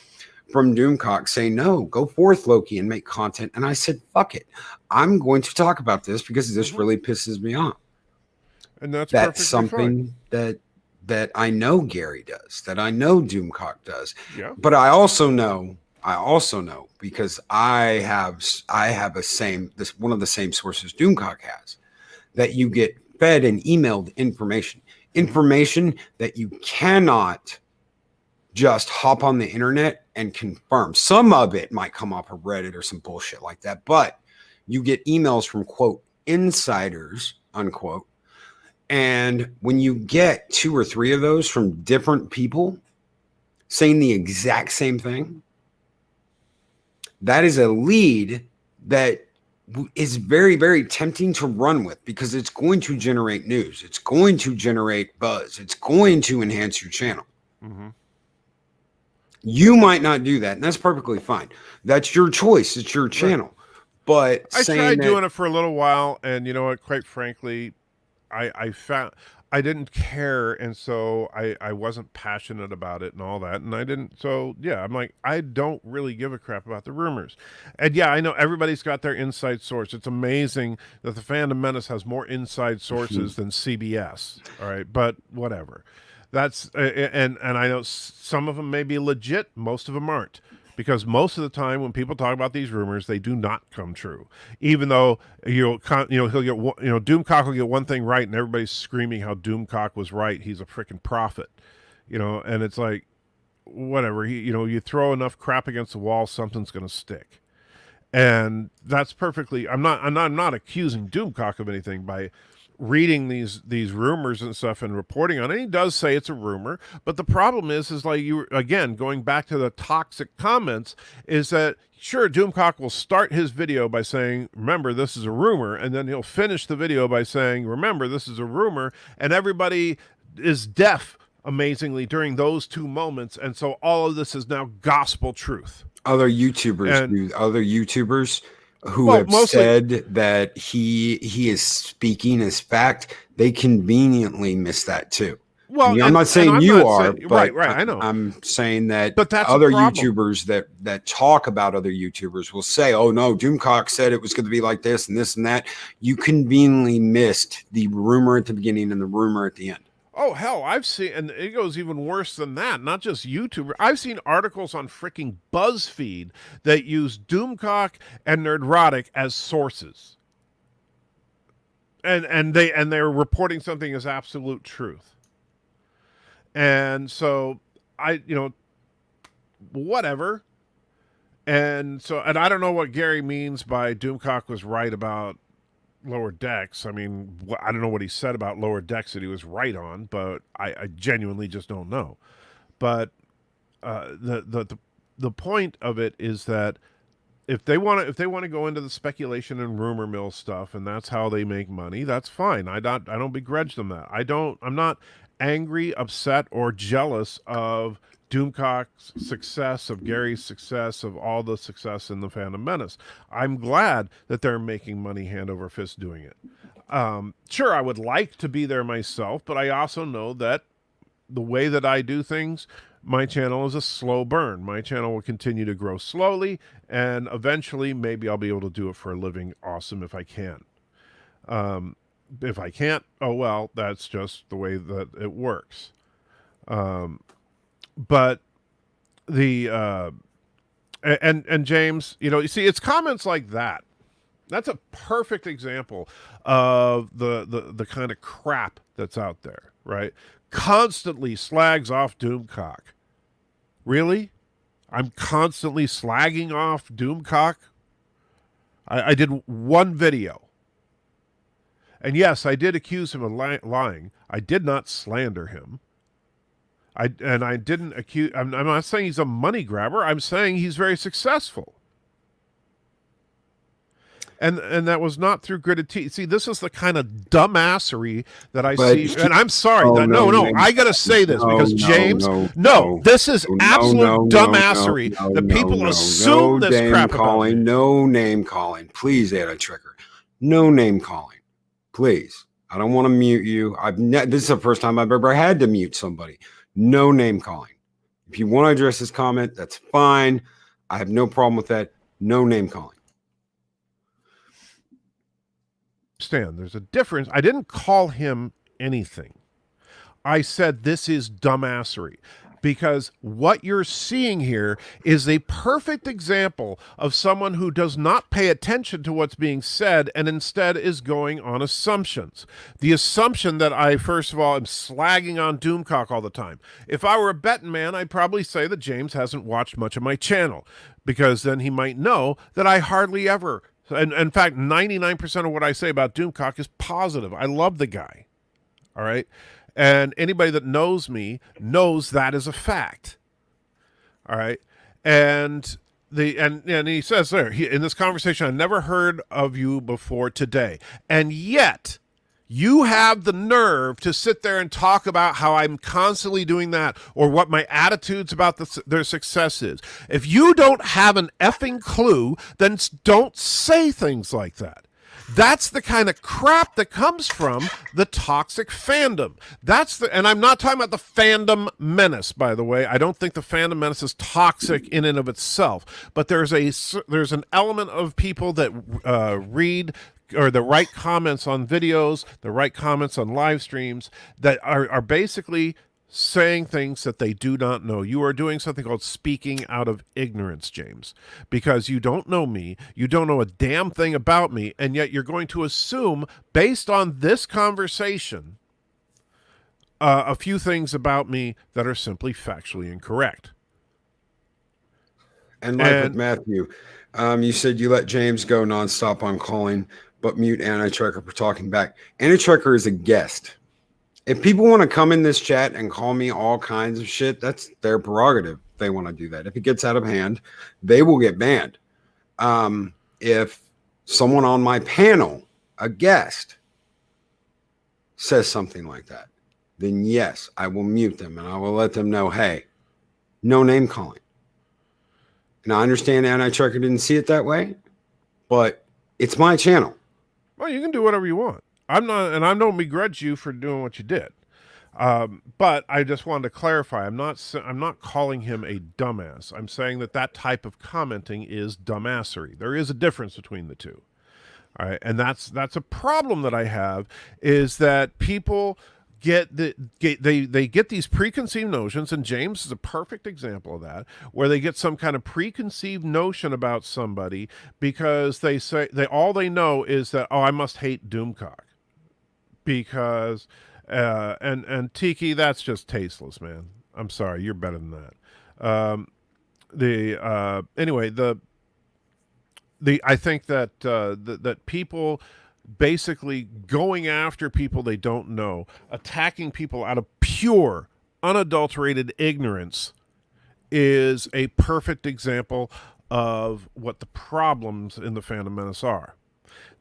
from Doomcock saying, no, go forth, Loki, and make content. And I said, fuck it. I'm going to talk about this because this really pisses me off. And that's something fine. that I know Gary does, that I know Doomcock does. Yeah. But I also know because I have one of the same sources Doomcock has, that you get fed and emailed information that you cannot just hop on the internet and confirm. Some of it might come off of Reddit or some bullshit like that, but you get emails from, quote, insiders, unquote. And when you get 2 or 3 of those from different people saying the exact same thing, that is a lead that is very, very tempting to run with because it's going to generate news. It's going to generate buzz. It's going to enhance your channel. Mm-hmm. You might not do that, and that's perfectly fine. That's your choice. It's your channel. Right. But I tried doing it for a little while, and you know what? Quite frankly, I found I didn't care, and so I wasn't passionate about it and all that, and I didn't. So yeah, I'm like, I don't really give a crap about the rumors, and yeah, I know everybody's got their inside source. It's amazing that the Fandom Menace has more inside sources than CBS. All right, but whatever. That's and I know some of them may be legit, most of them aren't. Because most of the time when people talk about these rumors, they do not come true. Even though he'll get Doomcock will get one thing right, and everybody's screaming how Doomcock was right. He's a freaking prophet, and it's like, whatever, you throw enough crap against the wall, something's going to stick. And that's perfectly, I'm not accusing Doomcock of anything by reading these rumors and stuff and reporting on it. He does say it's a rumor, but the problem is like, you again, going back to the toxic comments, is that sure, Doomcock will start his video by saying, remember, this is a rumor, and then he'll finish the video by saying, remember, this is a rumor, and everybody is deaf amazingly during those two moments, and so all of this is now gospel truth. Other YouTubers who have said that he is speaking as fact, they conveniently miss that too. Well, I'm not saying you are, but right. I know. I'm saying that but that's other YouTubers that talk about other YouTubers will say, "Oh no, Doomcock said it was going to be like this and this and that." You conveniently missed the rumor at the beginning and the rumor at the end. Oh, hell, I've seen, and it goes even worse than that, not just YouTuber. I've seen articles on freaking BuzzFeed that use Doomcock and Nerdrotic as sources. And they're reporting something as absolute truth. And so whatever. And I don't know what Gary means by Doomcock was right about Lower Decks. I mean, I don't know what he said about Lower Decks that he was right on, but I genuinely just don't know. But the point of it is that if they want to go into the speculation and rumor mill stuff, and that's how they make money, that's fine. I don't begrudge them that. I'm not angry, upset, or jealous of Doomcock's success, of Gary's success, of all the success in the Fandom Menace. I'm glad that they're making money hand over fist doing it. Sure, I would like to be there myself, but I also know that the way that I do things, my channel is a slow burn. My channel will continue to grow slowly, and eventually maybe I'll be able to do it for a living. Awesome if I can. If I can't, oh well, that's just the way that it works. But the and James, you see, it's comments like that. That's a perfect example of the kind of crap that's out there, right? Constantly slags off Doomcock. Really? I'm constantly slagging off Doomcock? I did one video. And yes, I did accuse him of lying. I did not slander him. I didn't accuse. I'm not saying he's a money grabber. I'm saying he's very successful. And that was not through gritted teeth. See, this is the kind of dumbassery that I see. And I'm sorry. No. I got to say this because James, this is absolute dumbassery that people assume this crap about me. No name calling. Please add a trigger. No name calling. Please. I don't want to mute you. This is the first time I've ever had to mute somebody. No name calling. If you want to address this comment, that's fine. I have no problem with that. No name calling. Stan, there's a difference. I didn't call him anything. I said this is dumbassery. Because what you're seeing here is a perfect example of someone who does not pay attention to what's being said and instead is going on assumptions. The assumption that I, first of all, am slagging on Doomcock all the time. If I were a betting man, I'd probably say that James hasn't watched much of my channel, because then he might know that I hardly ever, and in fact, 99% of what I say about Doomcock is positive. I love the guy. All right? And anybody that knows me knows that is a fact. All right. And he says there, in this conversation, I never heard of you before today. And yet you have the nerve to sit there and talk about how I'm constantly doing that, or what my attitudes about their success is. If you don't have an effing clue, then don't say things like that. That's the kind of crap that comes from the toxic fandom. And I'm not talking about the Fandom Menace, by the way. I don't think the Fandom Menace is toxic in and of itself. But there's an element of people that read or the right comments on videos, the right comments on live streams that are basically saying things that they do not know. You are doing something called speaking out of ignorance, James, because you don't know me, you don't know a damn thing about me, and yet you're going to assume, based on this conversation, a few things about me that are simply factually incorrect. And like with Matthew, you said you let James go nonstop on calling, but mute Anti-Trekker for talking back. Anti-Trekker is a guest. If people want to come in this chat and call me all kinds of shit, that's their prerogative. They want to do that. If it gets out of hand, they will get banned. If someone on my panel, a guest, says something like that, then yes, I will mute them and I will let them know, hey, no name calling. And I understand Anti-Trekker didn't see it that way, but it's my channel. Well, you can do whatever you want. I don't begrudge you for doing what you did. But I just wanted to clarify. I'm not calling him a dumbass. I'm saying that type of commenting is dumbassery. There is a difference between the two. All right, and that's a problem that I have, is that people they get these preconceived notions, and James is a perfect example of that, where they get some kind of preconceived notion about somebody because all they know is that, oh, I must hate Doomcock because and Tiki, that's just tasteless, man. I'm sorry, you're better than that. Anyway, I think that that people basically going after people they don't know, attacking people out of pure, unadulterated ignorance, is a perfect example of what the problems in the Fandom Menace are.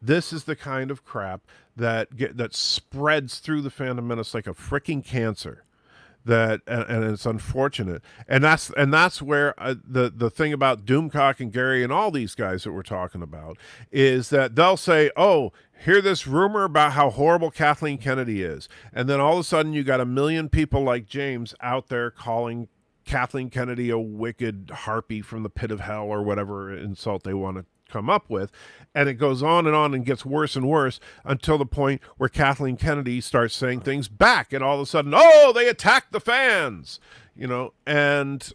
This is the kind of crap that spreads through the Fandom Menace like a freaking cancer. And it's unfortunate, and that's where the thing about Doomcock and Gary and all these guys that we're talking about is that they'll say, oh, hear this rumor about how horrible Kathleen Kennedy is, and then all of a sudden you got a million people like James out there calling Kathleen Kennedy a wicked harpy from the pit of hell or whatever insult they want to come up with, and it goes on and gets worse and worse until the point where Kathleen Kennedy starts saying things back, and all of a sudden, oh, they attacked the fans, and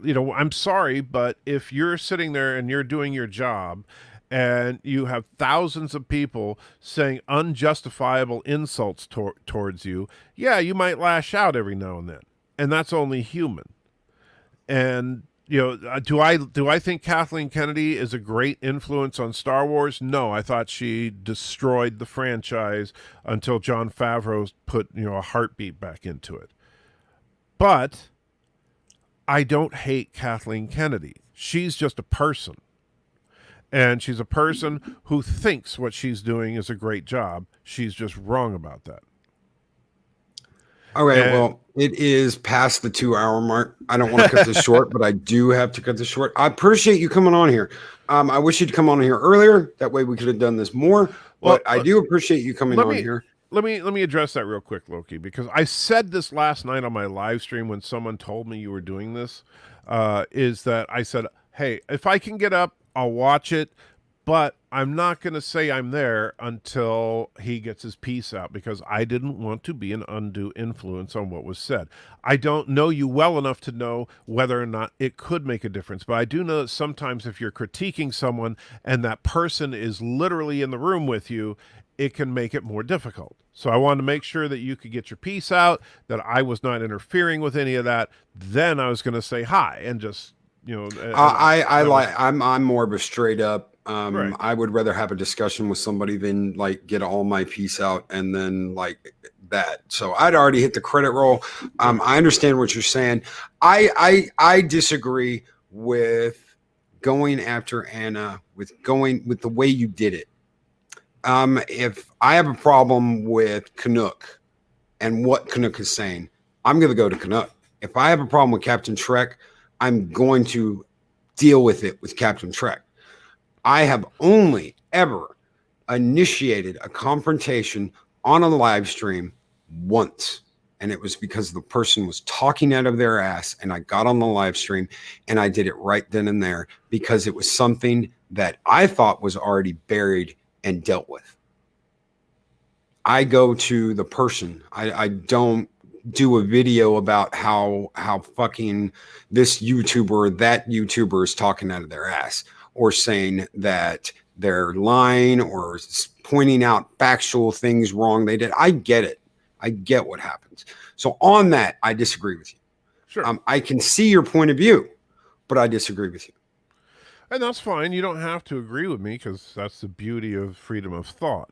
I'm sorry, but if you're sitting there and you're doing your job and you have thousands of people saying unjustifiable insults towards you, yeah, you might lash out every now and then, and that's only human. And do I think Kathleen Kennedy is a great influence on Star Wars? No, I thought she destroyed the franchise until Jon Favreau put a heartbeat back into it. But I don't hate Kathleen Kennedy. She's just a person. And she's a person who thinks what she's doing is a great job. She's just wrong about that. All right, well, it is past the 2-hour mark. I don't want to cut this short, but I do have to cut this short. I appreciate you coming on here. I wish you'd come on here earlier. That way we could have done this more. But I do appreciate you coming on here. Let me address that real quick, Loki, because I said this last night on my live stream when someone told me you were doing this, is that I said, hey, if I can get up, I'll watch it. But I'm not going to say I'm there until he gets his piece out, because I didn't want to be an undue influence on what was said. I don't know you well enough to know whether or not it could make a difference, but I do know that sometimes if you're critiquing someone and that person is literally in the room with you, it can make it more difficult. So I wanted to make sure that you could get your piece out, that I was not interfering with any of that. Then I was going to say hi and just, I'm more of a straight up. Right. I would rather have a discussion with somebody than get all my piece out and then that. So I'd already hit the credit roll. I understand what you're saying. I disagree with going after Anna with the way you did it. If I have a problem with Canuck and what Canuck is saying, I'm going to go to Canuck. If I have a problem with Captain Trek, I'm going to deal with it with Captain Trek. I have only ever initiated a confrontation on a live stream once, and it was because the person was talking out of their ass, and I got on the live stream and I did it right then and there because it was something that I thought was already buried and dealt with. I go to the person. I don't do a video about how fucking this YouTuber or that YouTuber is talking out of their ass, or saying that they're lying or pointing out factual things wrong they did. I get it. I get what happens. So on that, I disagree with you. Sure. I can see your point of view, but I disagree with you. And that's fine. You don't have to agree with me because that's the beauty of freedom of thought.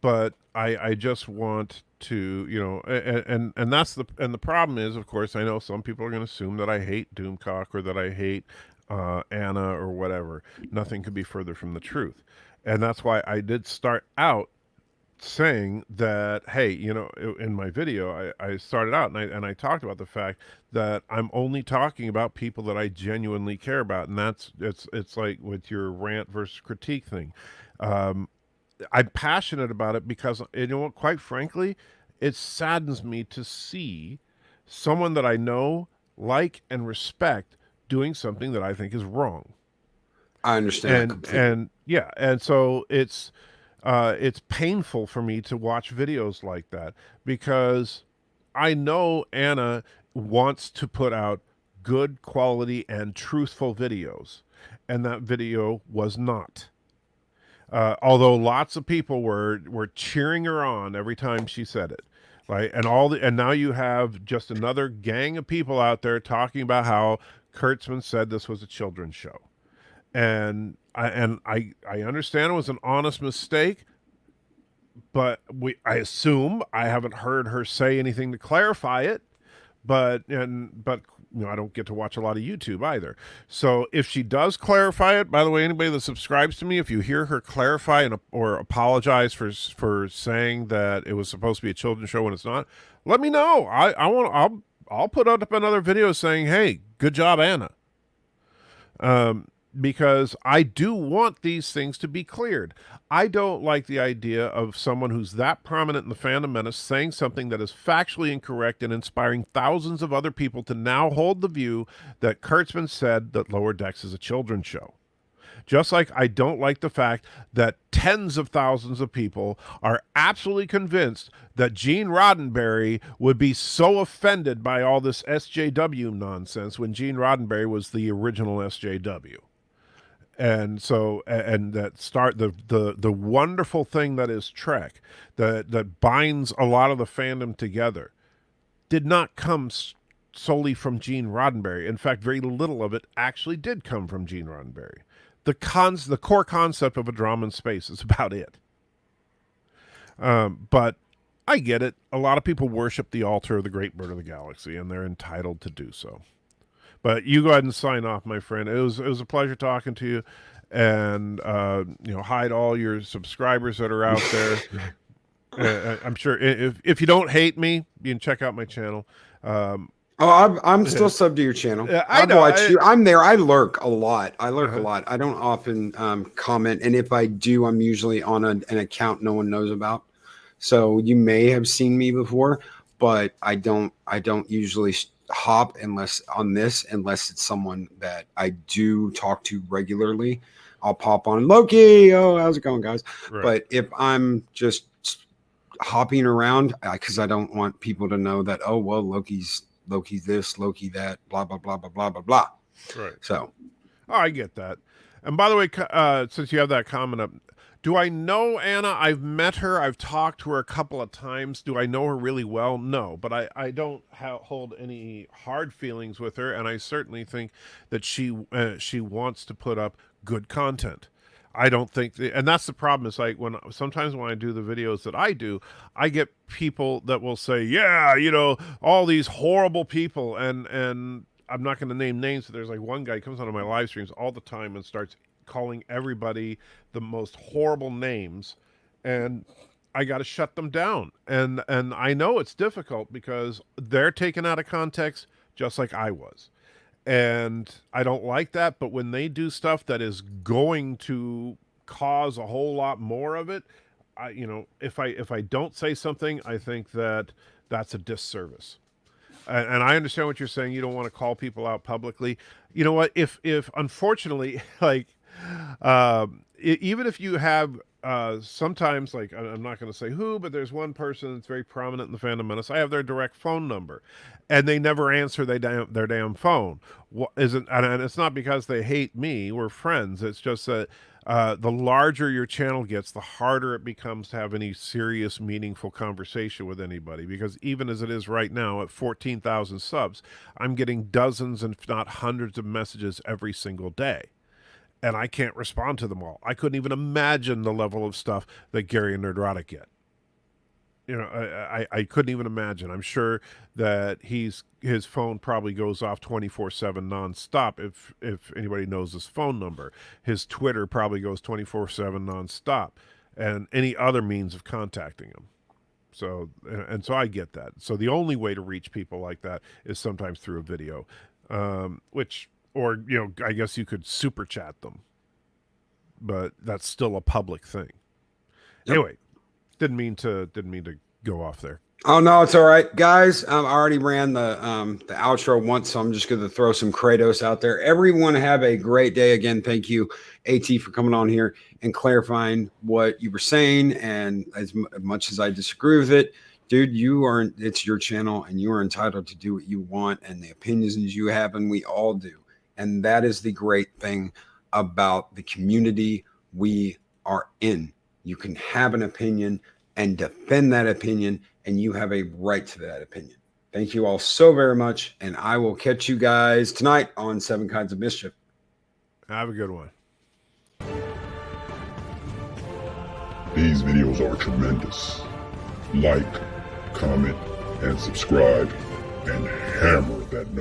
But I just want to, and that's the problem is, of course, I know some people are going to assume that I hate Doomcock or that I hate Anna or whatever. Nothing could be further from the truth. And that's why I did start out saying that, hey, in my video, I started out and I talked about the fact that I'm only talking about people that I genuinely care about. And it's like with your rant versus critique thing. I'm passionate about it because, quite frankly, it saddens me to see someone that I know, like, and respect doing something that I think is wrong. I understand that completely. And yeah, and so it's painful for me to watch videos like that because I know Anna wants to put out good quality and truthful videos, and that video was not. Although lots of people were cheering her on every time she said it, right? And now you have just another gang of people out there talking about how Kurtzman said this was a children's show, and I understand it was an honest mistake, but I assume I haven't heard her say anything to clarify it, but I don't get to watch a lot of YouTube either. So if she does clarify it, by the way, anybody that subscribes to me, if you hear her clarify or apologize for saying that it was supposed to be a children's show when it's not, let me know. I'll put up another video saying, hey, good job, Anna. Because I do want these things to be cleared. I don't like the idea of someone who's that prominent in the Fandom Menace saying something that is factually incorrect and inspiring thousands of other people to now hold the view that Kurtzman said that Lower Decks is a children's show. Just like I don't like the fact that tens of thousands of people are absolutely convinced that Gene Roddenberry would be so offended by all this SJW nonsense when Gene Roddenberry was the original SJW. And so, and that the wonderful thing that is Trek, that binds a lot of the fandom together, did not come solely from Gene Roddenberry. In fact, very little of it actually did come from Gene Roddenberry. The core concept of a drama in space is about it. But I get it. A lot of people worship the altar of the great bird of the galaxy, and they're entitled to do so. But you go ahead and sign off, my friend. It was a pleasure talking to you, and hi to all your subscribers that are out there. I'm sure if you don't hate me, you can check out my channel. I'm still sub to your channel. I know. Watch you. I'm there. I lurk a lot. I lot. I don't often comment, and if I do, I'm usually on an account no one knows about. So you may have seen me before, but I don't usually hop unless it's someone that I do talk to regularly. I'll pop on Loki. Oh, how's it going, guys? Right. But if I'm just hopping around, because I don't want people to know that, oh, well, Loki's this, Loki that, blah blah blah blah blah blah blah. Right. So, I get that. And by the way, since you have that comment up, do I know Anna? I've met her. I've talked to her a couple of times. Do I know her really well? No, but I don't hold any hard feelings with her, and I certainly think that she wants to put up good content. I don't think, and that's the problem. It's like sometimes when I do the videos that I do, I get people that will say, yeah, all these horrible people, and I'm not going to name names, but there's like one guy who comes onto my live streams all the time and starts calling everybody the most horrible names, and I got to shut them down. And I know it's difficult because they're taken out of context just like I was. And I don't like that, but when they do stuff that is going to cause a whole lot more of it, if I don't say something, I think that's a disservice. And I understand what you're saying. You don't want to call people out publicly. You know what? If unfortunately, like, even if you have sometimes, like, I'm not going to say who, but there's one person that's very prominent in the Fandom Menace. I have their direct phone number, and they never answer their damn phone. And it's not because they hate me. We're friends. It's just that the larger your channel gets, the harder it becomes to have any serious, meaningful conversation with anybody. Because even as it is right now, at 14,000 subs, I'm getting dozens, if not hundreds, of messages every single day. and I can't respond to them all. I couldn't even imagine the level of stuff that Gary and Nerdrotic get. You know, I couldn't even imagine. I'm sure that his phone probably goes off 24/7 nonstop. If anybody knows his phone number, his Twitter probably goes 24/7 nonstop, and any other means of contacting him. So so I get that. So the only way to reach people like that is sometimes through a video, or I guess you could super chat them, but that's still a public thing. Yep. Anyway. Didn't mean to go off there. Oh no, it's all right, guys. I already ran the outro once, so I'm just going to throw some Kratos out there. Everyone have a great day. Again, thank you, AT, for coming on here and clarifying what you were saying. And as much as I disagree with it, dude, it's your channel, and you are entitled to do what you want and the opinions you have, and we all do. And that is the great thing about the community we are in. You can have an opinion and defend that opinion, and you have a right to that opinion. Thank you all so very much, and I will catch you guys tonight on 7 Kinds of Mischief. Have a good one. These videos are tremendous. Like, comment, and subscribe, and hammer that notification.